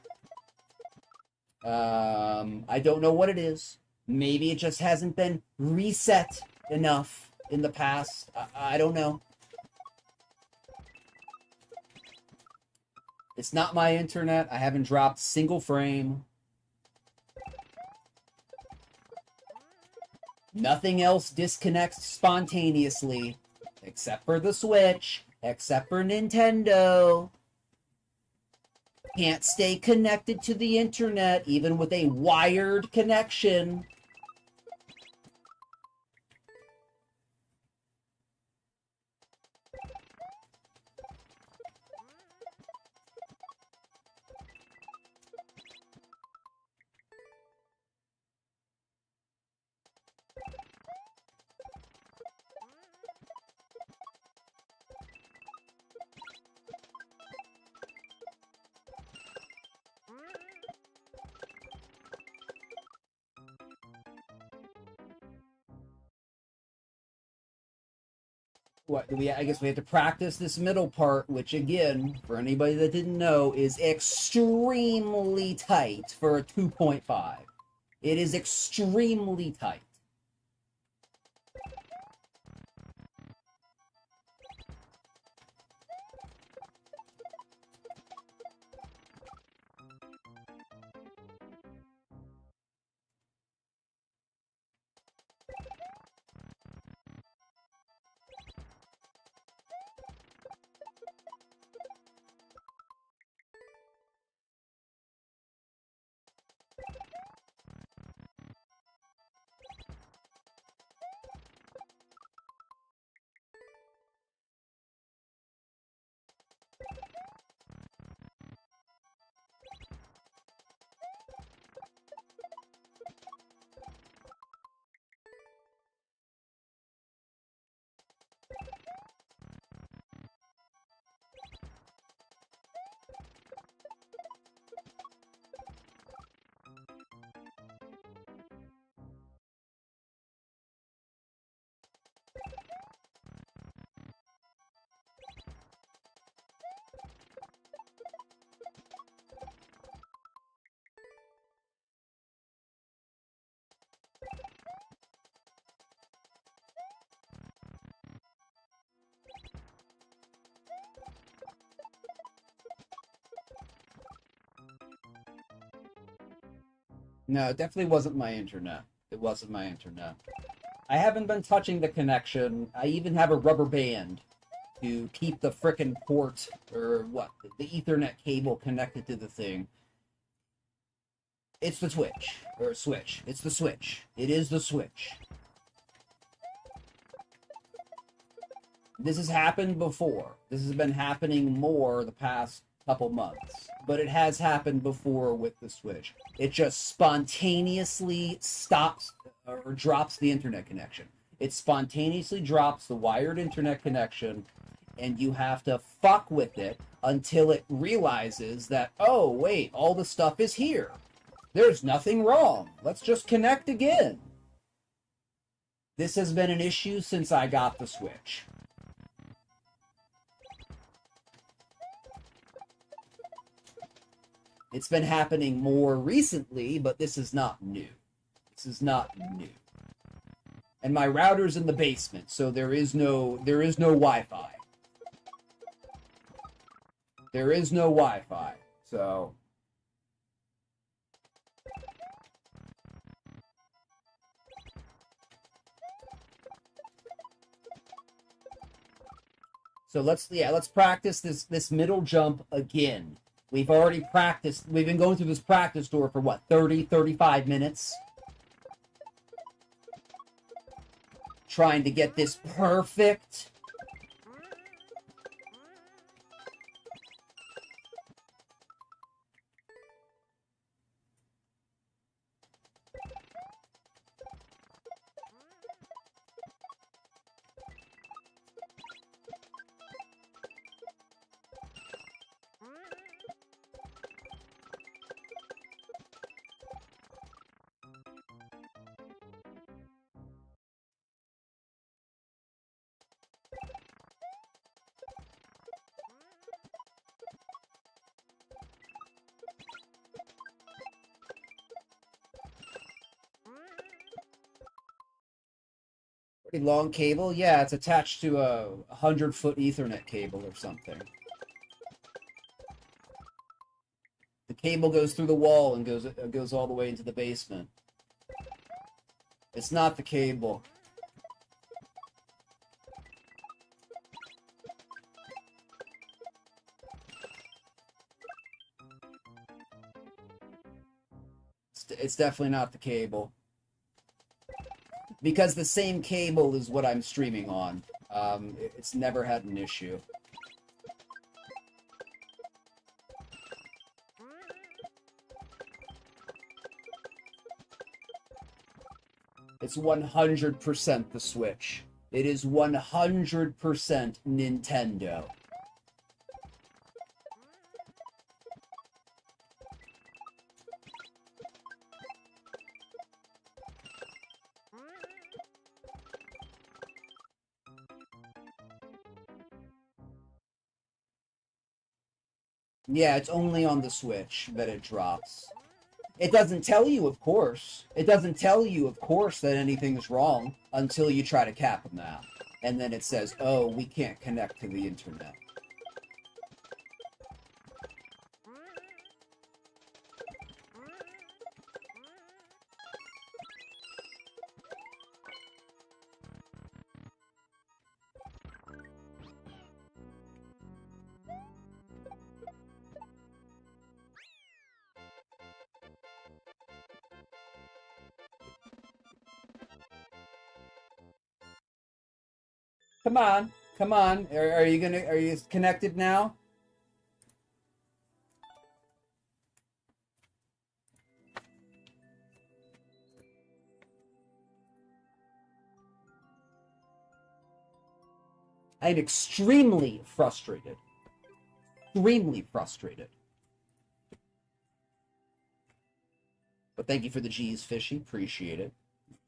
I don't know what it is. Maybe it just hasn't been reset enough in the past. I don't know. It's not my internet. I haven't dropped a single frame. Nothing else disconnects spontaneously, except for the Switch, except for Nintendo. Can't stay connected to the internet, even with a wired connection. What do we? I guess we have to practice this middle part, which again, for anybody that didn't know, is extremely tight for a 2.5. It is extremely tight. No, it definitely wasn't my internet. It wasn't my internet. I haven't been touching the connection. I even have a rubber band to keep the frickin' port, or what, the Ethernet cable connected to the thing. It's the Switch. Or Switch. It's the Switch. It is the Switch. This has happened before. This has been happening more the past couple months. But it has happened before with the Switch. It just spontaneously stops or drops the internet connection. It spontaneously drops the wired internet connection, and you have to fuck with it until it realizes that, oh, wait, all the stuff is here. There's nothing wrong. Let's just connect again. This has been an issue since I got the Switch. It's been happening more recently, but this is not new. This is not new. And my router's in the basement, so there is no Wi-Fi. There is no Wi-Fi, so... So let's practice this middle jump again. We've already practiced. We've been going through this practice tour for what, 35 minutes? Trying to get this perfect. Pretty long cable? Yeah, it's attached to a 100-foot Ethernet cable or something. The cable goes through the wall and goes all the way into the basement. It's not the cable. It's definitely not the cable. Because the same cable is what I'm streaming on. It's never had an issue. It's 100% the Switch. It is 100% Nintendo. Yeah, it's only on the Switch that it drops. It doesn't tell you, of course. It doesn't tell you, of course, that anything's wrong until you try to cap them out. And then it says, oh, we can't connect to the internet. Come on, come on. Are you connected now? I'm extremely frustrated. Extremely frustrated. But thank you for the G's, Fishy. Appreciate it.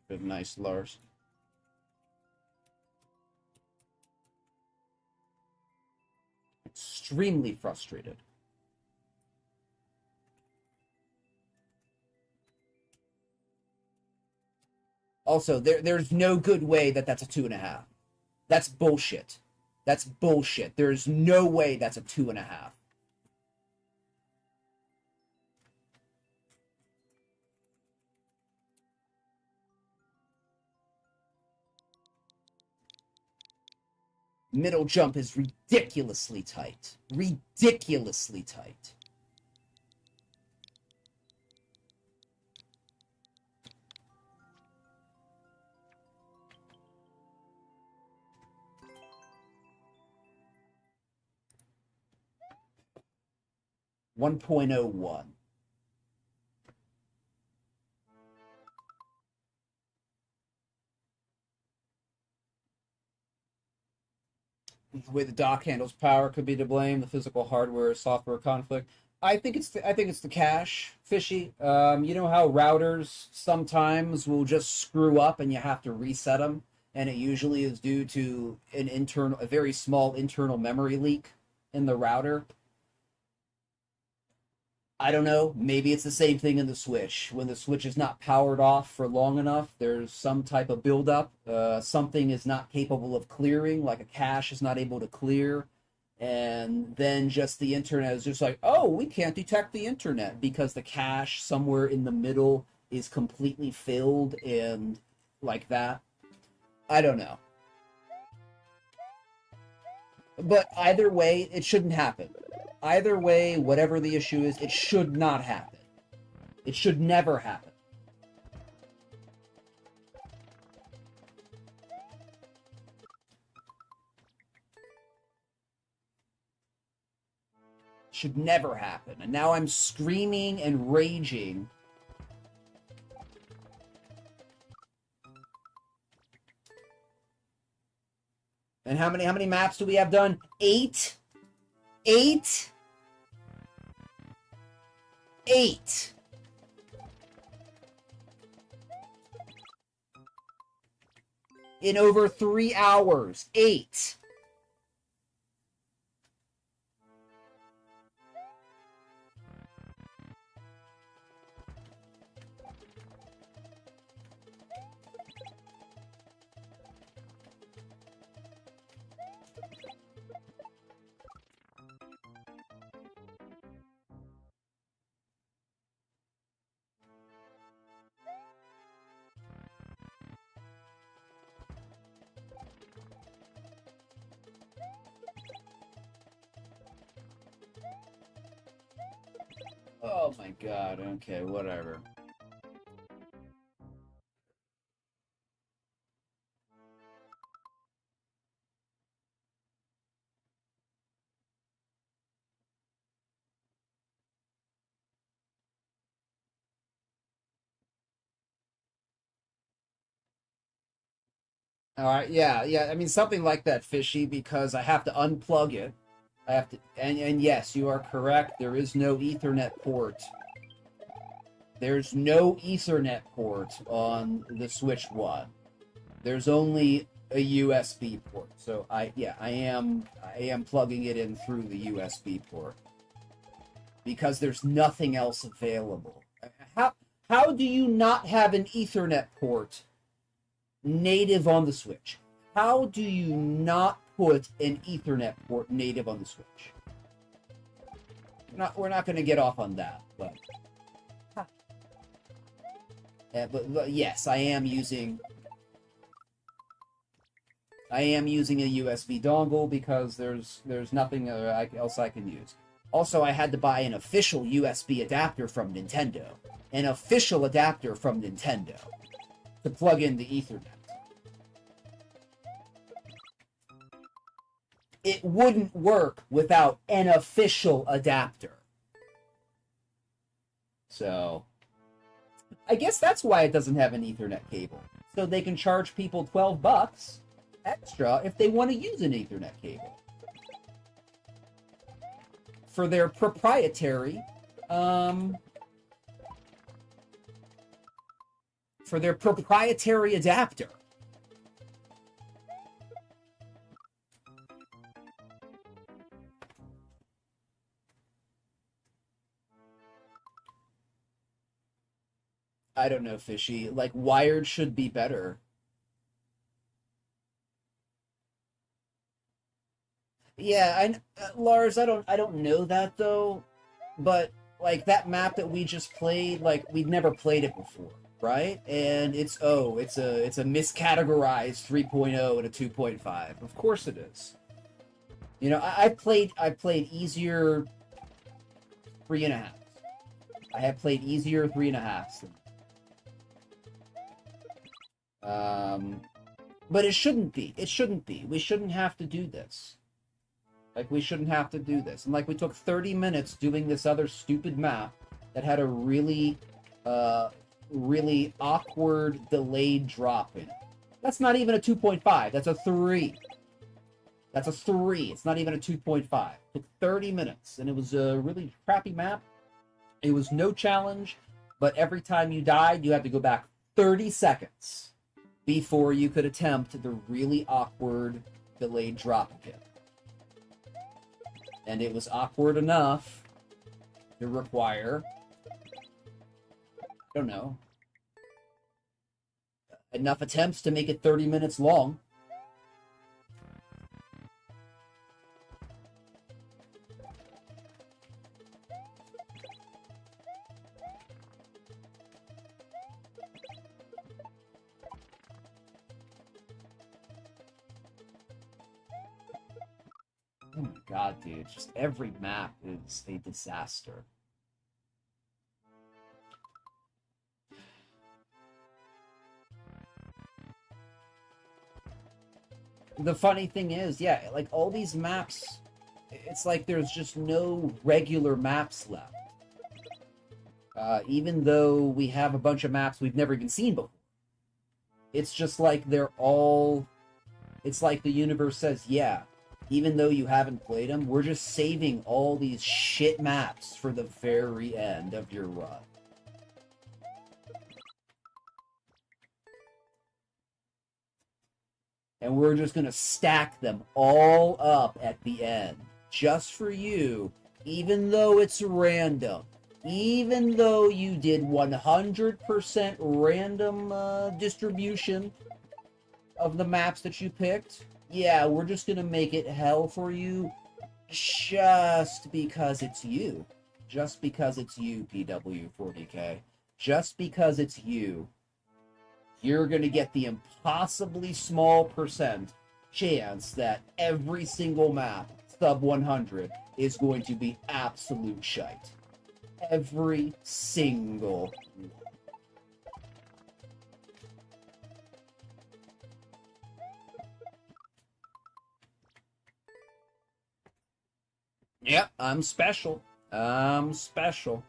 Good, nice, Lars. Extremely frustrated. Also, there's no good way that that's a 2.5. That's bullshit. That's bullshit. There's no way that's a 2.5. Middle jump is ridiculously tight. Ridiculously tight. .01. The way the dock handles power could be to blame. The physical hardware software conflict. I think it's the cache, Fishy. You know how routers sometimes will just screw up and you have to reset them, and it usually is due to a very small internal memory leak in the router. I don't know. Maybe it's the same thing in the switch. When the switch is not powered off for long enough, there's some type of buildup. Something is not capable of clearing, like a cache is not able to clear. And then just the internet is just like, oh, we can't detect the internet because the cache somewhere in the middle is completely filled and like that. I don't know. But either way, it shouldn't happen. Either way, whatever the issue is, it should not happen. It should never happen. Should never happen. And now I'm screaming and raging. And how many maps do we have done? 8? 8? 8. In over 3 hours. 8. Oh my god, okay, whatever. All right, yeah. I mean, something like that, Fishy, because I have to unplug it. I have to, and yes, you are correct. There is no Ethernet port. There's no Ethernet port on the Switch 1. There's only a USB port. So I am plugging it in through the USB port because there's nothing else available. How do you not have an Ethernet port native on the Switch? How do you not put an Ethernet port native on the Switch? We're not going to get off on that, but yes, I am using a USB dongle because there's nothing else I can use. Also, I had to buy an official USB adapter from Nintendo. An official adapter from Nintendo to plug in the Ethernet. It wouldn't work without an official adapter. So, I guess that's why it doesn't have an Ethernet cable. So they can charge people $12 extra if they want to use an Ethernet cable. For their proprietary, adapter. I don't know, Fishy. Like, wired should be better. Yeah, Lars, I don't know that though, but like that map that we just played, like we'd never played it before, right? And it's a miscategorized 3.0 and a 2.5. Of course it is. You know, I played easier 3.5. I have played easier 3.5. But it shouldn't be. It shouldn't be. We shouldn't have to do this. Like, we shouldn't have to do this. And, like, we took 30 minutes doing this other stupid map that had a really, really awkward delayed drop in it. That's not even a 2.5. That's a 3. That's a 3. It's not even a 2.5. It took 30 minutes, and it was a really crappy map. It was no challenge, but every time you died, you had to go back 30 seconds before you could attempt the really awkward delayed drop again. And it was awkward enough to require, I don't know, enough attempts to make it 30 minutes long. Oh my god, dude. Just every map is a disaster. The funny thing is, yeah, like all these maps, it's like there's just no regular maps left. Even though we have a bunch of maps we've never even seen before. It's just like they're all... It's like the universe says, yeah, even though you haven't played them, we're just saving all these shit maps for the very end of your run. And we're just going to stack them all up at the end. Just for you, even though it's random. Even though you did 100% random distribution of the maps that you picked, yeah, we're just going to make it hell for you just because it's you. Just because it's you, PW40K. Just because it's you. You're going to get the impossibly small percent chance that every single map, sub 100, is going to be absolute shite. Every single one. Yep, I'm special. I'm special.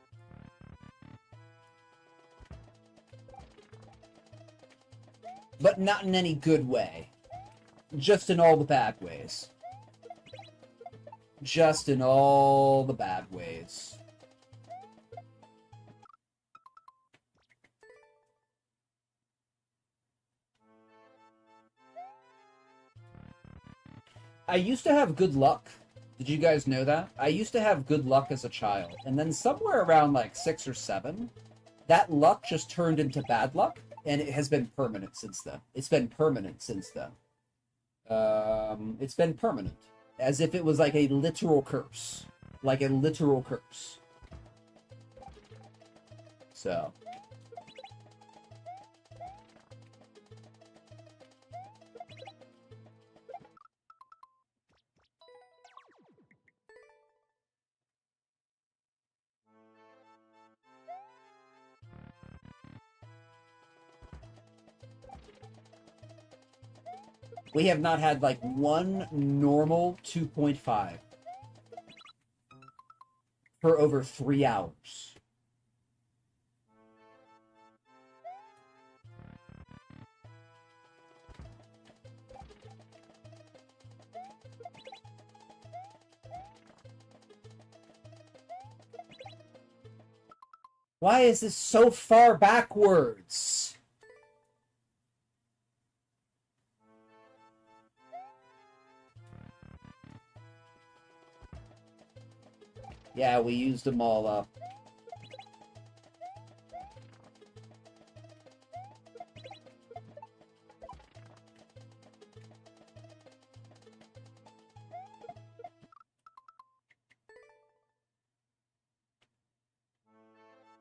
But not in any good way. Just in all the bad ways. Just in all the bad ways. I used to have good luck. Did you guys know that? I used to have good luck as a child. And then somewhere around like 6 or 7, that luck just turned into bad luck. And it has been permanent since then. It's been permanent since then. It's been permanent. As if it was like a literal curse. Like a literal curse. So. We have not had like one normal 2.5 for over 3 hours. Why is this so far backwards? Yeah, we used them all up.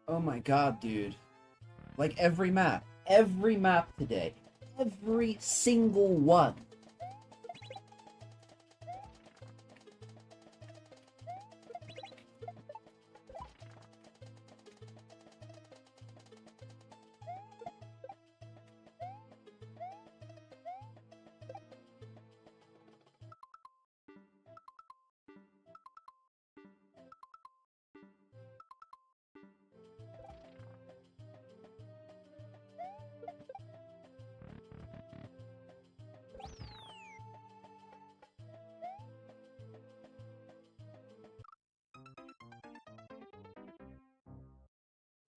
Oh my god, dude. Like every map today. Every single one.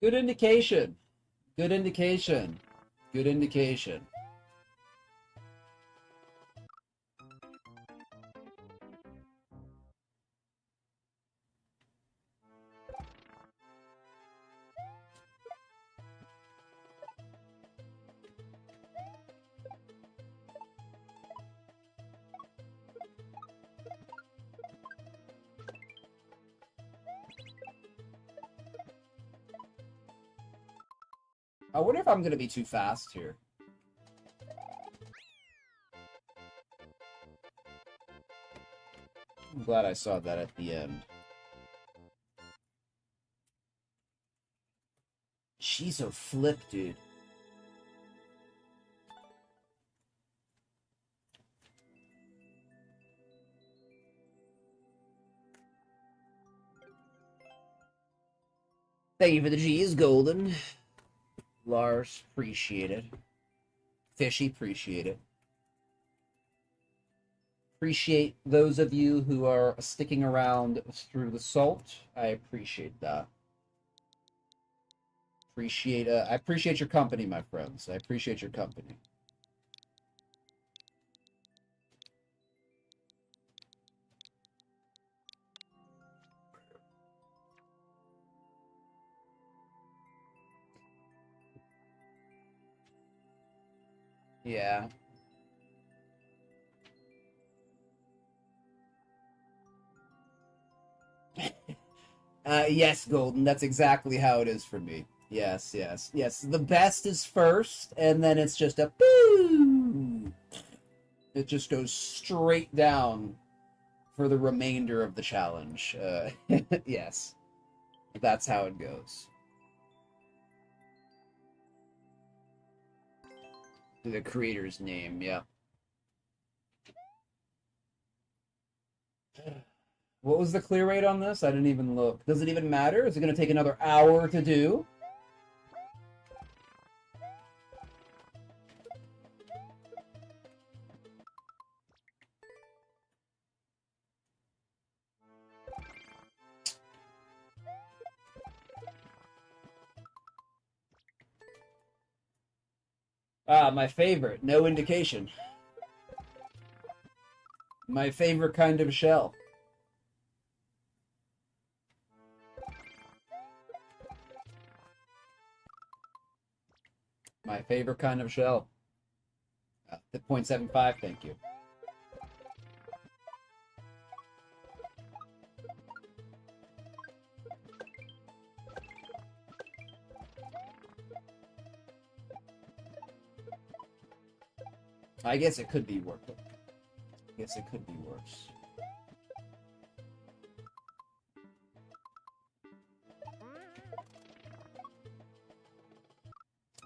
Good indication. Good indication. Good indication. I wonder if I'm going to be too fast here. I'm glad I saw that at the end. She's a flip, dude. Thank you for the G's, Golden. Lars, appreciate it. Fishy, appreciate it. Appreciate those of you who are sticking around through the salt. I appreciate that. I appreciate your company, my friends. I appreciate your company. Yeah. Yes, Golden. That's exactly how it is for me. Yes, yes, yes. The best is first, and then it's just a boo. It just goes straight down for the remainder of the challenge. Yes, that's how it goes. The creator's name, yeah. What was the clear rate on this? I didn't even look. Does it even matter? Is it going to take another hour to do? Ah, my favorite. No indication. My favorite kind of shell. My favorite kind of shell. 0.75, thank you. I guess it could be worse. I guess it could be worse.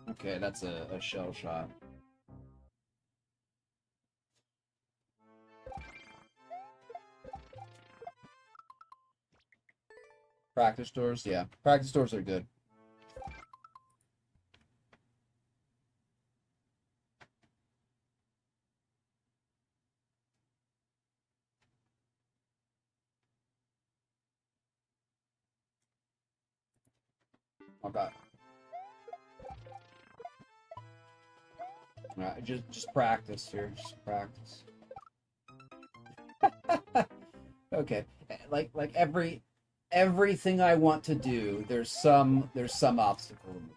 Okay, that's a shell shot. Practice doors, yeah. Practice doors are good. Okay. Alright, just practice here. Just practice. Okay. Like everything I want to do, there's some obstacle in it.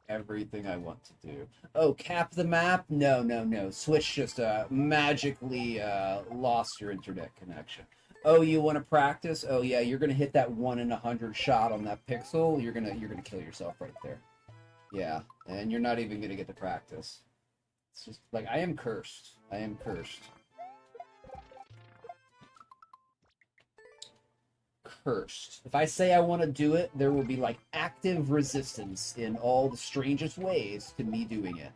Everything I want to do. Oh, cap the map? No, no, no. Switch just magically lost your internet connection. Oh, you want to practice? Oh yeah, you're gonna hit that 1 in 100 shot on that pixel. You're gonna kill yourself right there. Yeah, and you're not even gonna get to practice. It's just like I am cursed. I am cursed. Cursed. If I say I want to do it, there will be like active resistance in all the strangest ways to me doing it.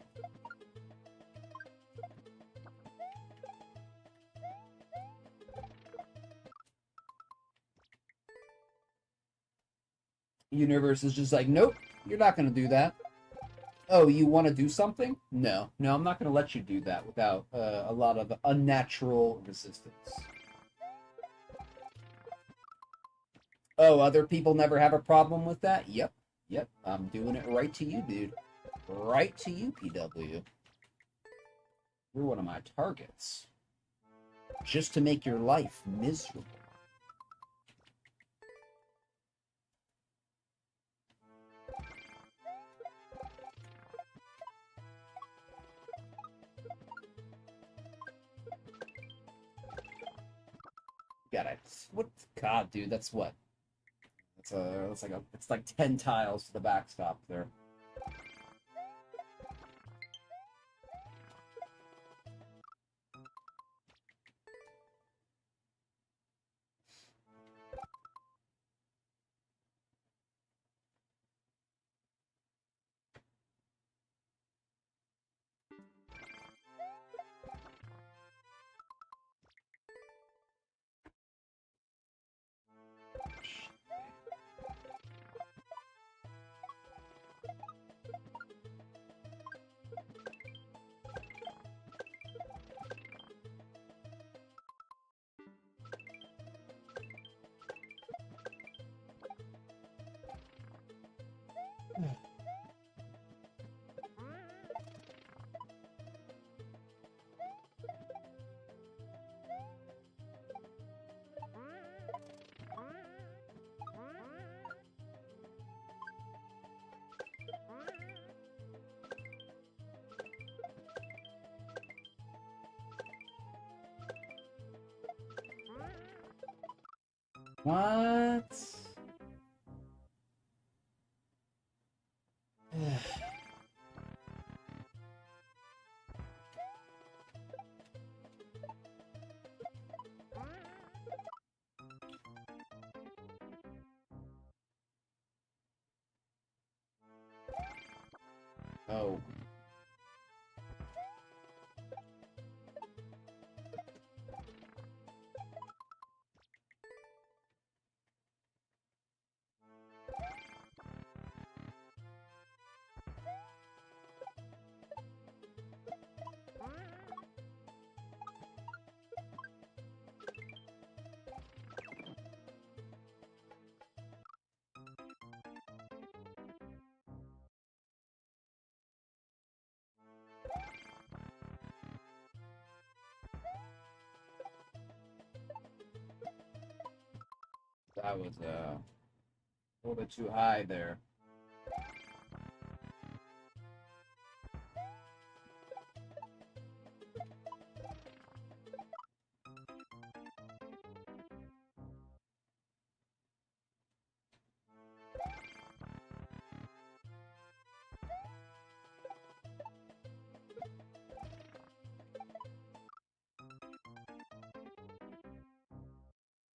Universe is just like, nope, you're not going to do that. Oh, you want to do something? No, no, I'm not going to let you do that without a lot of unnatural resistance. Oh, other people never have a problem with that? Yep. Yep, I'm doing it right to you, dude. Right to you, PW. You're one of my targets. Just to make your life miserable. Got it. What? God, dude, that's what? It's like 10 tiles to the backstop there. What? Oh. That was a little bit too high there.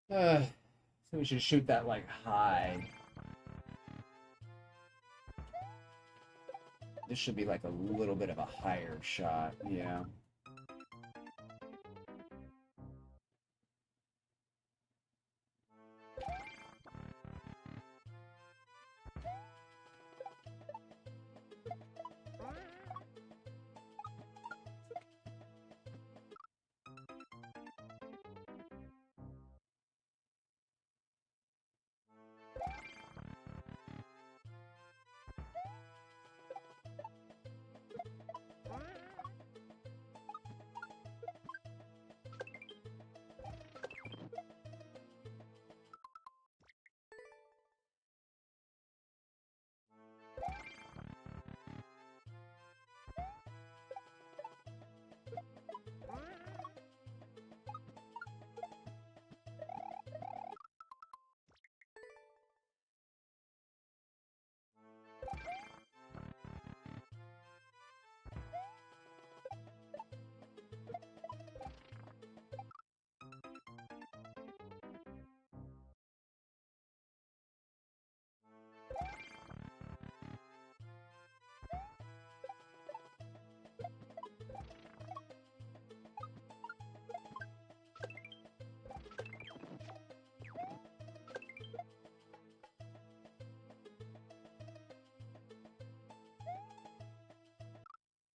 So we should shoot that like high. This should be like a little bit of a higher shot. Yeah.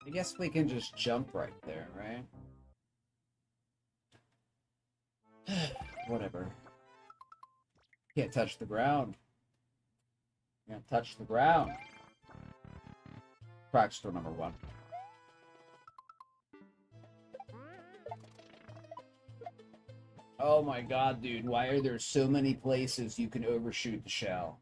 I guess we can just jump right there, right? Whatever. Can't touch the ground. Can't touch the ground. Crack store number 1. Oh my god, dude. Why are there so many places you can overshoot the shell?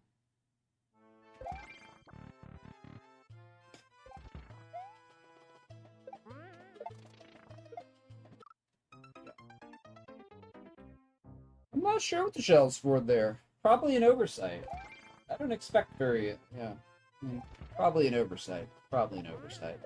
I'm not sure what the shell's for there. Probably an oversight. I don't expect very, yeah. Probably an oversight. Probably an oversight.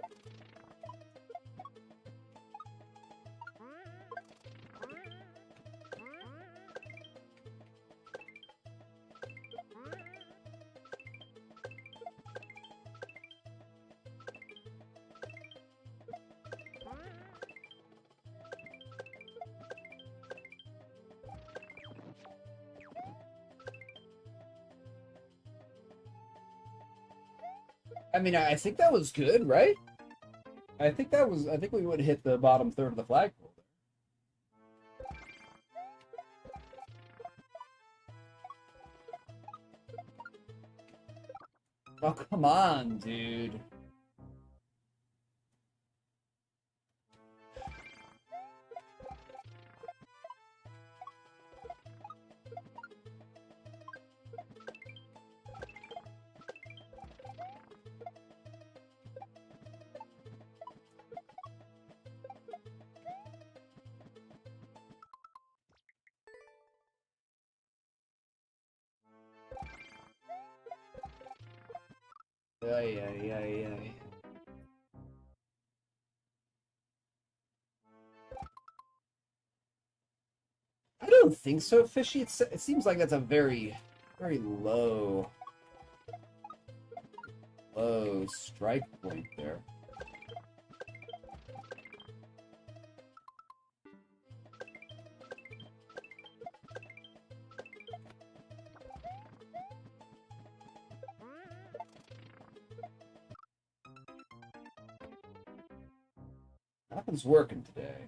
I mean, I think that was good, right? I think we would hit the bottom third of the flagpole. Oh, come on, dude. Ay, ay, ay, ay. I don't think so, Fishy. It seems like that's a very, very low strike point there. Nothing's working today.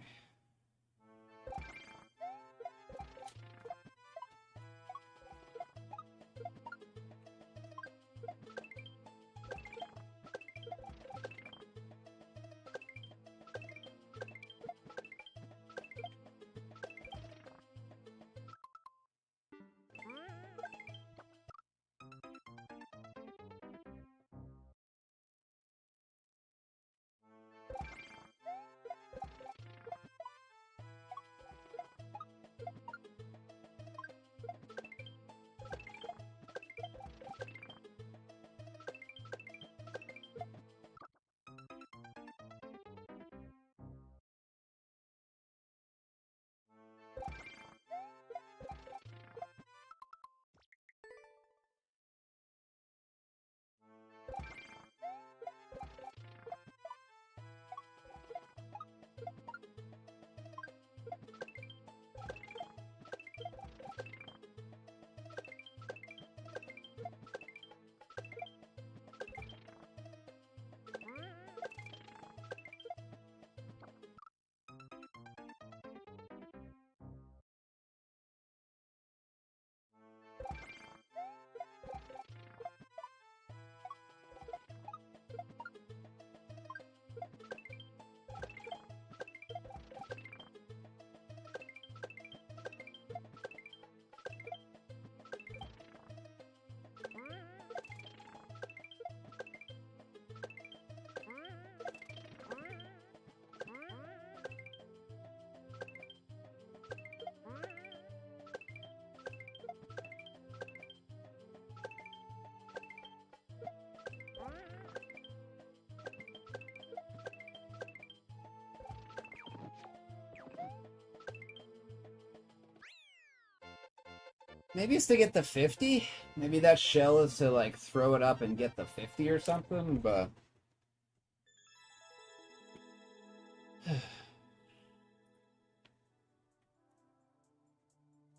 Maybe it's to get the 50. Maybe that shell is to, like, throw it up and get the 50 or something, but...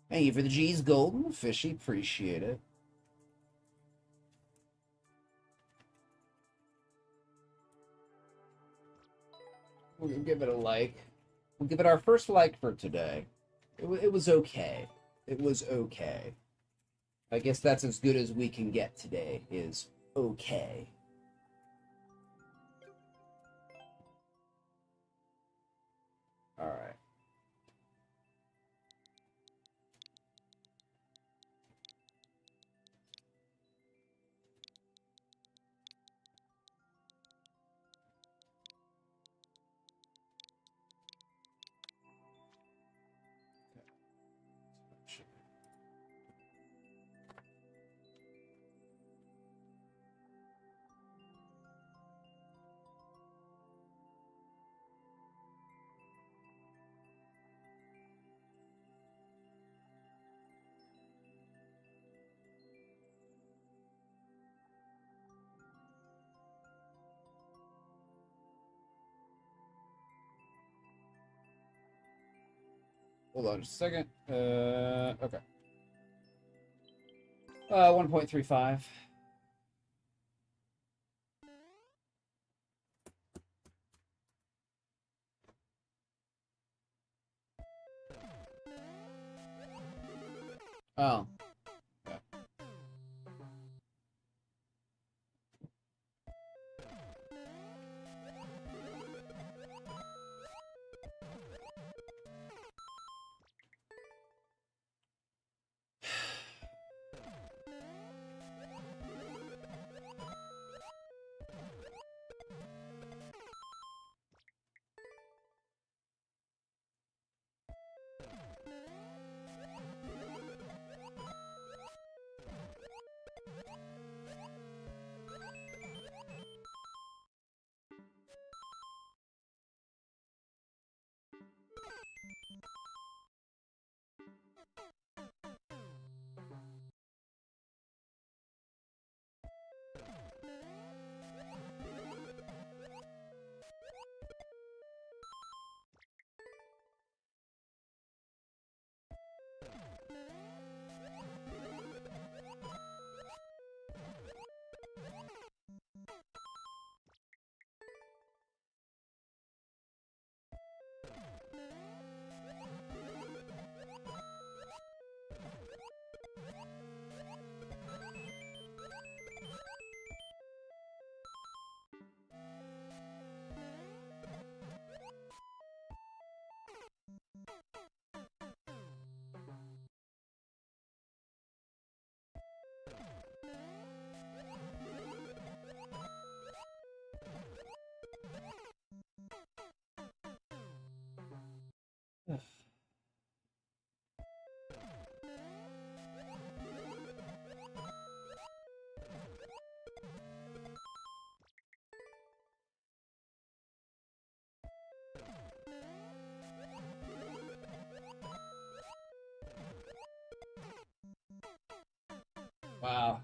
Thank you for the G's golden. Fishy, appreciate it. We'll give it a like. We'll give it our first like for today. It was okay. It was okay. I guess that's as good as we can get today, is okay. All right. Hold on just a second. Okay. 1.35. Oh. Yeah. Wow.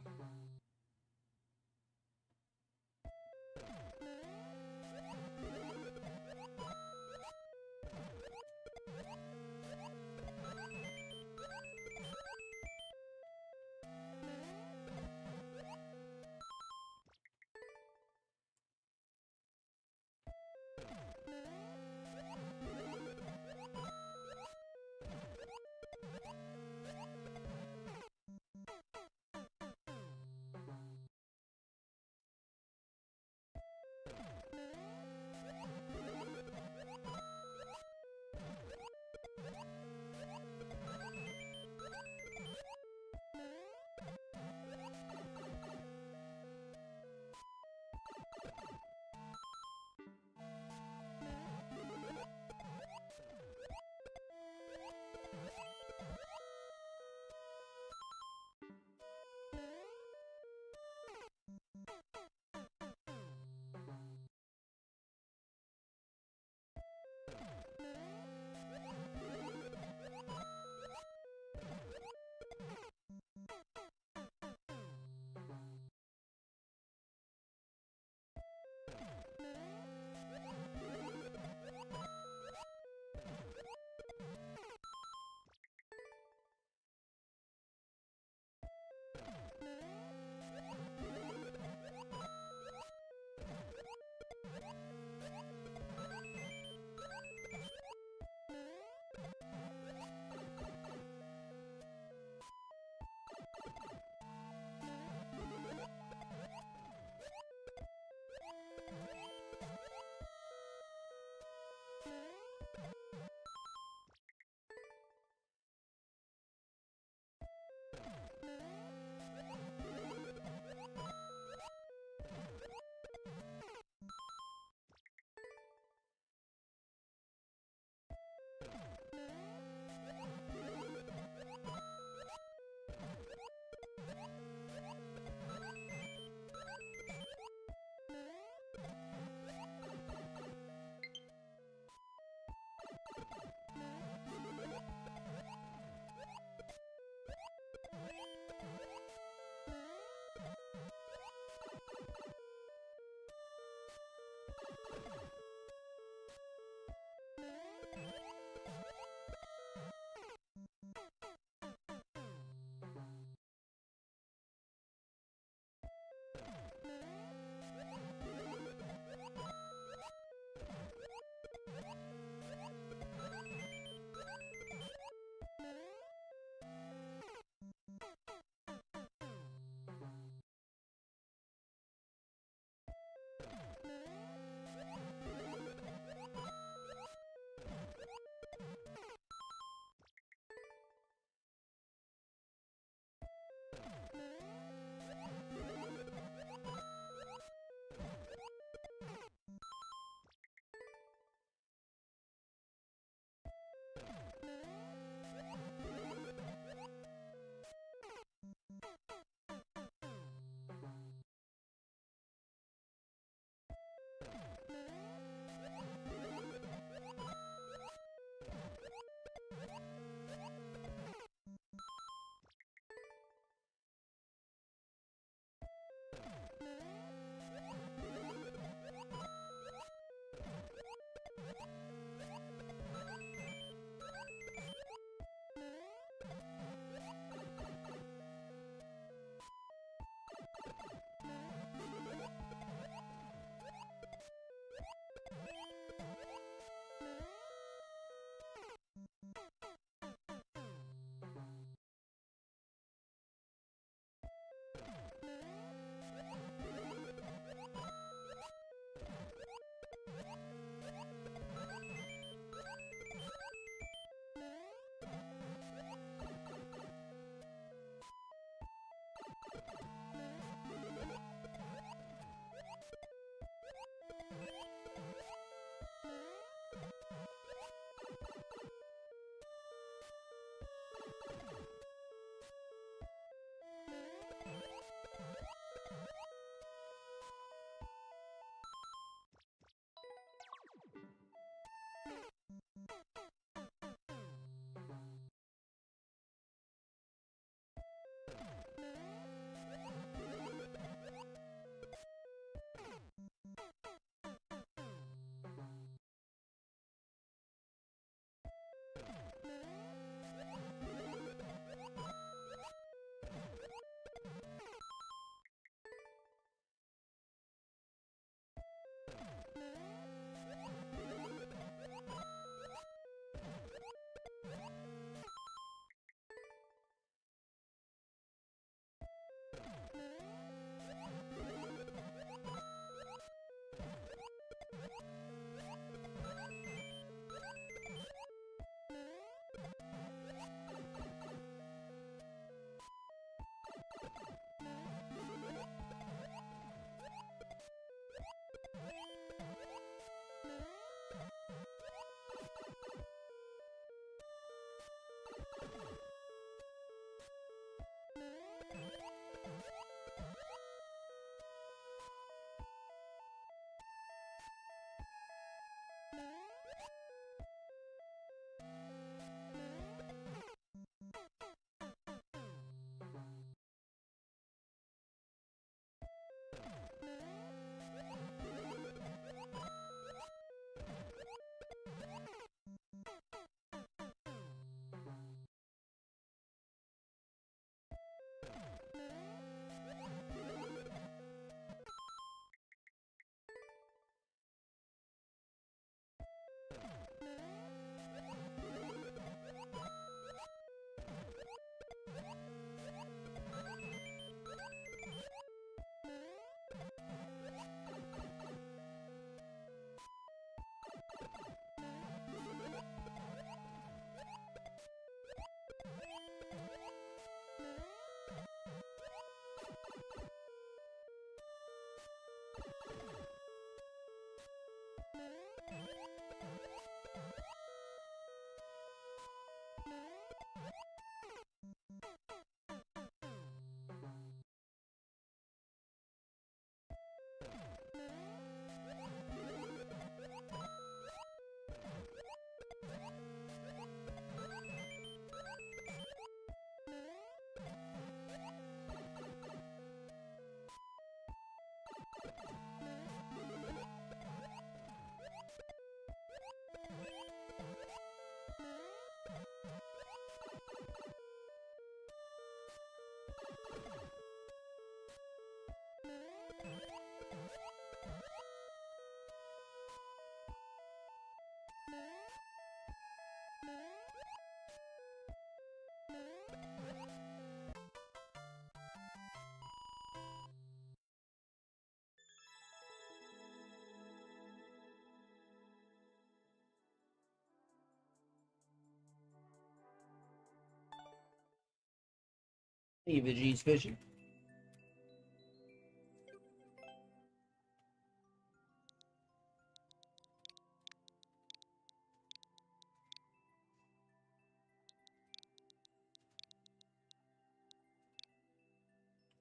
Cleavage's fishing.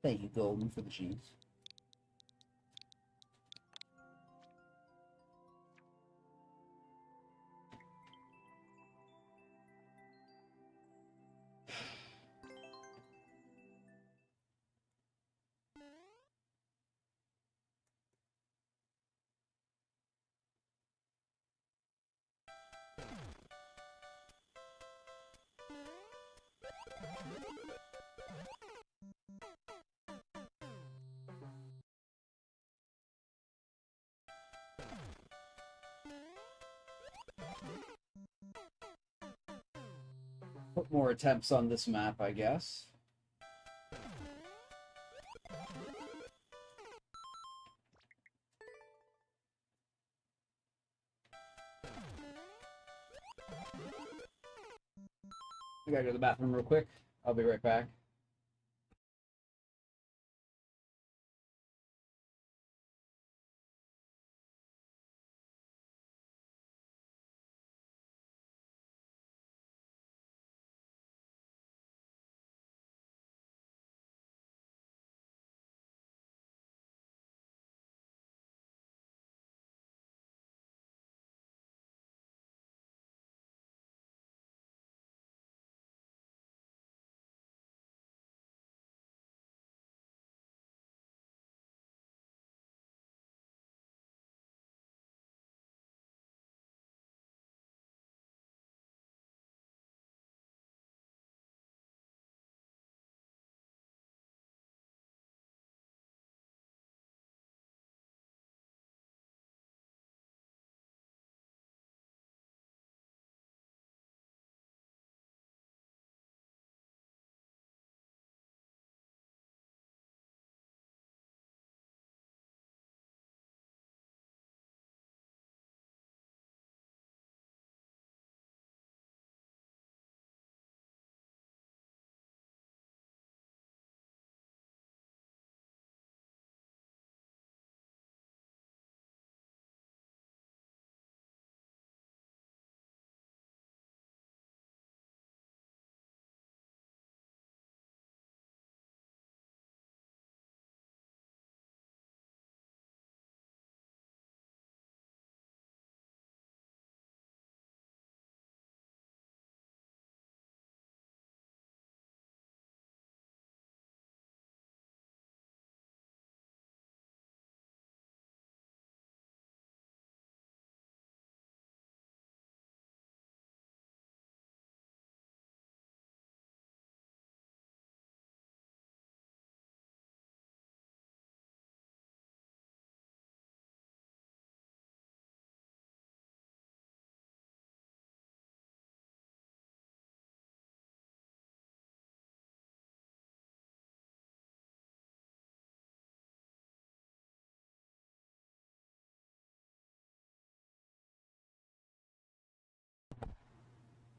Thank you, Golden, for the cheese. Put more attempts on this map, I guess. I gotta go to the bathroom real quick. I'll be right back.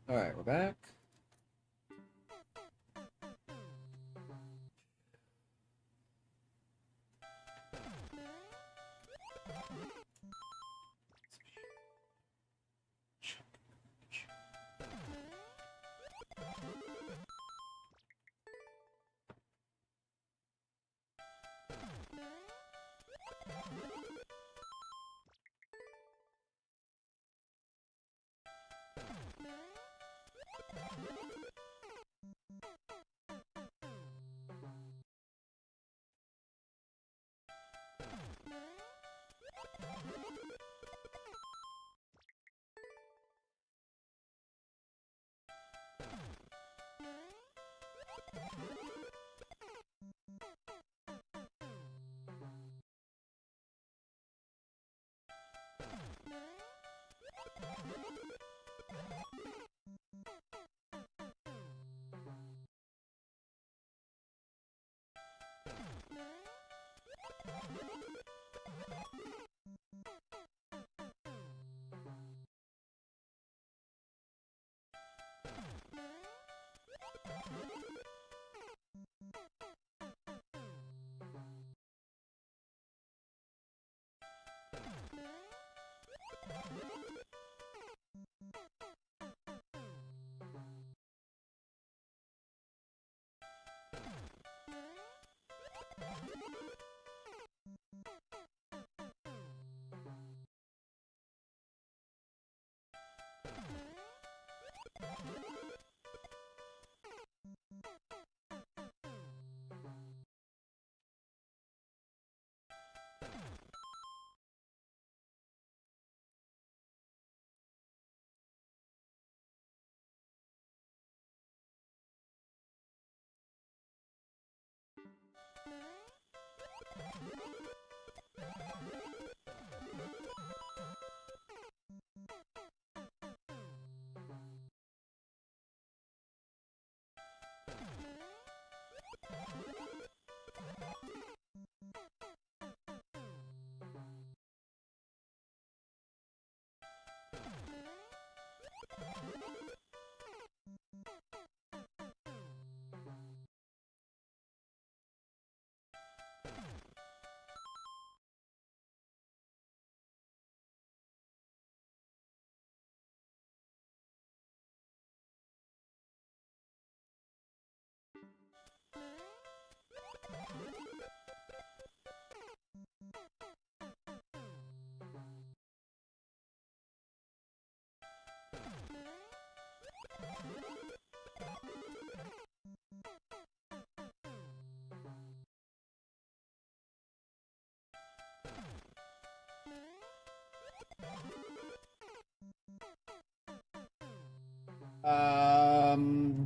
All right, we're back.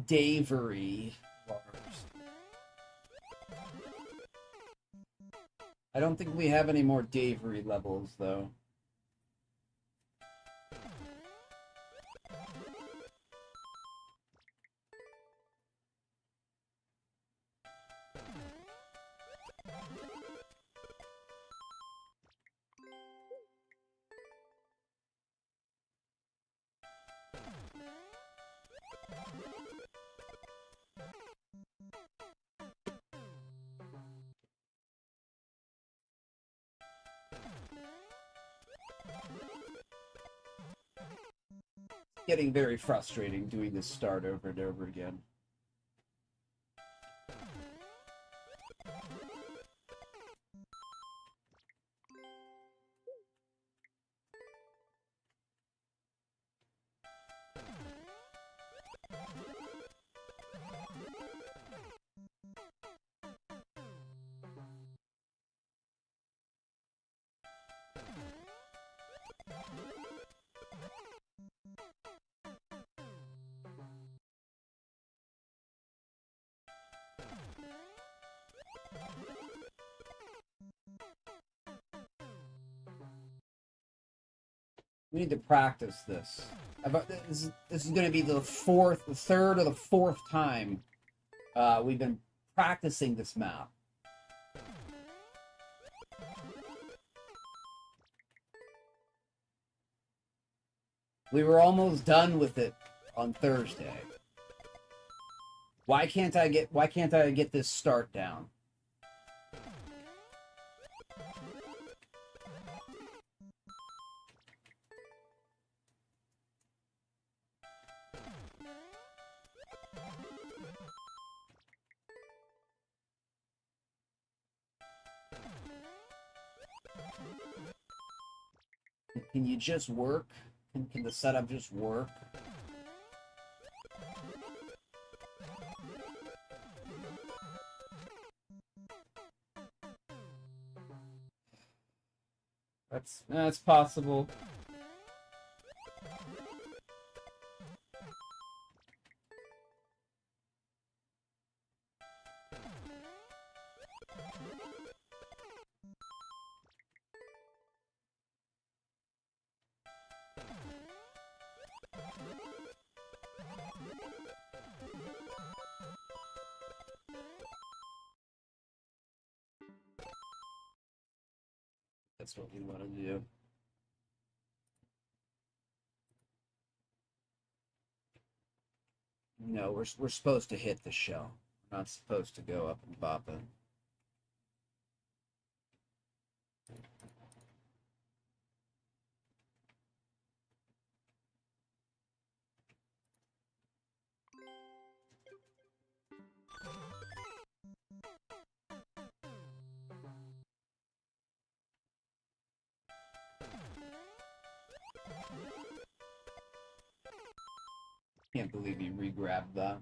Davery. I don't think we have any more Davery levels, though. Getting very frustrating doing this start over and over again. We need to practice this. This is going to be the third or the fourth time we've been practicing this map. We were almost done with it on Thursday. Why can't I get this start down? Can you just work? Can the setup just work? That's possible. That's what we want to do. No, we're supposed to hit the shell. We're not supposed to go up and bop it. Can't believe you re-grabbed that.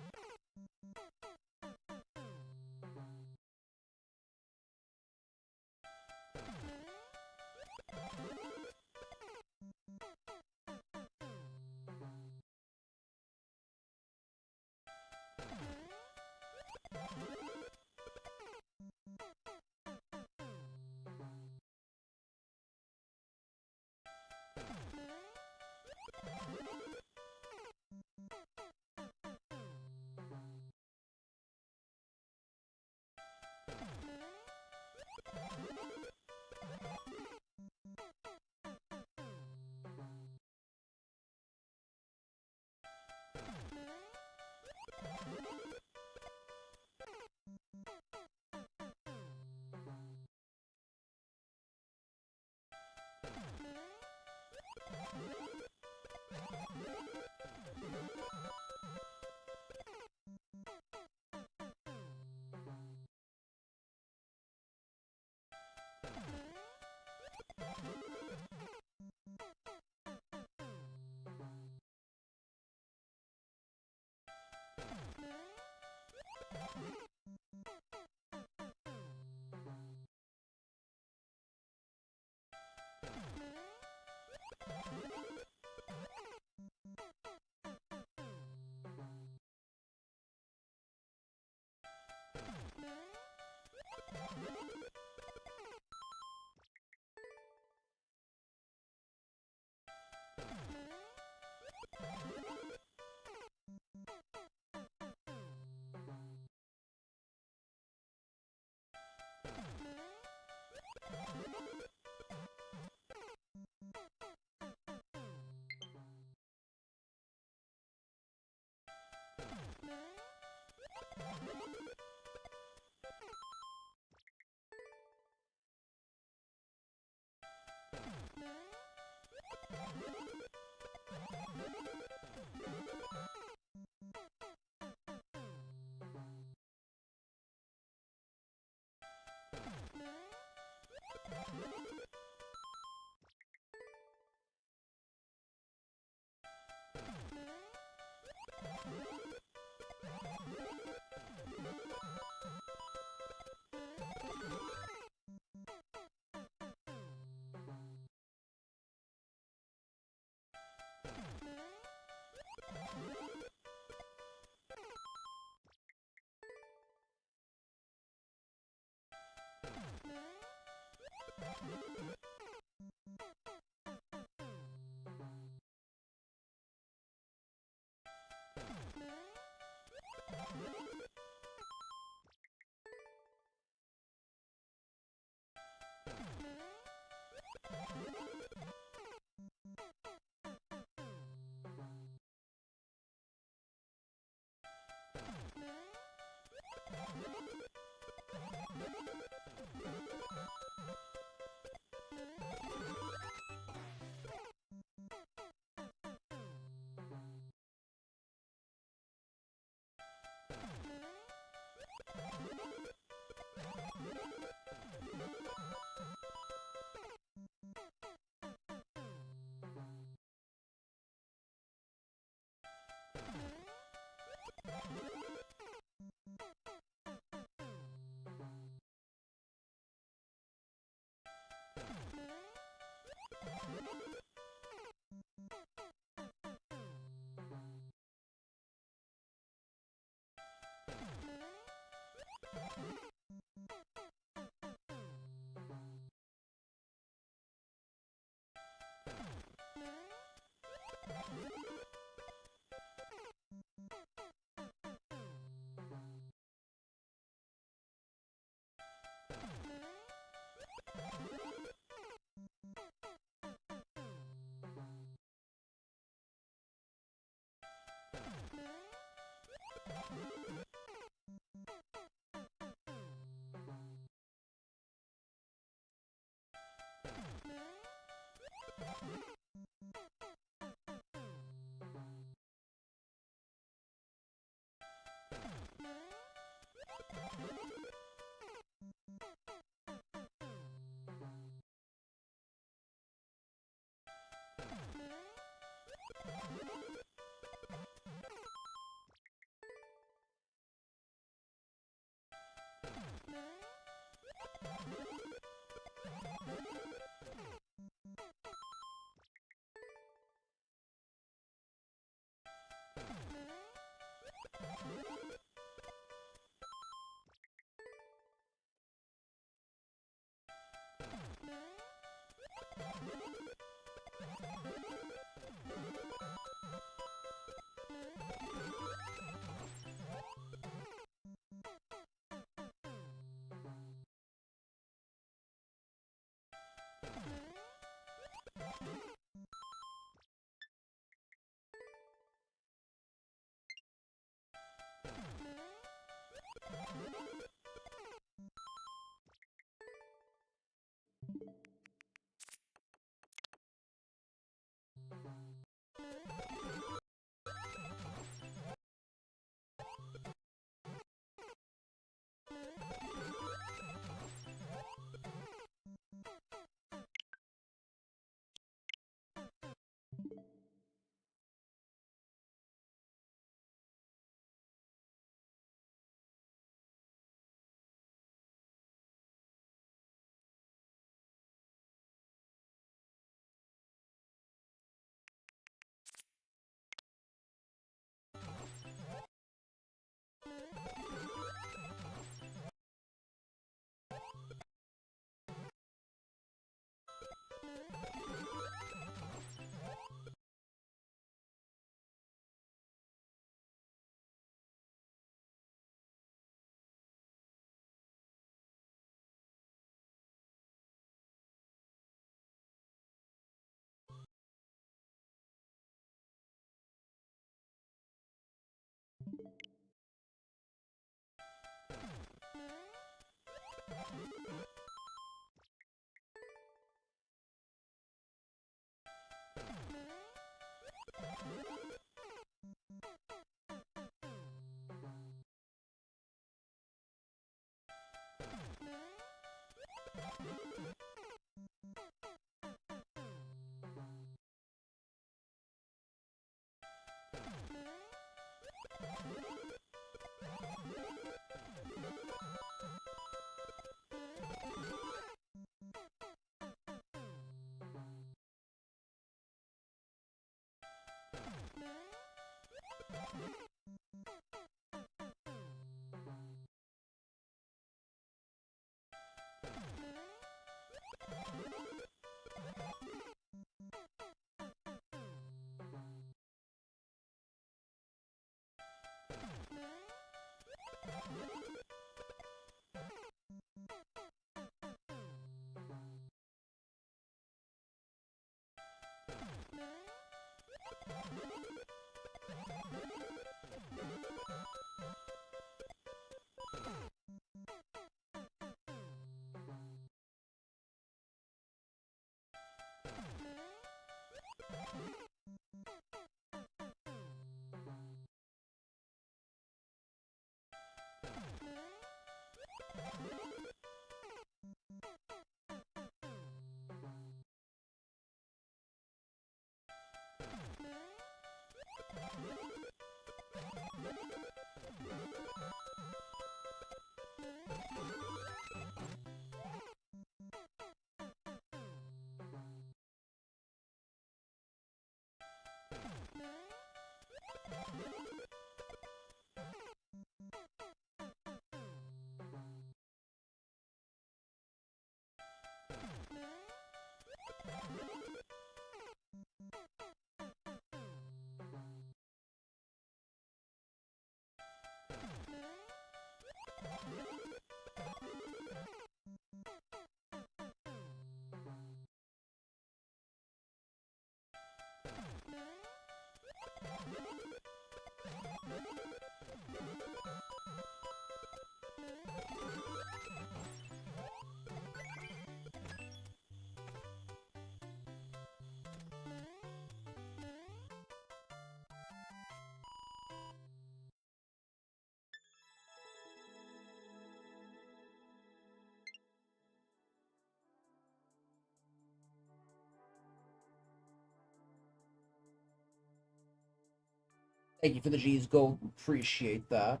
Thank you for the G's gold. Appreciate that.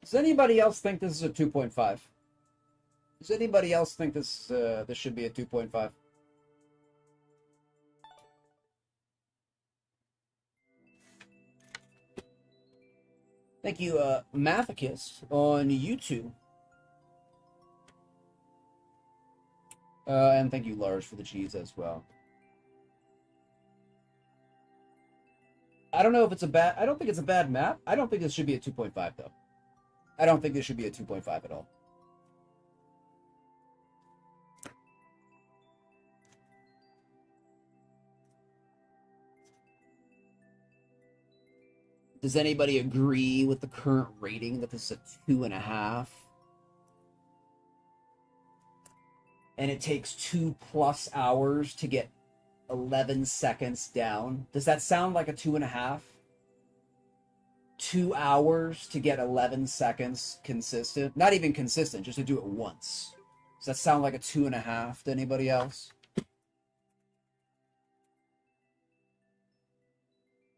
Does anybody else think this is a 2.5? Does anybody else think this should be a 2.5? Thank you, Mathicus on YouTube. And thank you, Lars, for the cheese as well. I don't know if it's a bad... I don't think it's a bad map. I don't think this should be a 2.5, though. I don't think this should be a 2.5 at all. Does anybody agree with the current rating that this is a 2.5? And it takes 2+ hours to get 11 seconds down. Does that sound like a 2.5? 2 hours to get 11 seconds consistent? Not even consistent, just to do it once. Does that sound like a 2.5 to anybody else?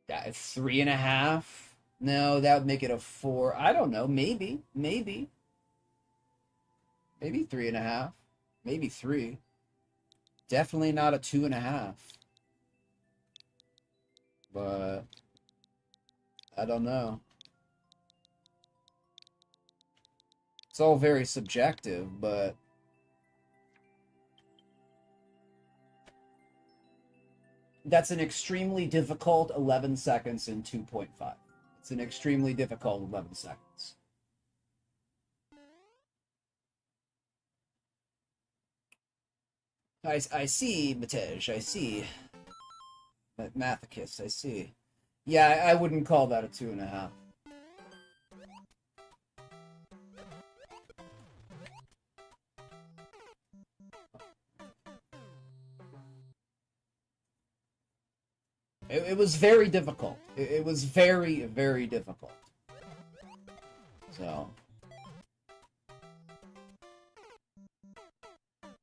Yeah, it's 3.5. No, that would make it a 4. I don't know. Maybe 3.5. Maybe 3. Definitely not a 2.5. But I don't know. It's all very subjective, but that's an extremely difficult 11 seconds in 2.5. It's an extremely difficult 11 seconds. I see, Matej, I see. Mathicus, I see. Yeah, I wouldn't call that a 2.5. It was very difficult. It was very, very difficult. So...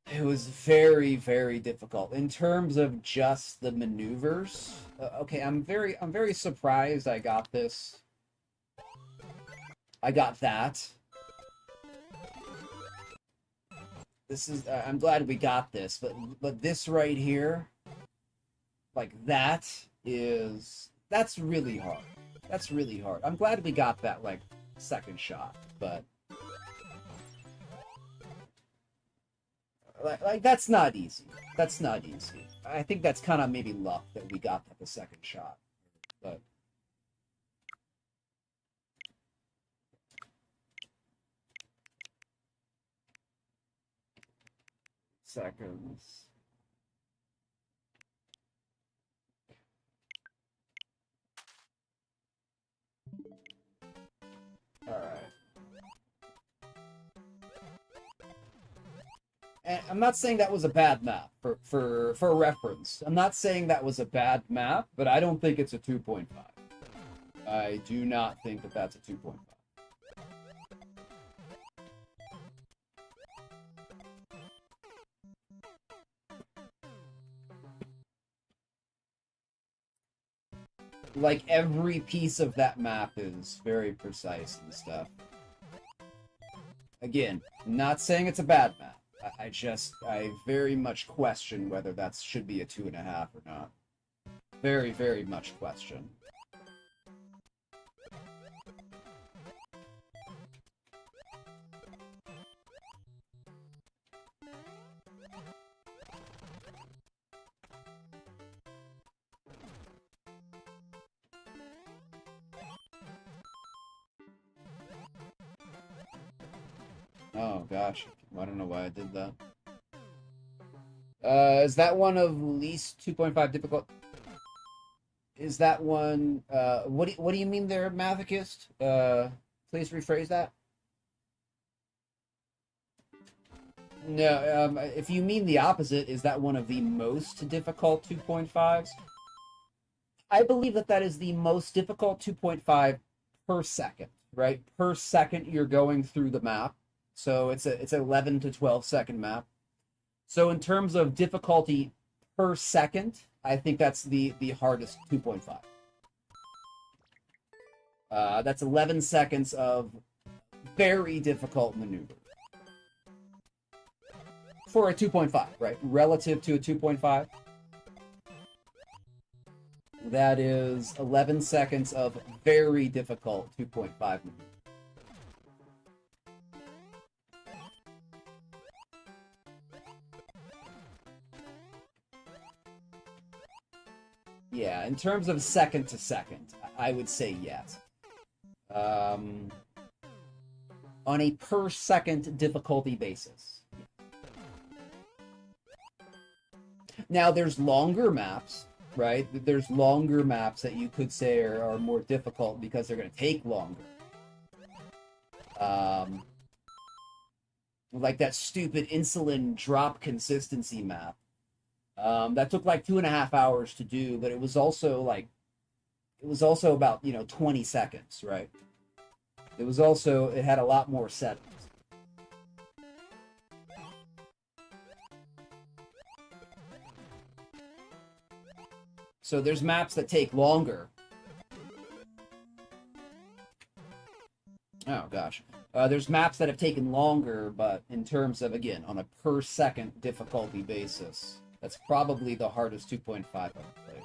it was very, very difficult in terms of just the maneuvers. Okay, I'm very surprised I got this. I got that. This is I'm glad we got this, but this right here, like that's really hard. That's really hard. I'm glad we got that like second shot, but like that's not easy. That's not easy. I think that's kind of maybe luck that we got that the second shot. But seconds. All right. And I'm not saying that was a bad map for reference. I'm not saying that was a bad map, but I don't think it's a 2.5. I do not think that that's a 2.5. Like every piece of that map is very precise and stuff. Again, I'm not saying it's a bad map. I very much question whether that should be a 2.5 or not. Very, very much question. Oh gosh, I don't know why I did that. Is that one of least 2.5 difficult? Is that one? What do you mean there, Mathicist? Please rephrase that. No, if you mean the opposite, is that one of the most difficult 2.5s? I believe that that is the most difficult 2.5 per second, right? Per second you're going through the map. So it's an 11 to 12 second map. So in terms of difficulty per second, I think that's the hardest 2.5. That's 11 seconds of very difficult maneuver. For a 2.5, right? Relative to a 2.5. That is 11 seconds of very difficult 2.5 maneuver. Yeah, in terms of second to second, I would say yes. On a per second difficulty basis. Now, there's longer maps, right? There's longer maps that you could say are more difficult because they're going to take longer. Like that stupid insulin drop consistency map. That took like 2.5 hours to do, but it was also about 20 seconds, right? It had a lot more settings. So there's maps that take longer. Oh gosh. There's maps that have taken longer, but in terms of, again, on a per second difficulty basis, that's probably the hardest 2.5 I've played.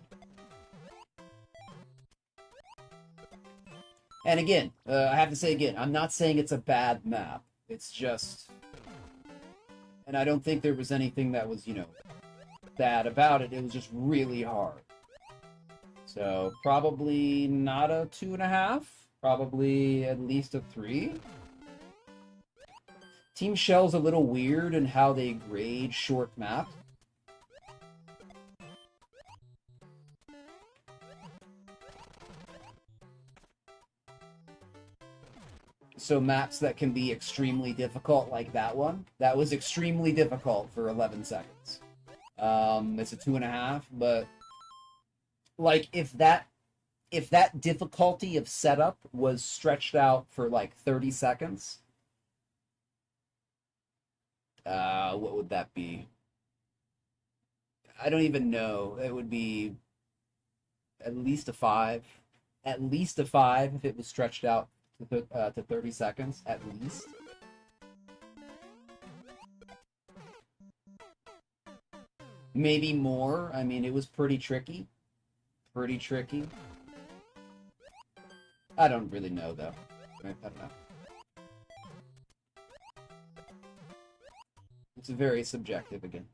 And again, I have to say again, I'm not saying it's a bad map. It's just... And I don't think there was anything that was, bad about it. It was just really hard. So, probably not a 2.5. Probably at least a 3. Team Shell's a little weird in how they grade short maps. So maps that can be extremely difficult, like that one. That was extremely difficult for 11 seconds. It's a 2.5, but like if that difficulty of setup was stretched out for like 30 seconds, what would that be? I don't even know. It would be at least a 5. At least a 5 if it was stretched out to 30 seconds, at least. Maybe more. I mean, it was pretty tricky. Pretty tricky. I don't really know, though. I don't know. It's very subjective again.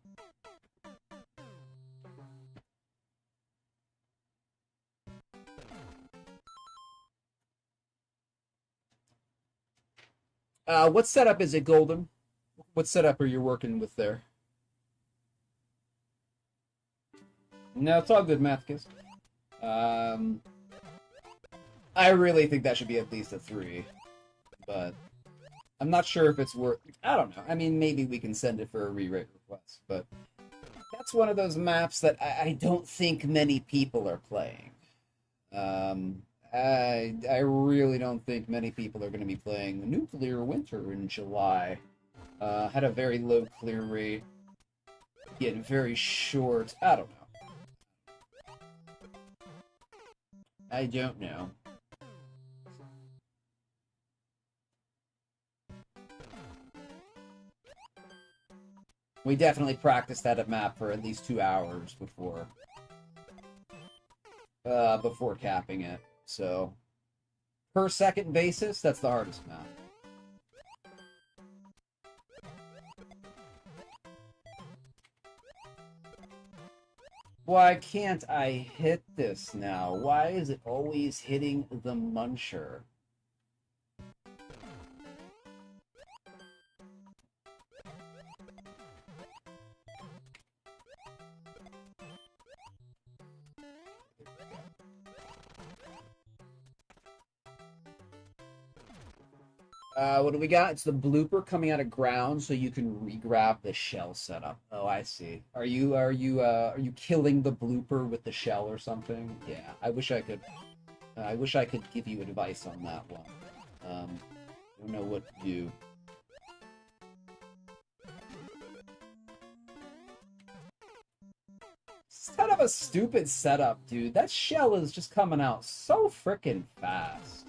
What setup is it, Golden? What setup are you working with there? No, it's all good, Mathicus. I really think that should be at least a 3. But I'm not sure if it's worth... I don't know. I mean, maybe we can send it for a re-rate request. But that's one of those maps that I don't think many people are playing. I really don't think many people are going to be playing Nuclear Winter in July. Had a very low clear rate. Getting very short. I don't know. I don't know. We definitely practiced that map for at least 2 hours before capping it. So, per second basis, that's the hardest map. Why can't I hit this now? Why is it always hitting the muncher? What do we got? It's the blooper coming out of ground, so you can re-grab the shell setup. Oh, I see. Are you killing the blooper with the shell or something? Yeah, I wish I could. I wish I could give you advice on that one. I don't know what to do. It's kind of a stupid setup, dude. That shell is just coming out so freaking fast.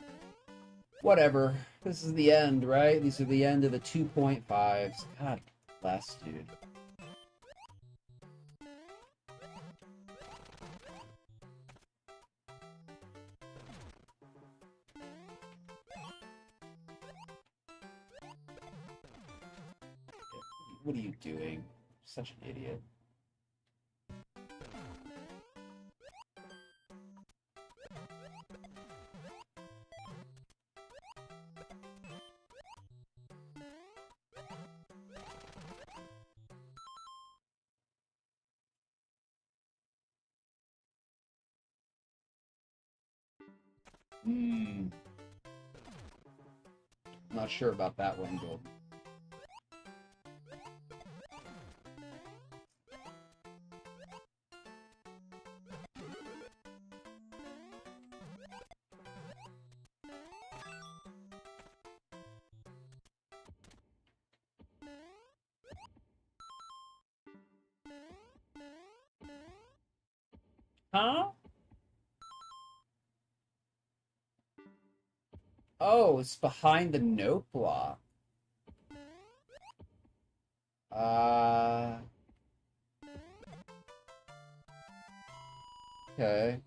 Whatever. This is the end, right? These are the end of the 2.5s. God bless, dude. What are you doing? Such an idiot. Not sure about that one, Gold. Huh? Oh, it's behind the note block. Okay.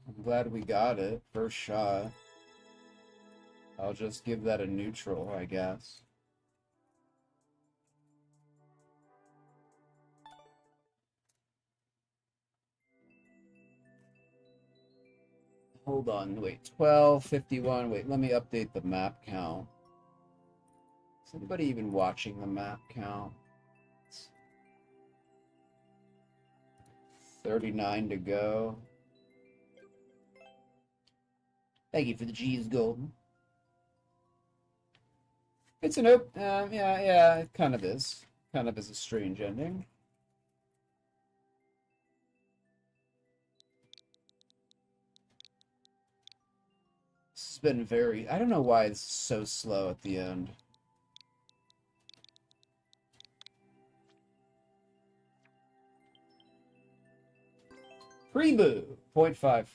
I'm glad we got it. First shot. I'll just give that a neutral, I guess. Hold on, wait. 12:51. Wait, let me update the map count. Is anybody even watching the map count? 39 to go. Thank you for the G's, Golden. It's a nope. Yeah, it kind of is. Kind of is a strange ending. This has been very... I don't know why it's so slow at the end. Preboo, 0.54.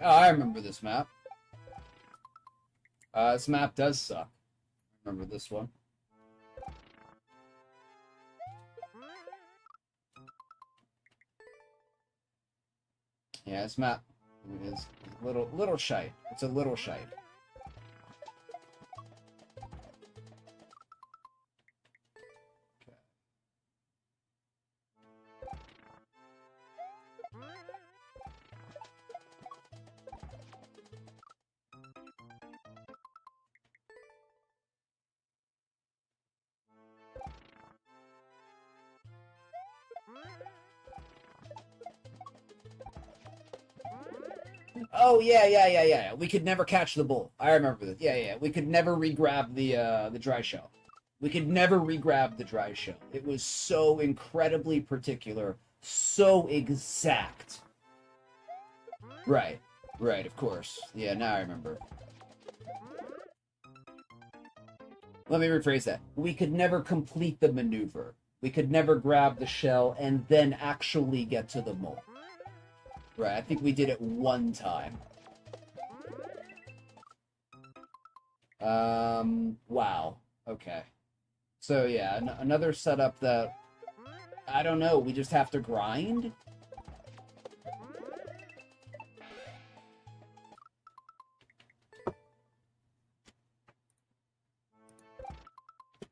Oh, I remember this map. This map does suck. I remember this one. Yeah, this map is a little shite. It's a little shite. Oh yeah. We could never catch the bull. I remember this. Yeah. We could never re-grab the dry shell. We could never re-grab the dry shell. It was so incredibly particular, so exact. Right, of course. Yeah, now I remember. Let me rephrase that. We could never complete the maneuver. We could never grab the shell and then actually get to the mole. Right, I think we did it one time. Wow. Okay. So yeah, another setup that I don't know. We just have to grind.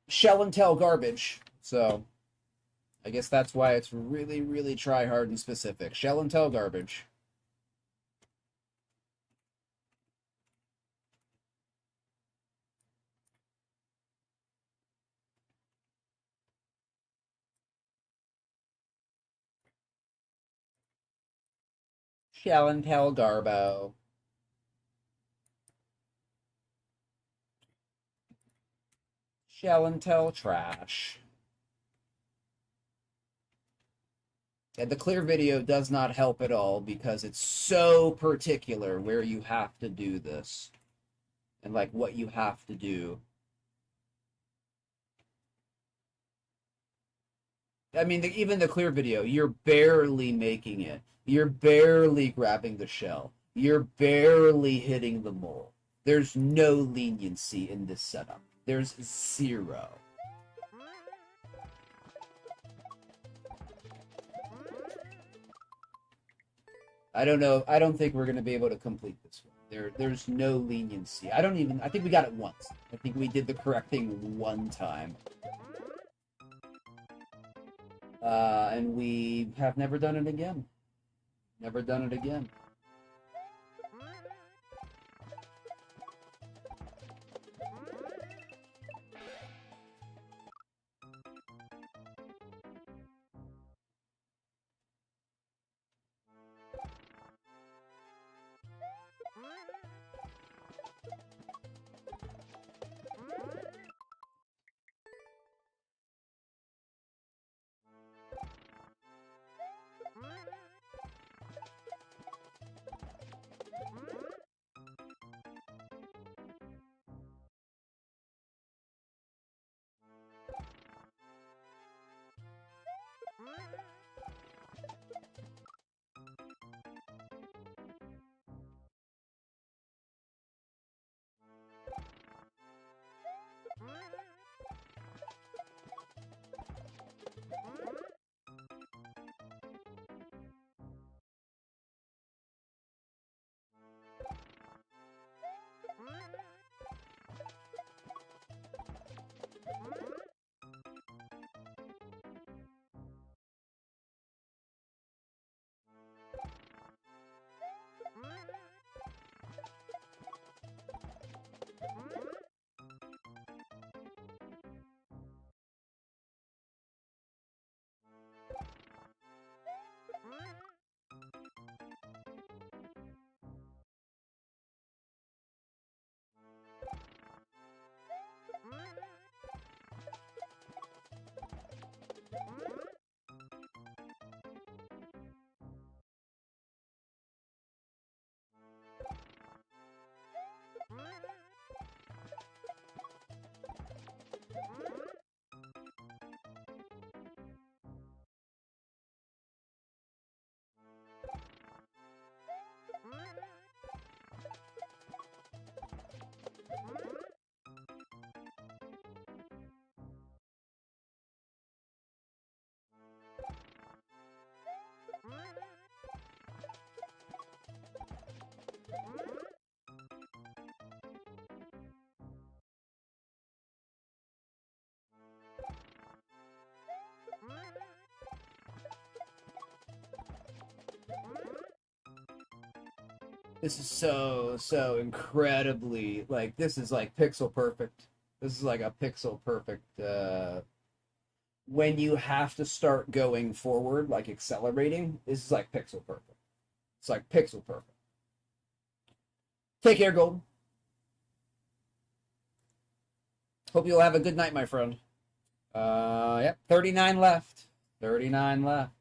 Shell and tell garbage. So I guess that's why it's really, really try hard and specific. Shell and tell garbage. Shell and tell garbo. Shell and tell trash. And the clear video does not help at all because it's so particular where you have to do this and like what you have to do. I mean, even the clear video, you're barely making it. You're barely grabbing the shell. You're barely hitting the mole. There's no leniency in this setup. There's zero. I don't know. I don't think we're going to be able to complete this one. There's no leniency. I think we got it once. I think we did the correct thing one time. And we have never done it again. Never done it again. This is so incredibly like this is like pixel perfect. This is like a pixel perfect when you have to start going forward, like accelerating, this is like pixel perfect. It's like pixel perfect. Take care, Golden. Hope you'll have a good night, my friend. Yep, 39 left. 39 left.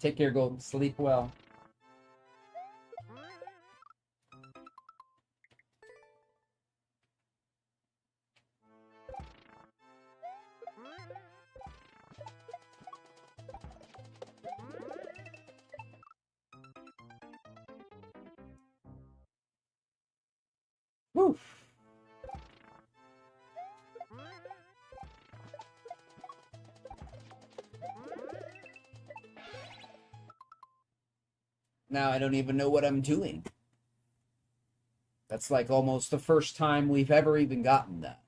Take care, Golden. Sleep well. Woo. Now I don't even know what I'm doing. That's like almost the first time we've ever even gotten that.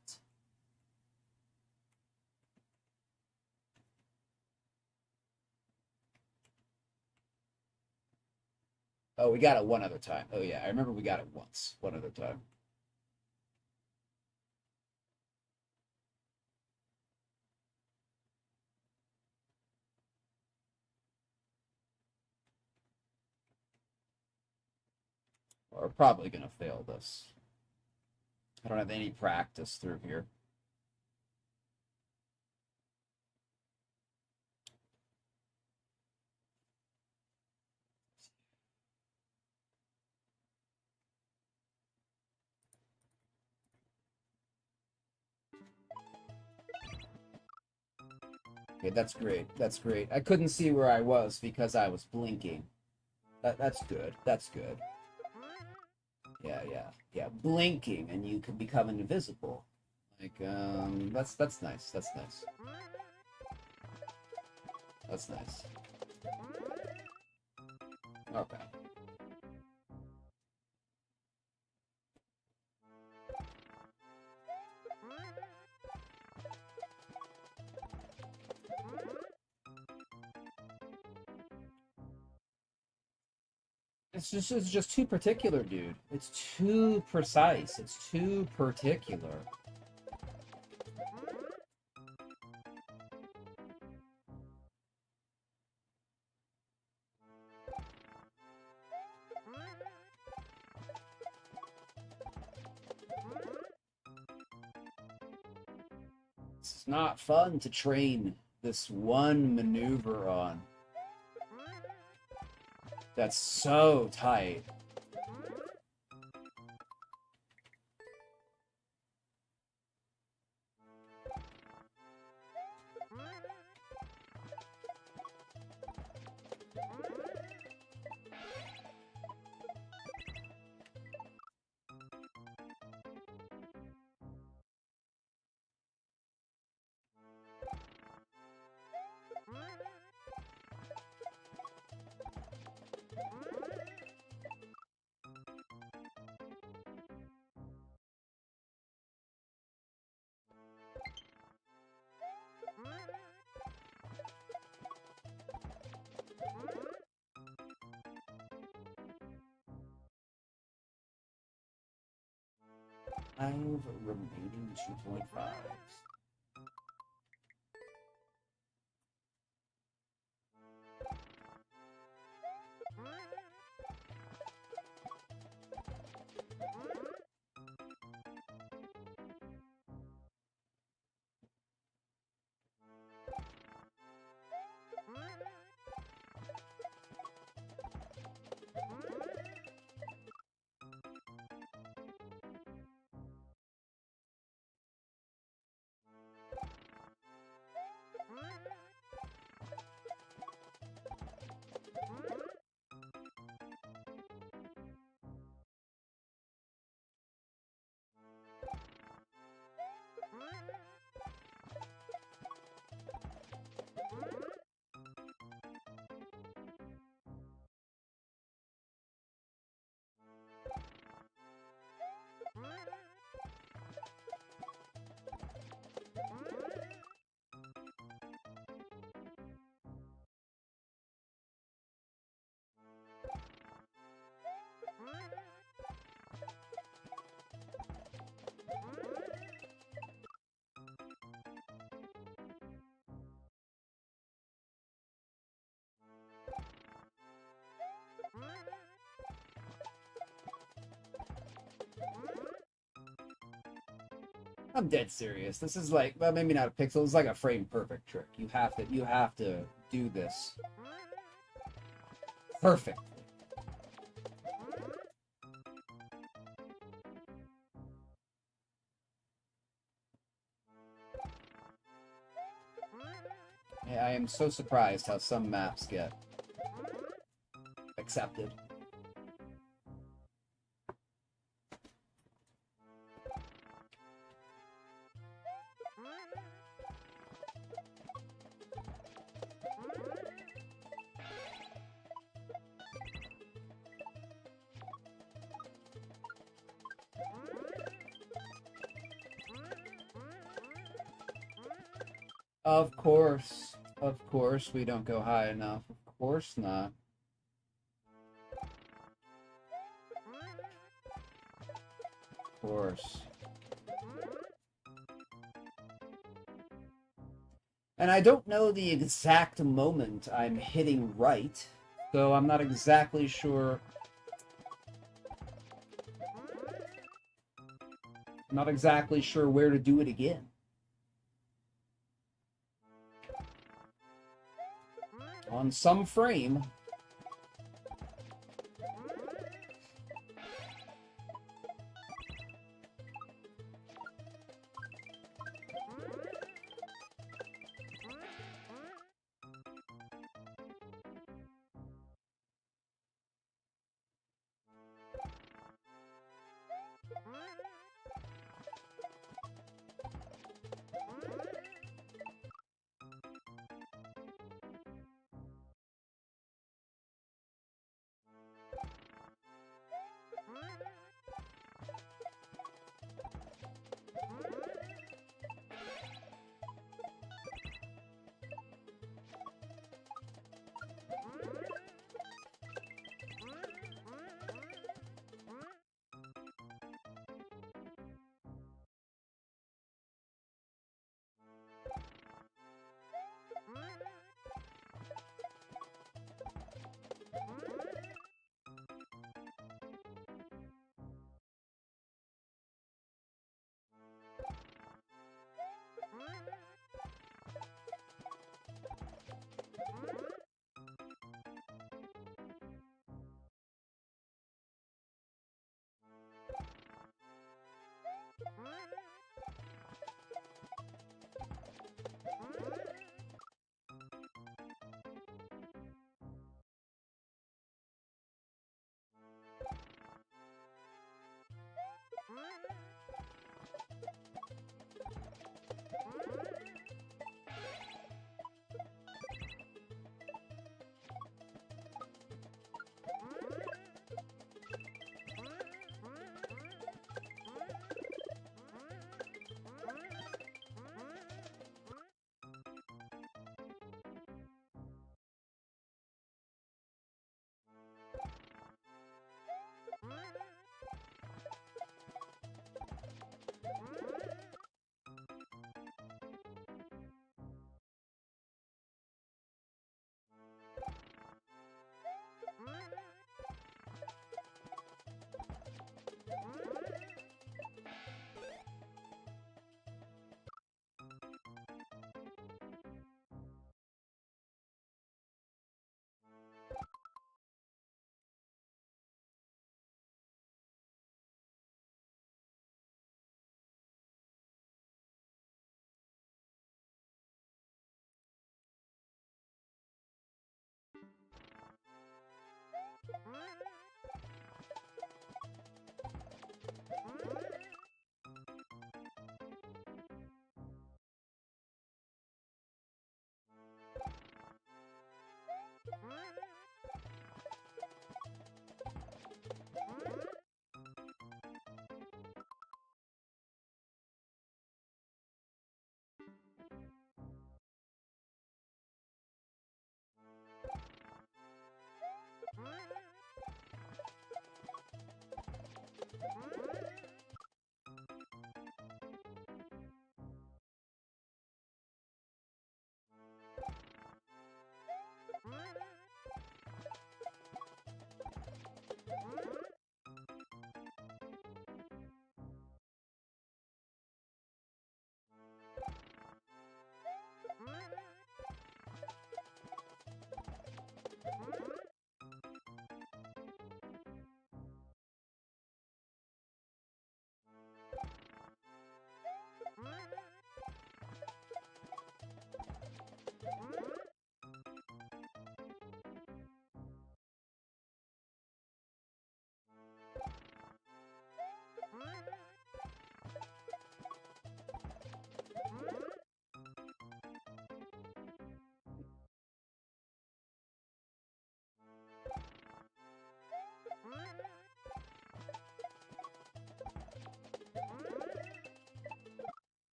Oh, we got it one other time. Oh, yeah, I remember we got it once. One other time. We're probably going to fail this. I don't have any practice through here. Okay, that's great. That's great. I couldn't see where I was because I was blinking. That's good. That's good. Yeah. Blinking and you can become invisible. Like, that's nice. That's nice. That's nice. Okay. It's just too particular, dude. It's too precise. It's too particular. It's not fun to train this one maneuver on. That's so tight. I have remaining 2.5s. I'm dead serious. This is like, well, maybe not a pixel. It's like a frame perfect trick. You have to do this perfectly. Yeah, I am so surprised how some maps get accepted. Of course. Of course we don't go high enough. Of course not. Of course. And I don't know the exact moment I'm hitting right, so I'm not exactly sure. Not exactly sure where to do it again. On some frame,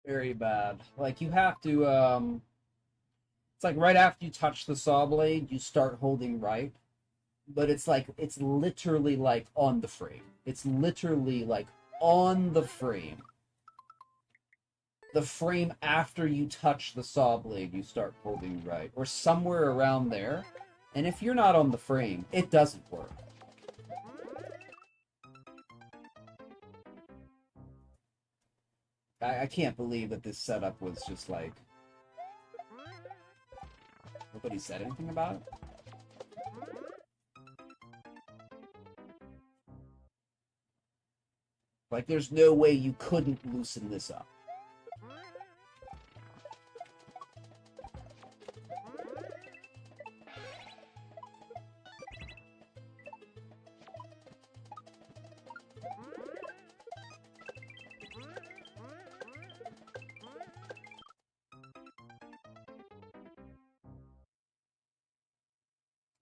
Very bad. Like you have to it's like right after you touch the saw blade, you start holding right. But it's like it's literally like on the frame. It's literally like on the frame. The frame after you touch the saw blade, you start holding right. Or somewhere around there. And if you're not on the frame, it doesn't work. I can't believe that this setup was just like... Nobody said anything about it? Like, there's no way you couldn't loosen this up.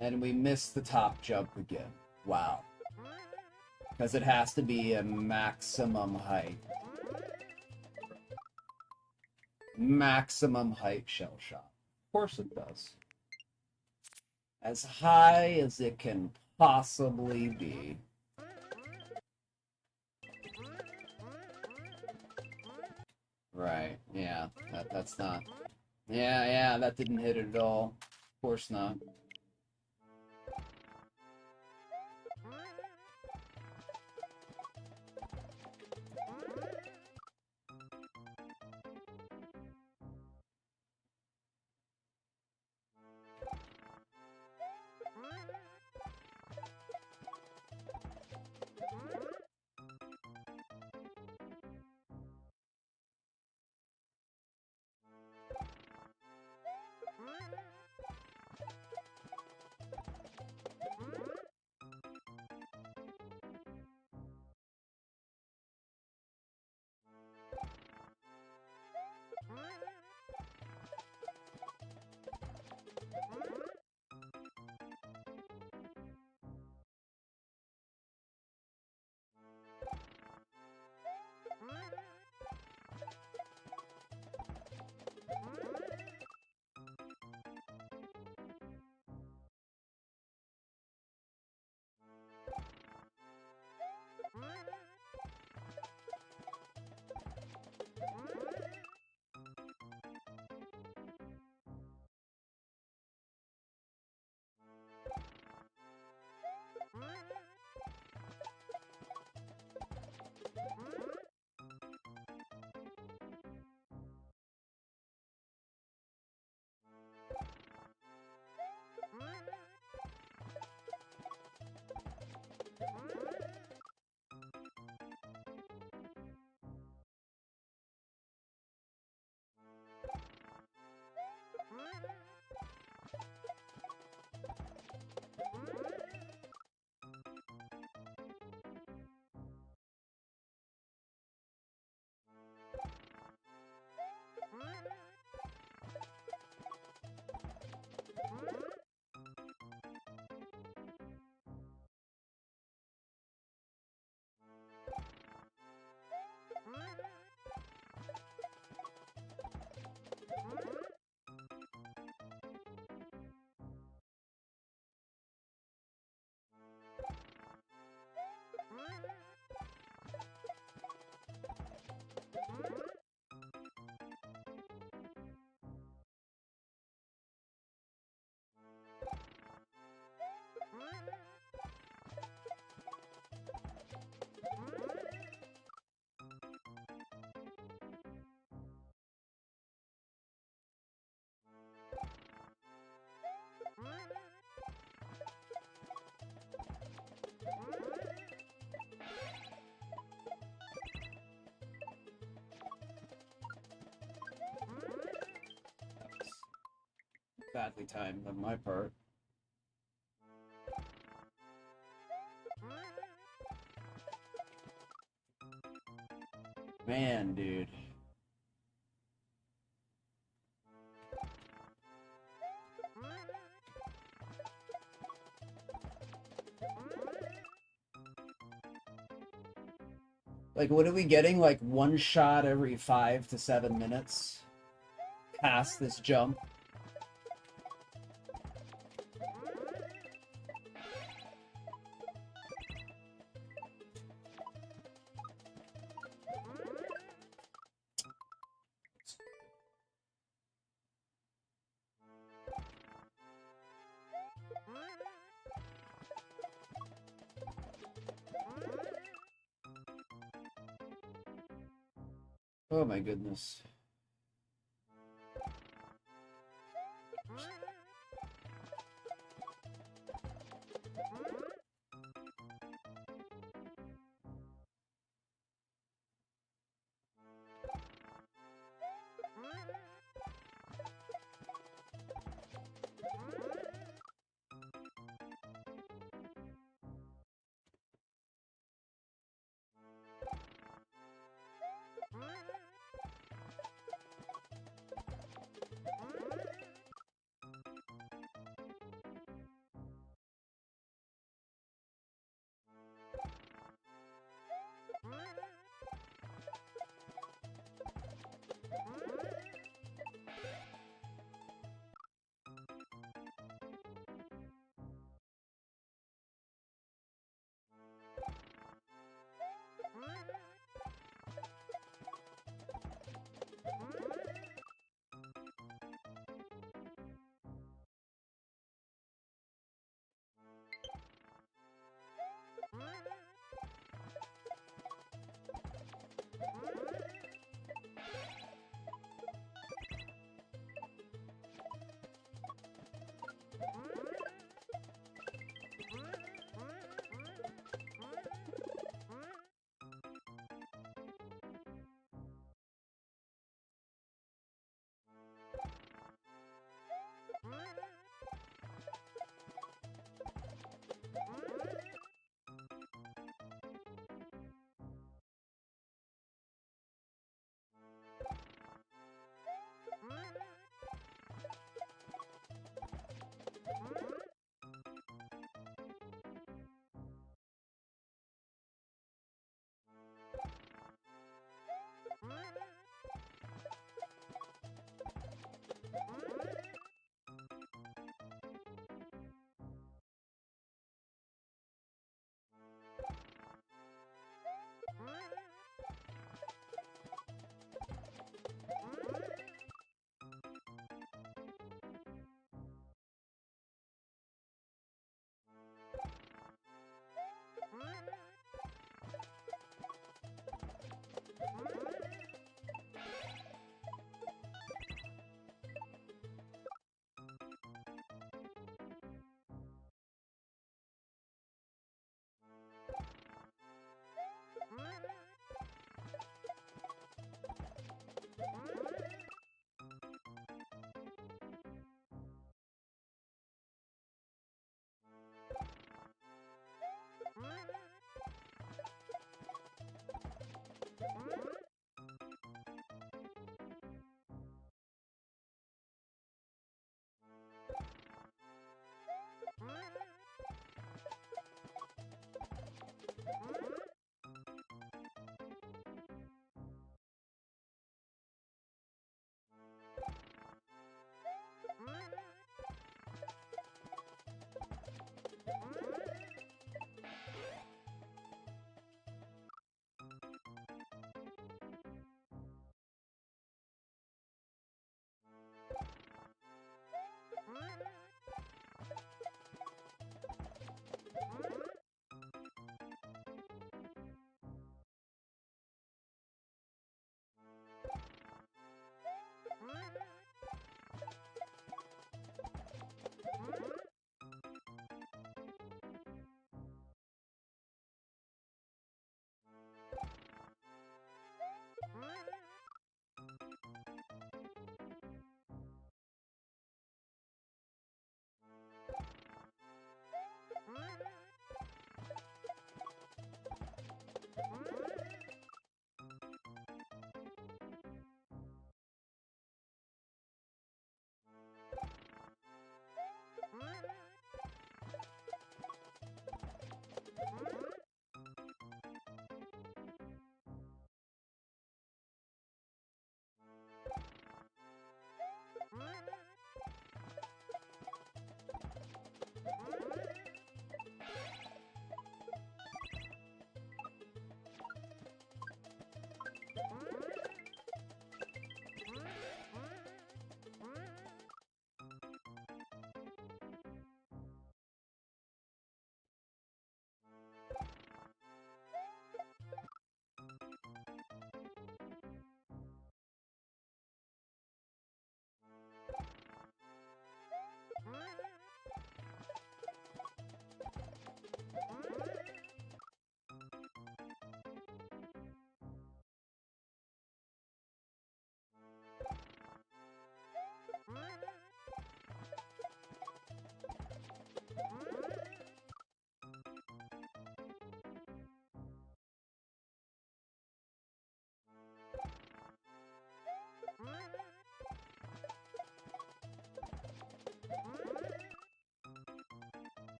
And we missed the top jump again. Wow. Because it has to be a maximum height. Maximum height shell shot. Of course it does. As high as it can possibly be. Right, yeah. That's not... Yeah, that didn't hit it at all. Of course not. Badly timed on my part. Man, dude. Like, what are we getting? Like, one shot every 5 to 7 minutes past this jump? Oh my goodness.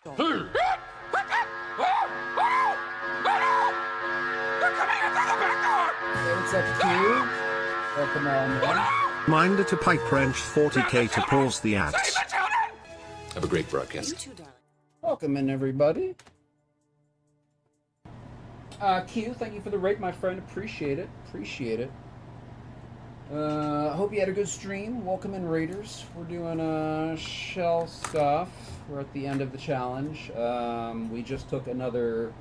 Hey, what's up, Q? Welcome on. Reminder to pipe wrench 40k to pause the ads. Have a great broadcast. You too, darling. Welcome in, everybody. Q, thank you for the rate, my friend. Appreciate it. Appreciate it. Hope you had a good stream. Welcome in, Raiders. We're doing shell stuff. We're at the end of the challenge. We just took another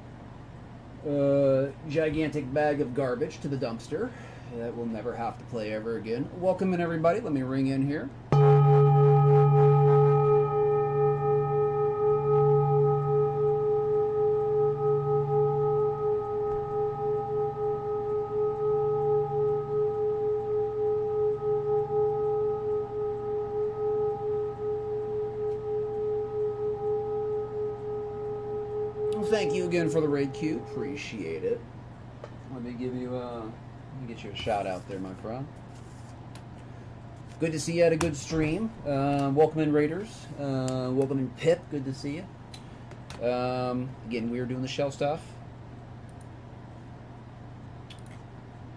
gigantic bag of garbage to the dumpster that we'll never have to play ever again. Welcome in, everybody. Let me ring in here. Thank you again for the raid, Q. Appreciate it. Let me give you let me get you a shout out there, my friend. Good to see you at a good stream. Welcome in, Raiders. Welcome in, Pip. Good to see you. Again, we are doing the shell stuff.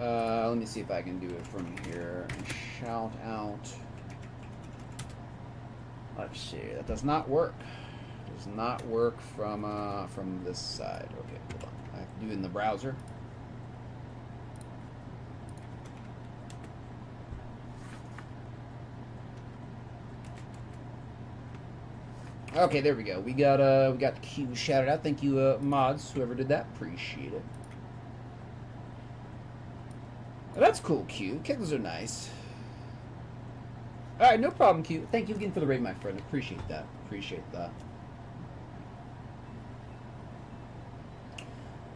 Let me see if I can do it from here. Shout out. Let's see. That does not work. Does not work from this side. Okay, hold on. I have to do it in the browser. Okay, there we go. We got the Q shouted out. Thank you, mods, whoever did that. Appreciate it. Oh, that's cool, Q. Kittens are nice. All right, no problem, Q. Thank you again for the raid, my friend. Appreciate that. Appreciate that.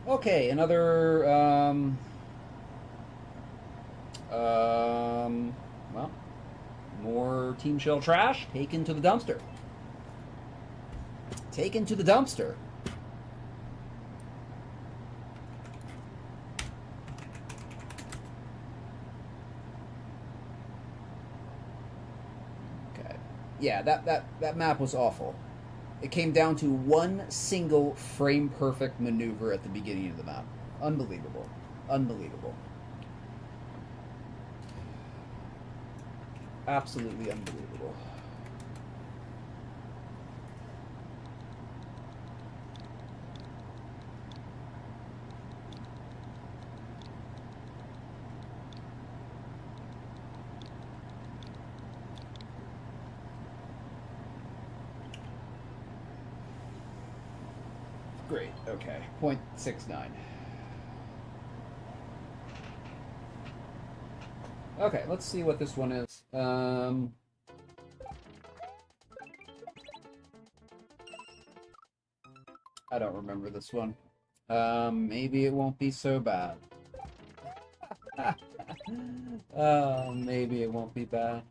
Okay, another, well, more Team Shell trash taken to the dumpster. Taken to the dumpster. Okay. Yeah, that map was awful. It came down to one single frame-perfect maneuver at the beginning of the map. Unbelievable. Unbelievable. Absolutely unbelievable. Great, okay. 0.69. Okay, let's see what this one is. I don't remember this one. Maybe it won't be so bad. Maybe it won't be bad.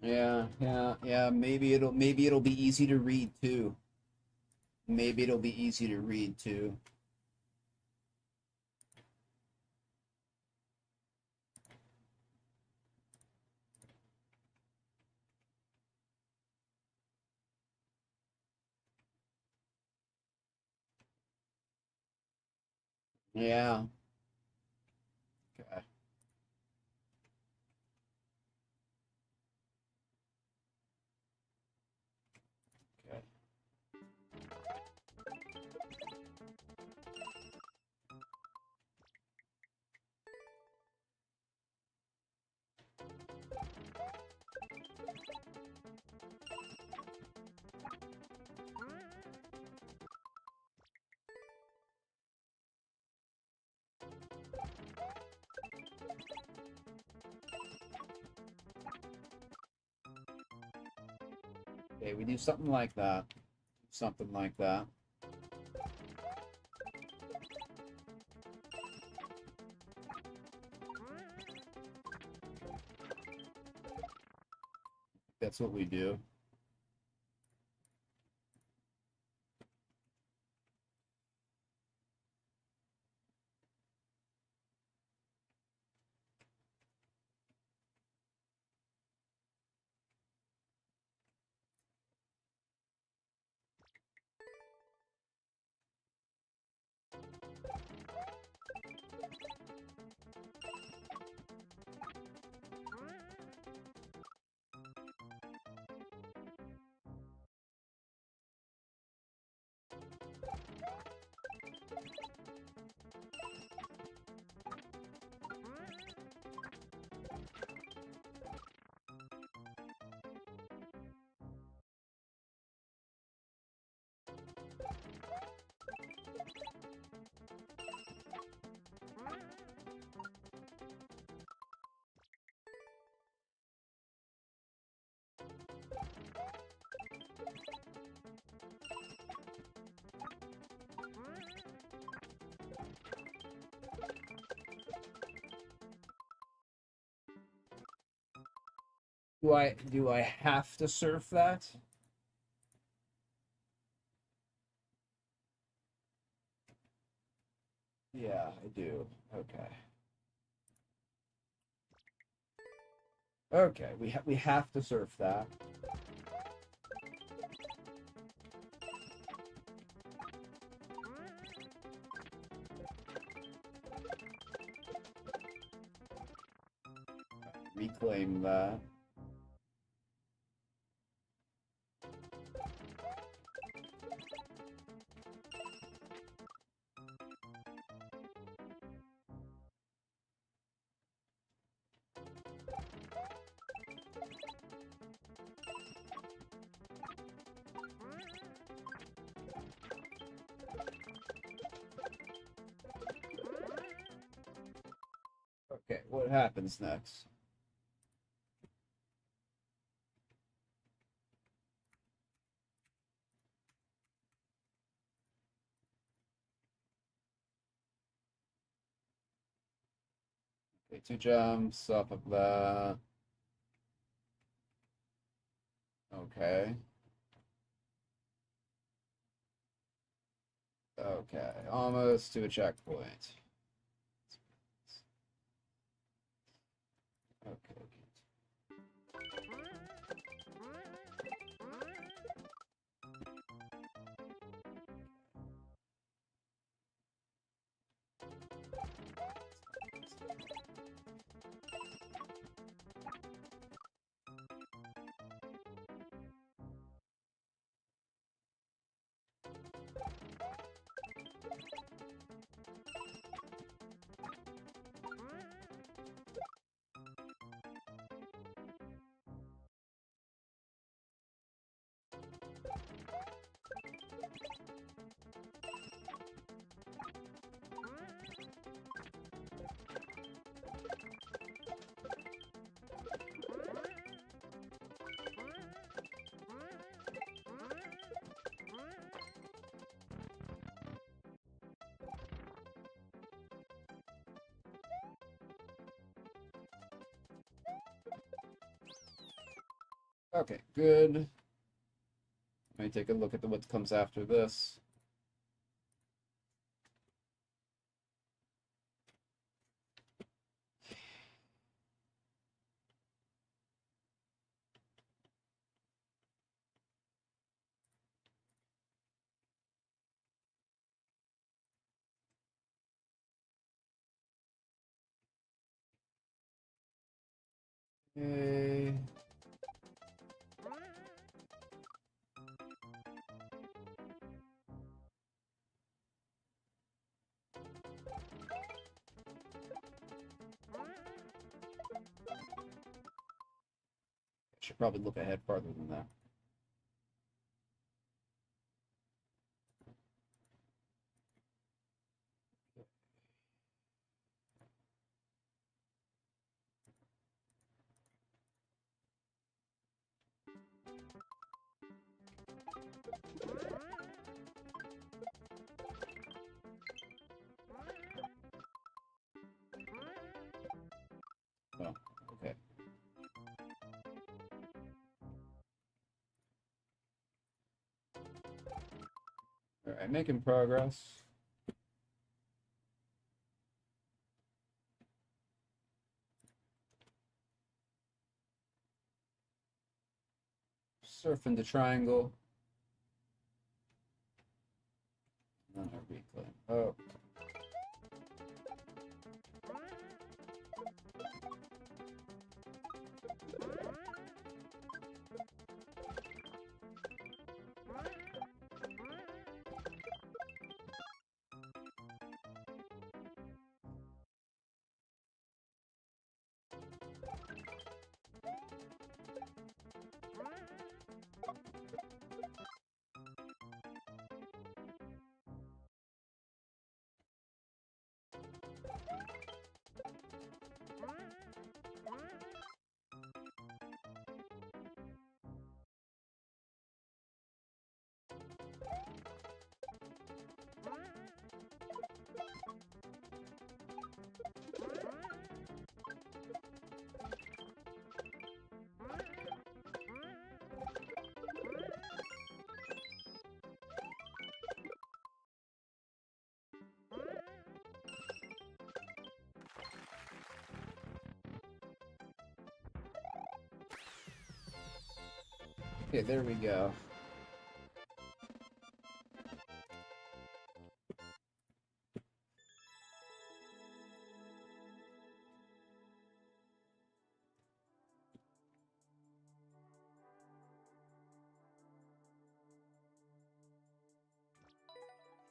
Yeah. Maybe it'll be easy to read too. Maybe it'll be easy to read too. Yeah. Okay. Okay. Okay, we do something like that. Something like that. That's what we do. Do I have to surf that? Yeah, I do. Okay. Okay, we have to surf that. Reclaim that. Okay, what happens next? Okay, 2 jumps off of that. Okay. Okay, almost to a checkpoint. Okay. Okay, good. Let me take a look at what comes after this. Okay. Should probably look ahead farther than that. Oh, okay. All right, making progress. Surfing the triangle. And then I reclaim. Oh. Okay, there we go.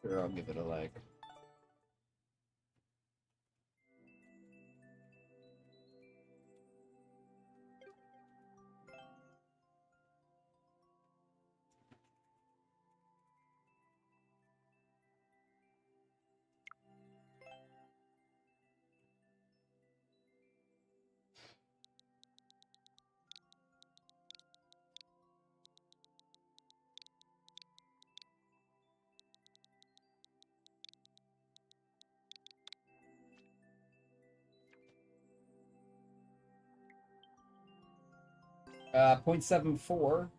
Sure, I'll give it a like. Uh, 0.74.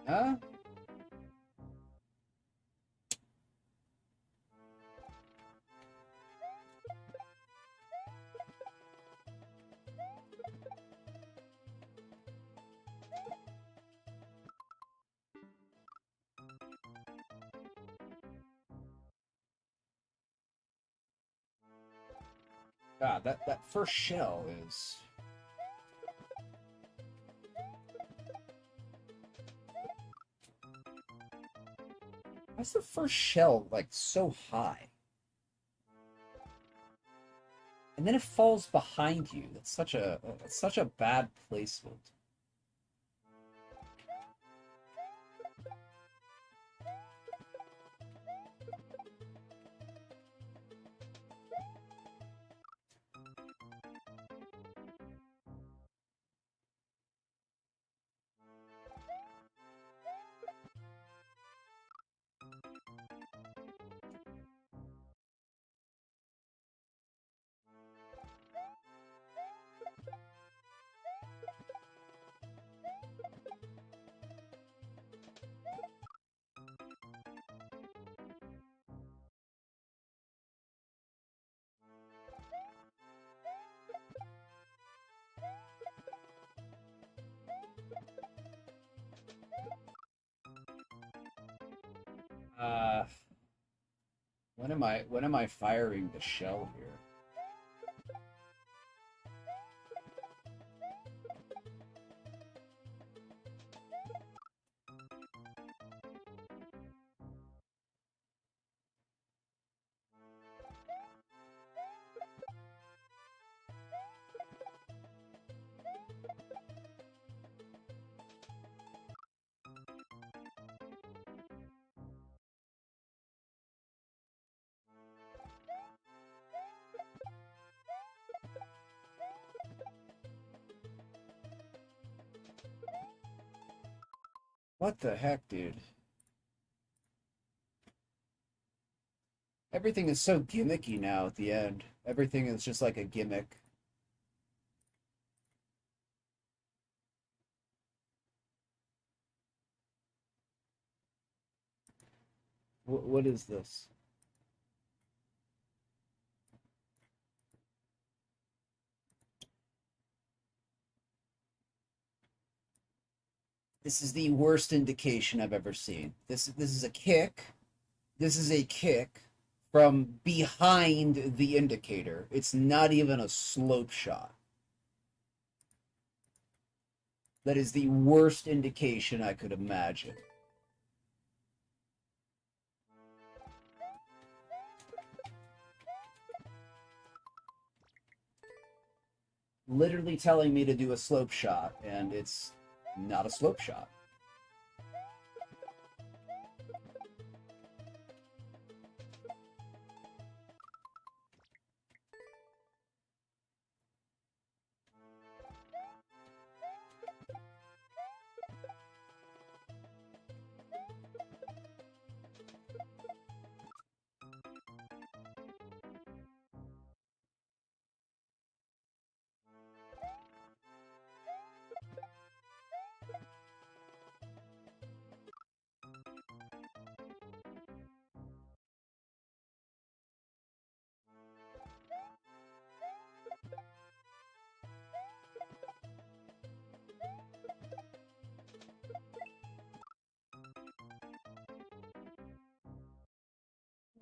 Huh? God, that first shell is... Why's the first shell, like, so high? And then it falls behind you. That's such a bad placement. Uh, when am I firing the shell here? What the heck, dude? Everything is so gimmicky now at the end. Everything is just like a gimmick. What is this? This is the worst indication I've ever seen. This is a kick. This is a kick from behind the indicator. It's not even a slope shot. That is the worst indication I could imagine. Literally telling me to do a slope shot, and it's not a slope shot.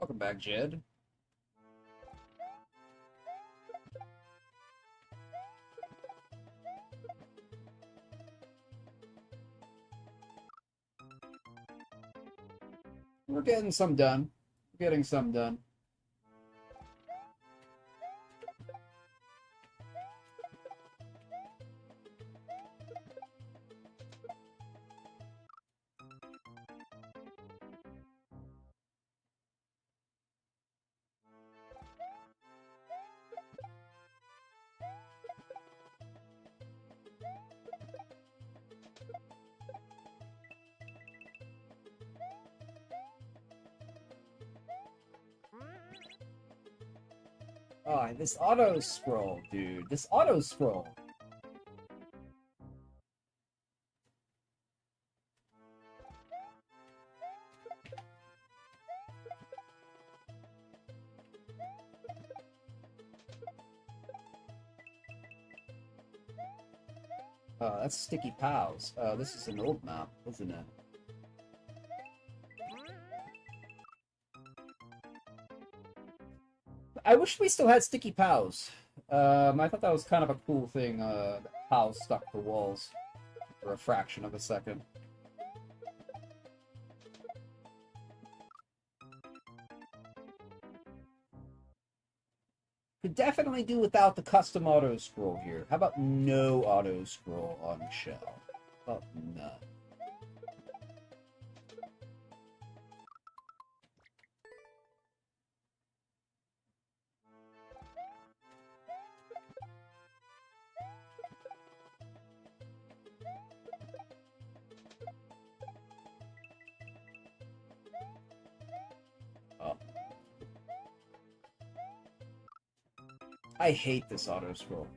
Welcome back, Jed. We're getting some done. We're getting some done. Oh, this auto scroll, dude. This auto scroll. That's Sticky Pals. This is an old map, isn't it? I wish we still had Sticky Pals. I thought that was kind of a cool thing, that pals stuck to walls for a fraction of a second. Could definitely do without the custom auto scroll here. How about no auto scroll on Shell? How about none? Oh. I hate this auto scroll.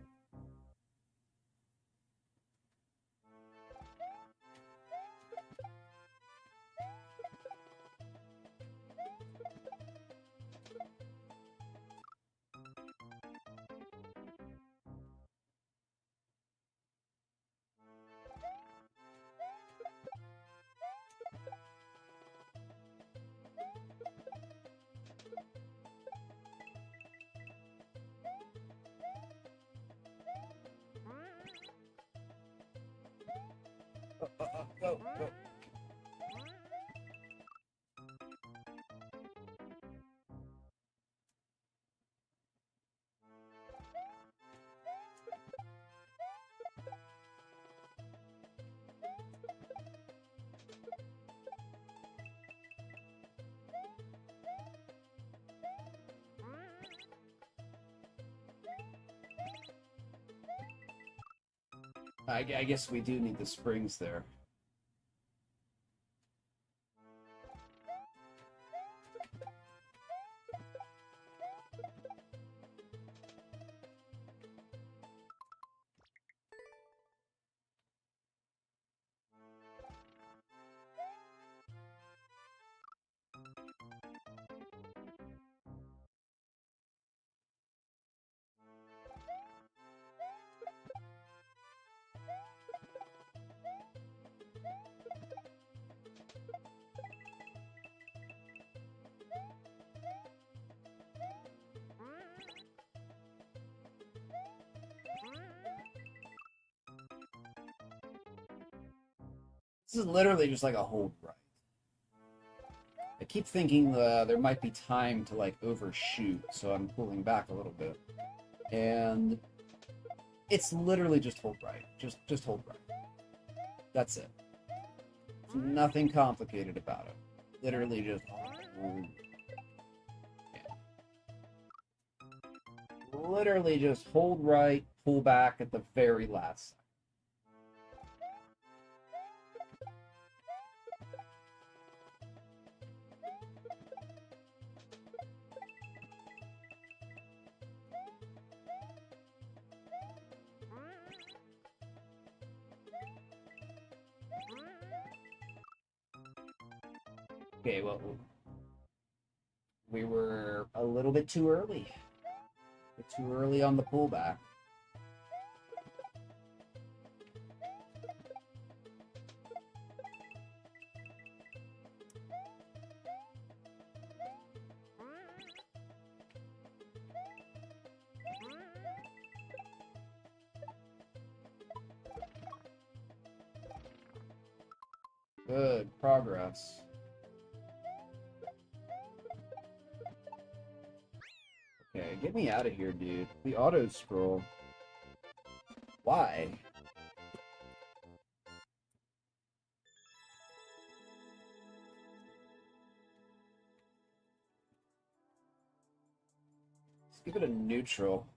Go, go. I guess we do need the springs there. This is literally just like a hold right. I keep thinking there might be time to like overshoot, so I'm pulling back a little bit. And it's literally just hold right. Just hold right. That's it. There's nothing complicated about it. Literally just hold. Yeah. Literally just hold right, pull back at the very last second. Okay, well, we were a little bit too early. Too early on the pullback. Good progress. Okay, get me out of here, dude. The auto scroll. Why? Let's give it a neutral.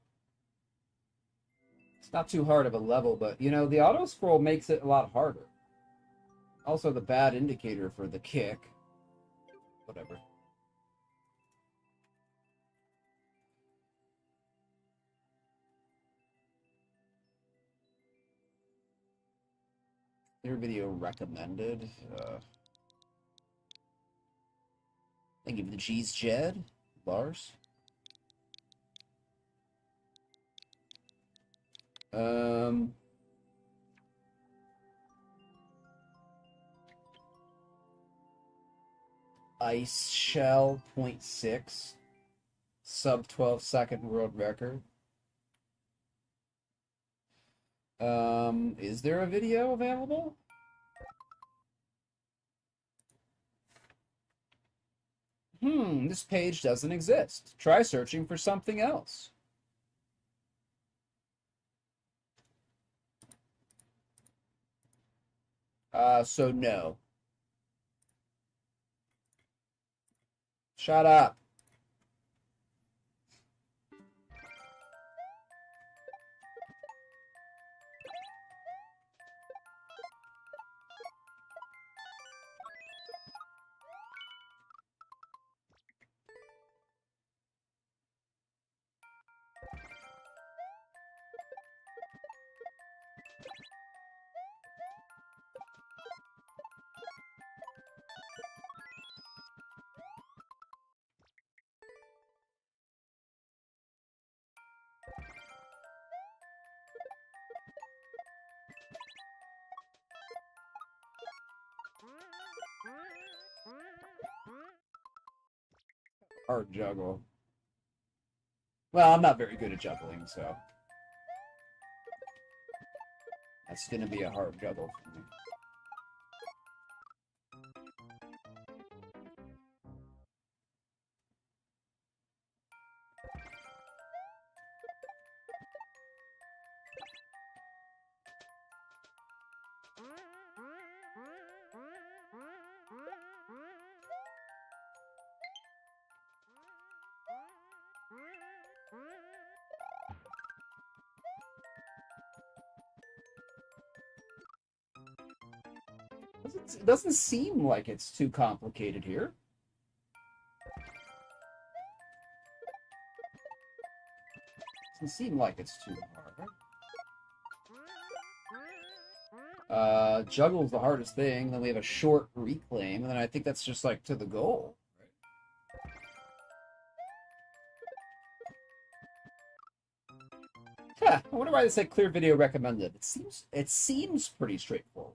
It's not too hard of a level, but you know, the auto scroll makes it a lot harder. Also, the bad indicator for the kick. Whatever. Your video recommended. Thank you for the cheese, Jed. Lars. Ice Shell 0.6. Sub 12-second world record. Is there a video available? This page doesn't exist. Try searching for something else. So no. Shut up. Hard juggle. Well, I'm not very good at juggling, so that's gonna be a hard juggle for me. It doesn't seem like it's too complicated here. Doesn't seem like it's too hard. Juggle's the hardest thing. Then we have a short reclaim, and then I think that's just like to the goal. Huh, I wonder why they say clear video recommended. It seems pretty straightforward.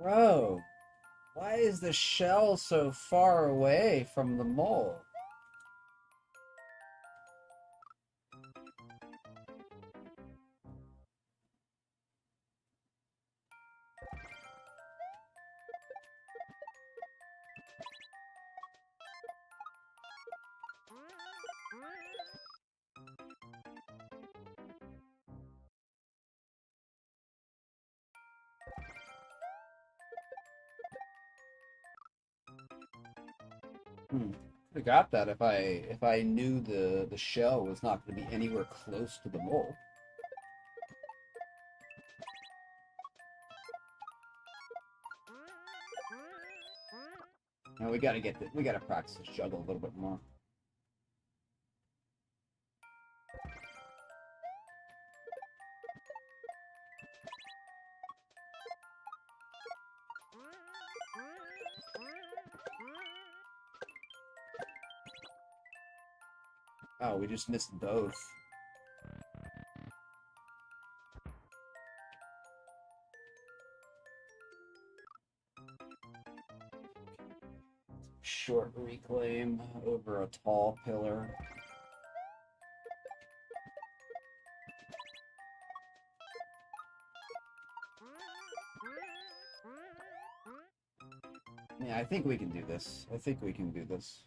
Bro, why is the shell so far away from the mole? Could have got that if I knew the shell was not going to be anywhere close to the mole. Oh, we gotta we gotta practice this juggle a little bit more. Oh, we just missed both. Short reclaim over a tall pillar. Yeah, I think we can do this. I think we can do this.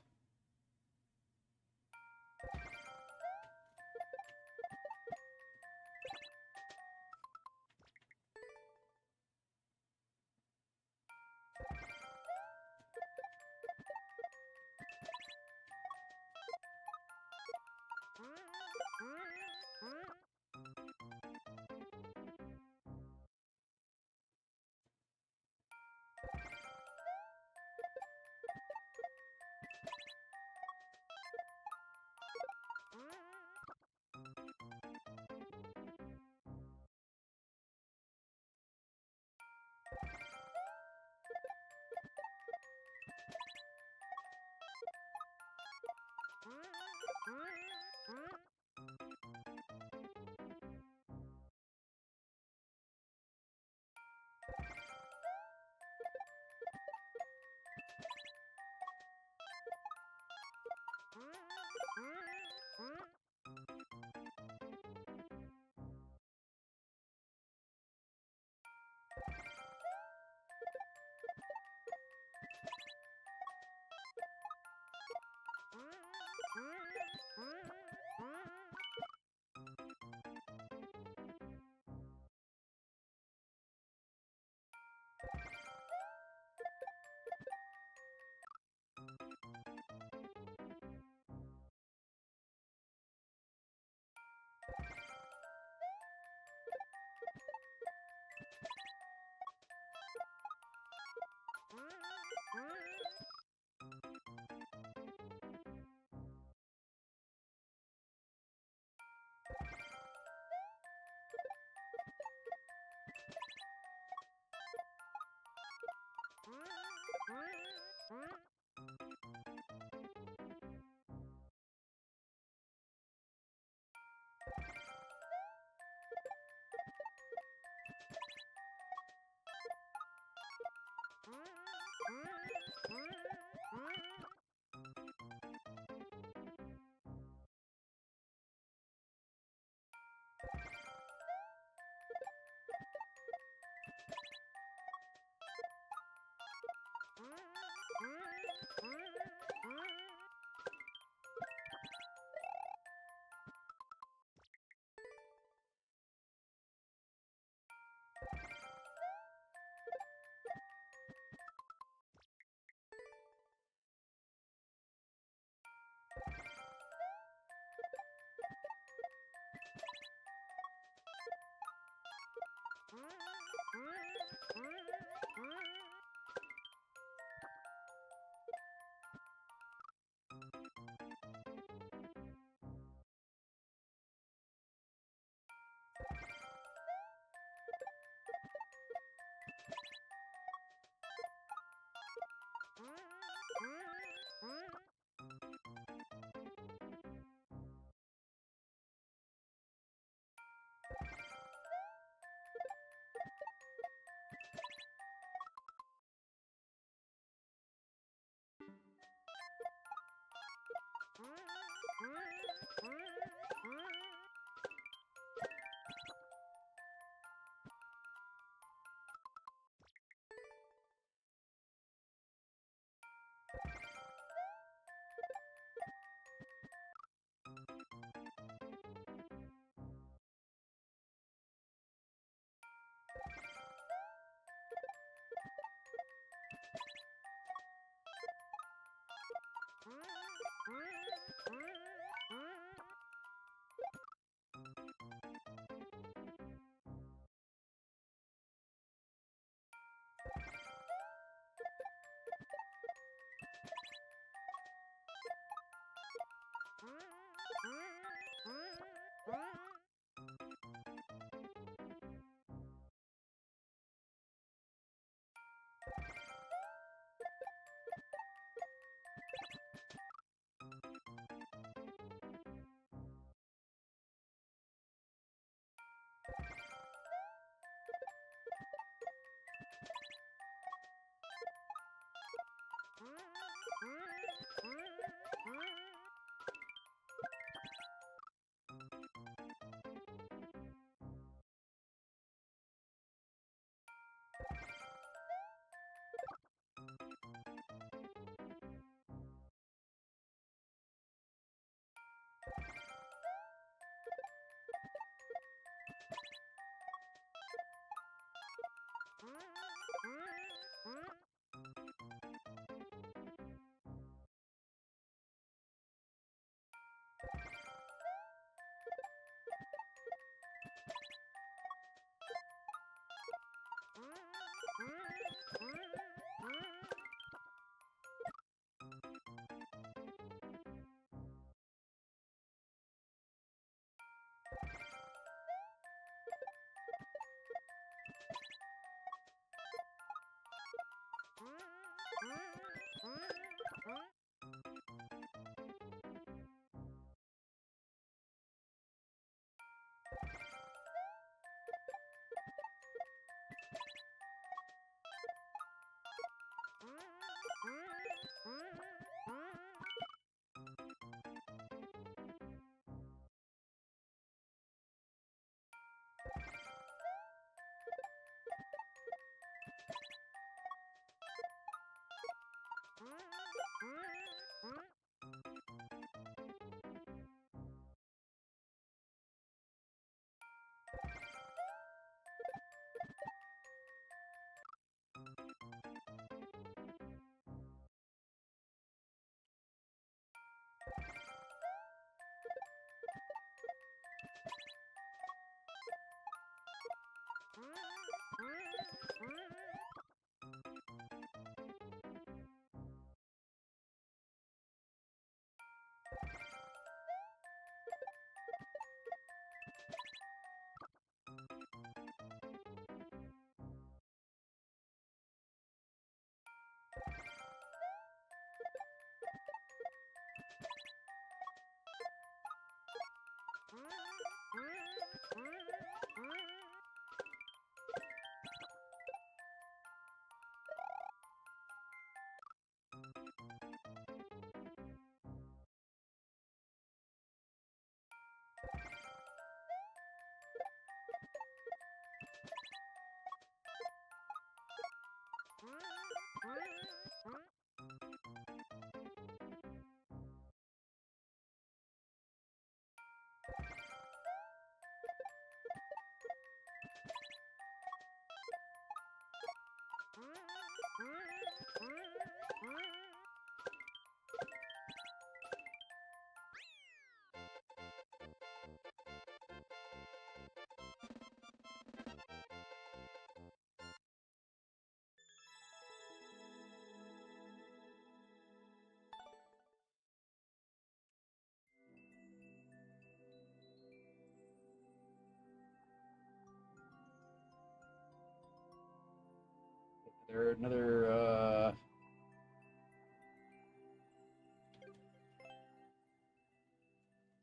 There another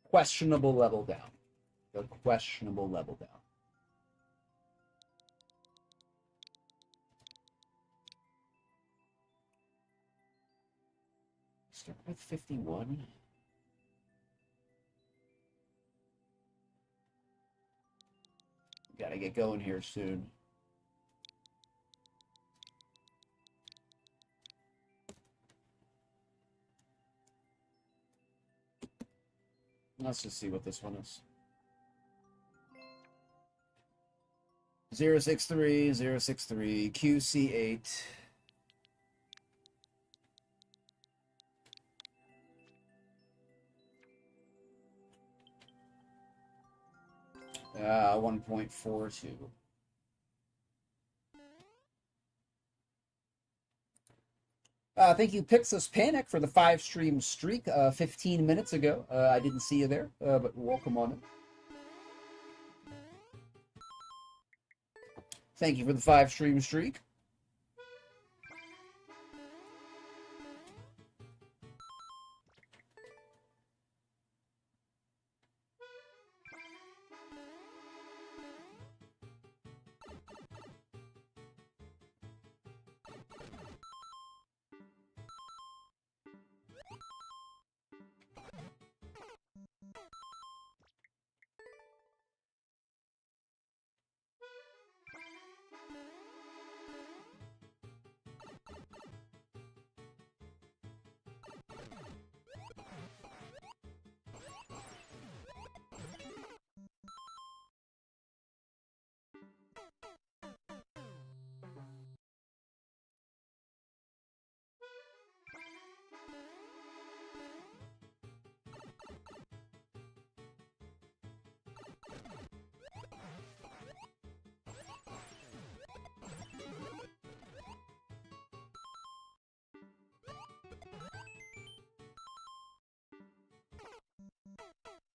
questionable level down. A questionable level down. Start with 51. Gotta get going here soon. Let's just see what this one is. 063, 063, QC8. Uh, 1.42. Thank you, Pixus Panic, for the 5-stream streak 15 minutes ago. I didn't see you there, but welcome on in. Thank you for the 5-stream streak.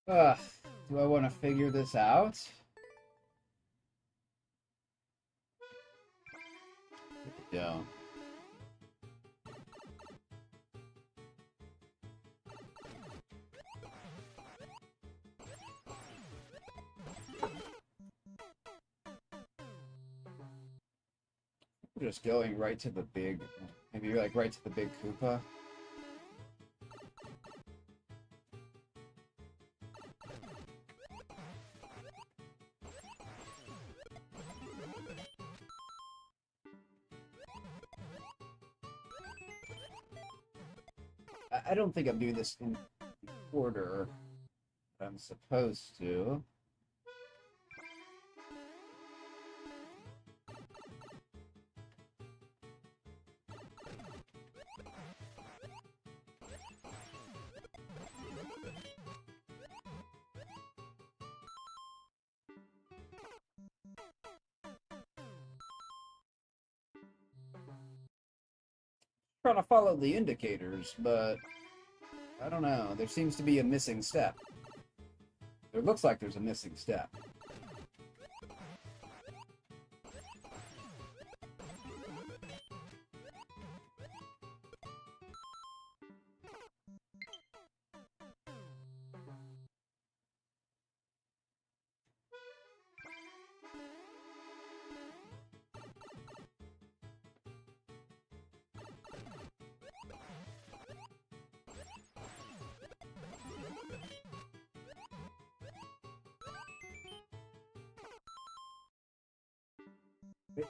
Do I want to figure this out? Yeah. We're just going right to the big, maybe you're like right to the big Koopa. I don't think I'm doing this in order I'm supposed to. Trying to follow the indicators, but I don't know. There seems to be a missing step. There looks like there's a missing step.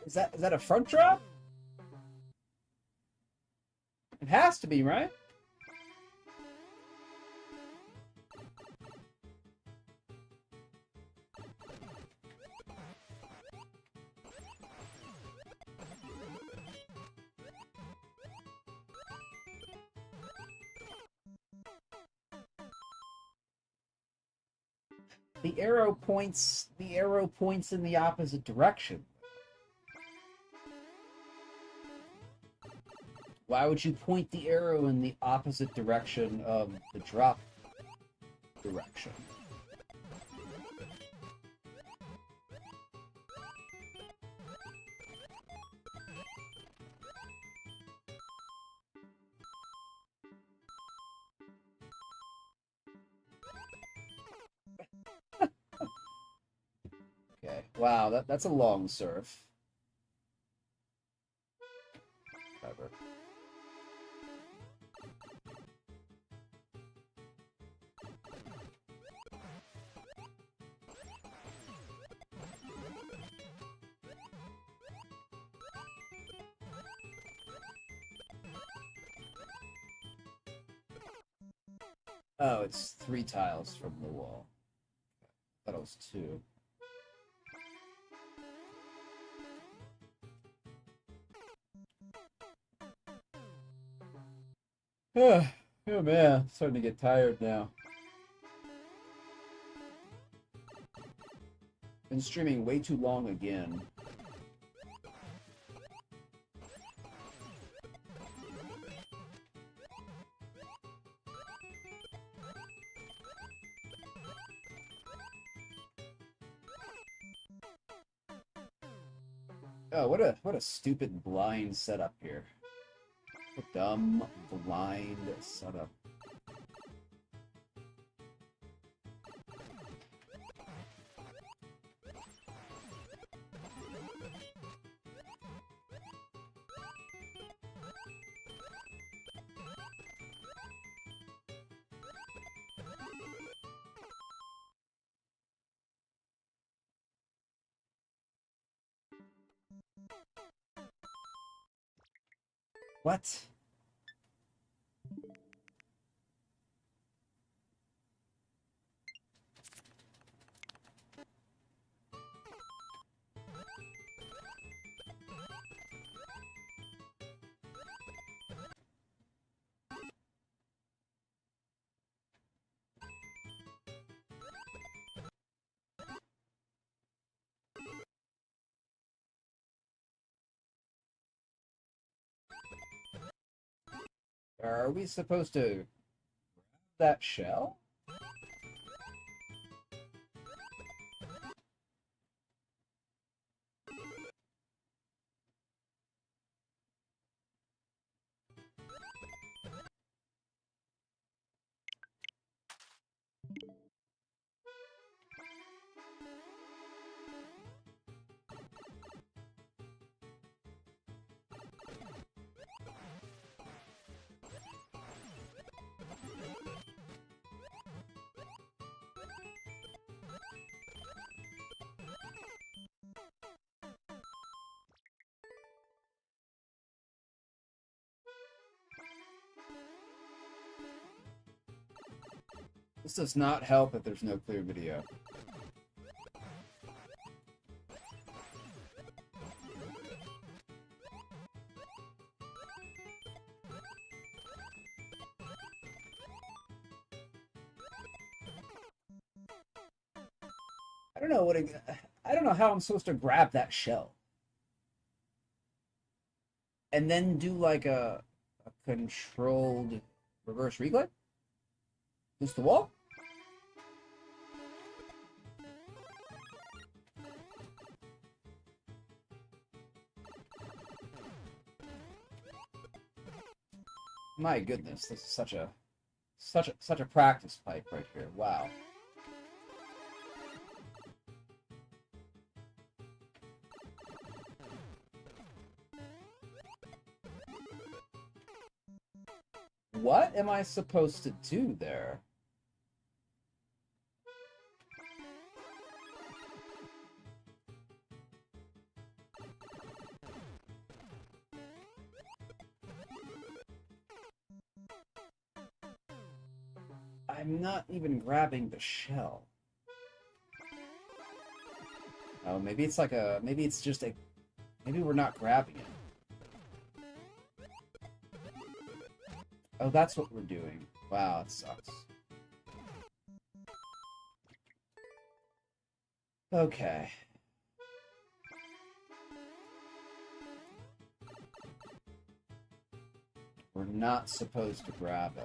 Is that a front drop? It has to be, right? The arrow points in the opposite direction. Why would you point the arrow in the opposite direction of the drop direction? Wow, that's a long surf. Whatever. Oh, it's 3 tiles from the wall. I thought it was 2. Oh man, starting to get tired now. Been streaming way too long again. Oh, what a stupid blind setup here. A dumb blind setup. What? Are we supposed to grab that shell? This does not help that there's no clear video. I don't know I don't know how I'm supposed to grab that shell. And then do like a controlled reverse reglide? Against the wall? My goodness, this is such a practice pipe right here. Wow. What am I supposed to do there? I'm not even grabbing the shell. Oh, maybe it's like maybe it's just maybe we're not grabbing it. Oh, that's what we're doing. Wow, it sucks. Okay. We're not supposed to grab it.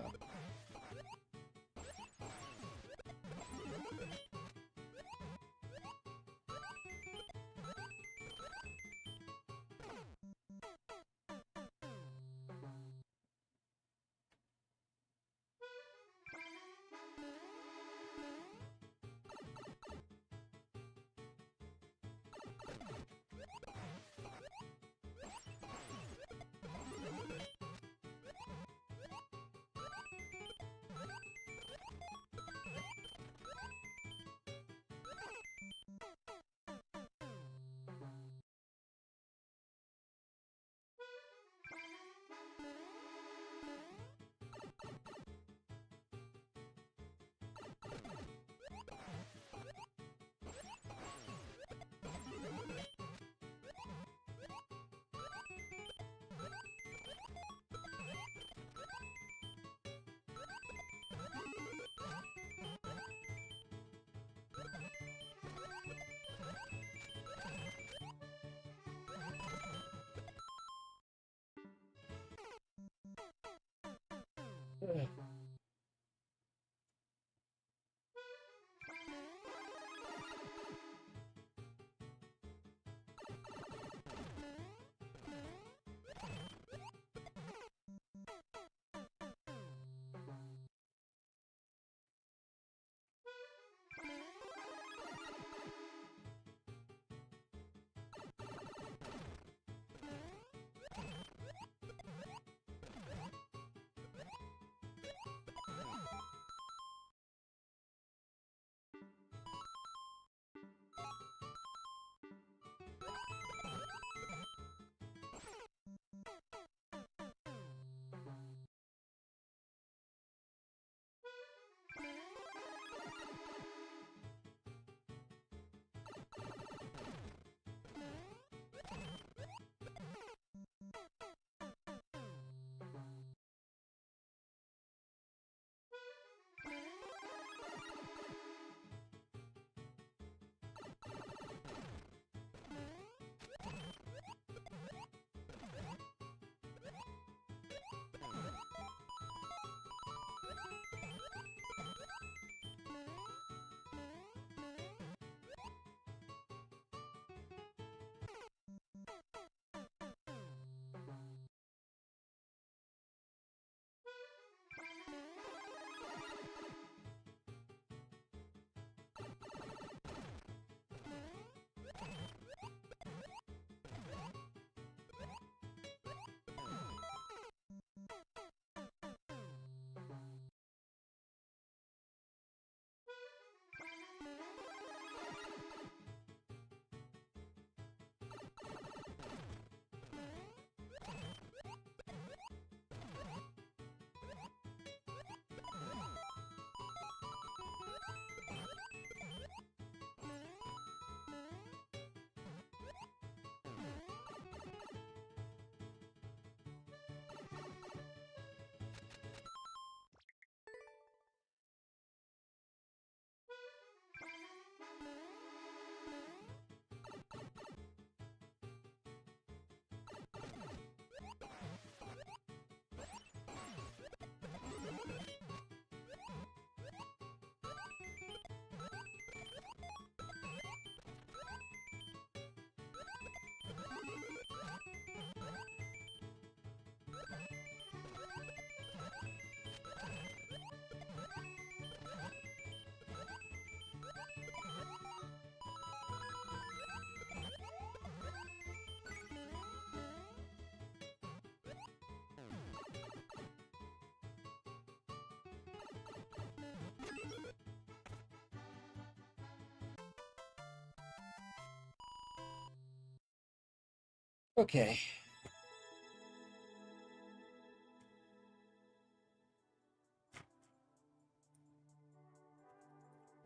Okay.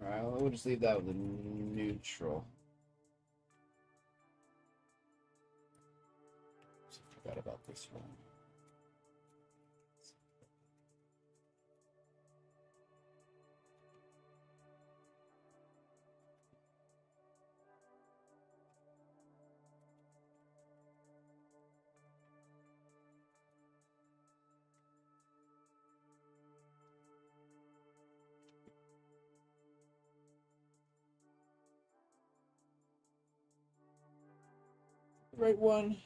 All right, we'll just leave that with a neutral. Forgot about this one. Right one.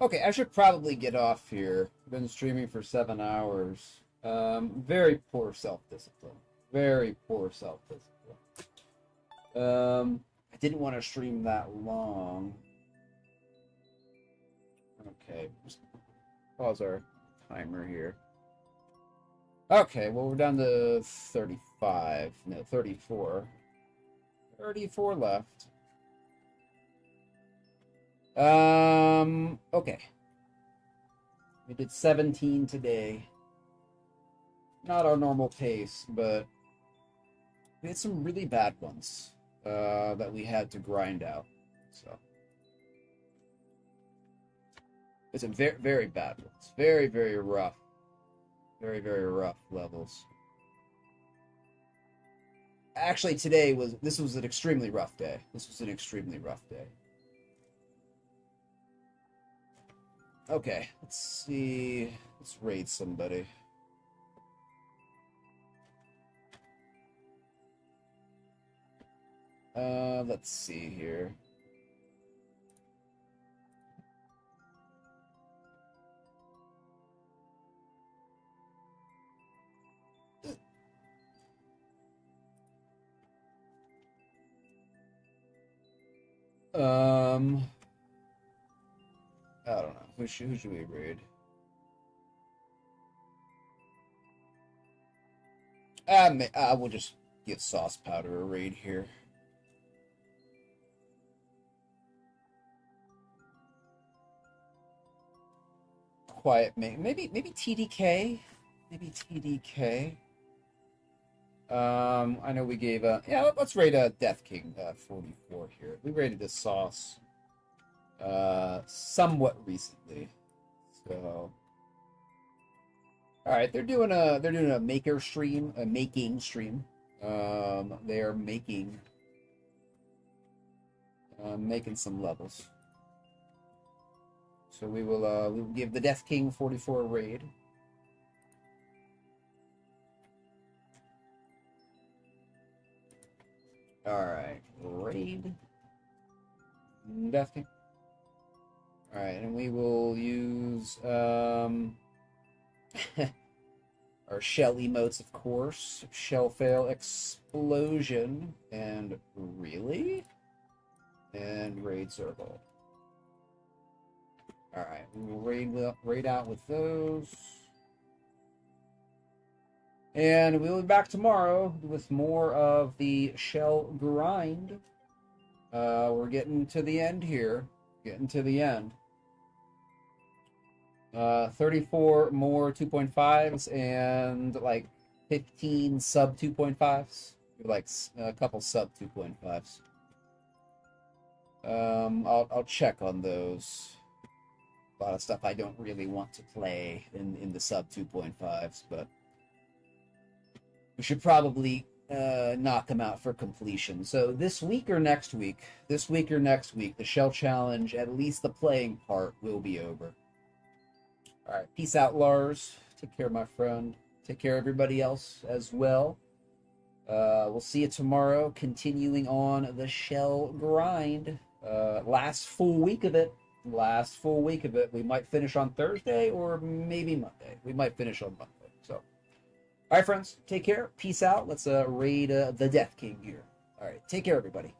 Okay, I should probably get off here. Been streaming for 7 hours. Very poor self-discipline. Very poor self-discipline. I didn't want to stream that long. Okay, just pause our timer here. Okay, well, we're down to 35. No, 34. 34 left. Okay. We did 17 today. Not our normal pace, but we had some really bad ones that we had to grind out. So it's a very, very bad ones. Very, very rough. Very, very rough levels. Actually, this was an extremely rough day. This was an extremely rough day. Okay, let's see. Let's raid somebody. Let's see here. I don't know. Who should we raid? We'll just get Sauce Powder a raid here. Quiet, maybe TDK. Maybe TDK. I know we gave yeah. Let's raid Death King 44 here. We raided this Sauce somewhat recently, so. All right, they're doing a maker stream, a making stream. They are making some levels. So we will give the Death King 44 a raid. All right, raid Death King. All right, and we will use our shell emotes, of course. Shell fail, explosion, and really? And raid circle. Alright, we will raid out with those. And we'll be back tomorrow with more of the shell grind. We're getting to the end here. Getting to the end. 34 more 2.5s and like 15 sub 2.5s. Like a couple sub 2.5s. I'll check on those. A lot of stuff I don't really want to play in the sub 2.5s, but we should probably knock them out for completion. So this week or next week, the Shell Challenge, at least the playing part, will be over. All right, peace out, Lars. Take care, my friend. Take care, everybody else as well. We'll see you tomorrow, continuing on the Shell grind. Last full week of it. We might finish on Thursday or maybe Monday. We might finish on Monday. So, all right, friends, take care. Peace out. Let's raid the Death King here. All right, take care, everybody.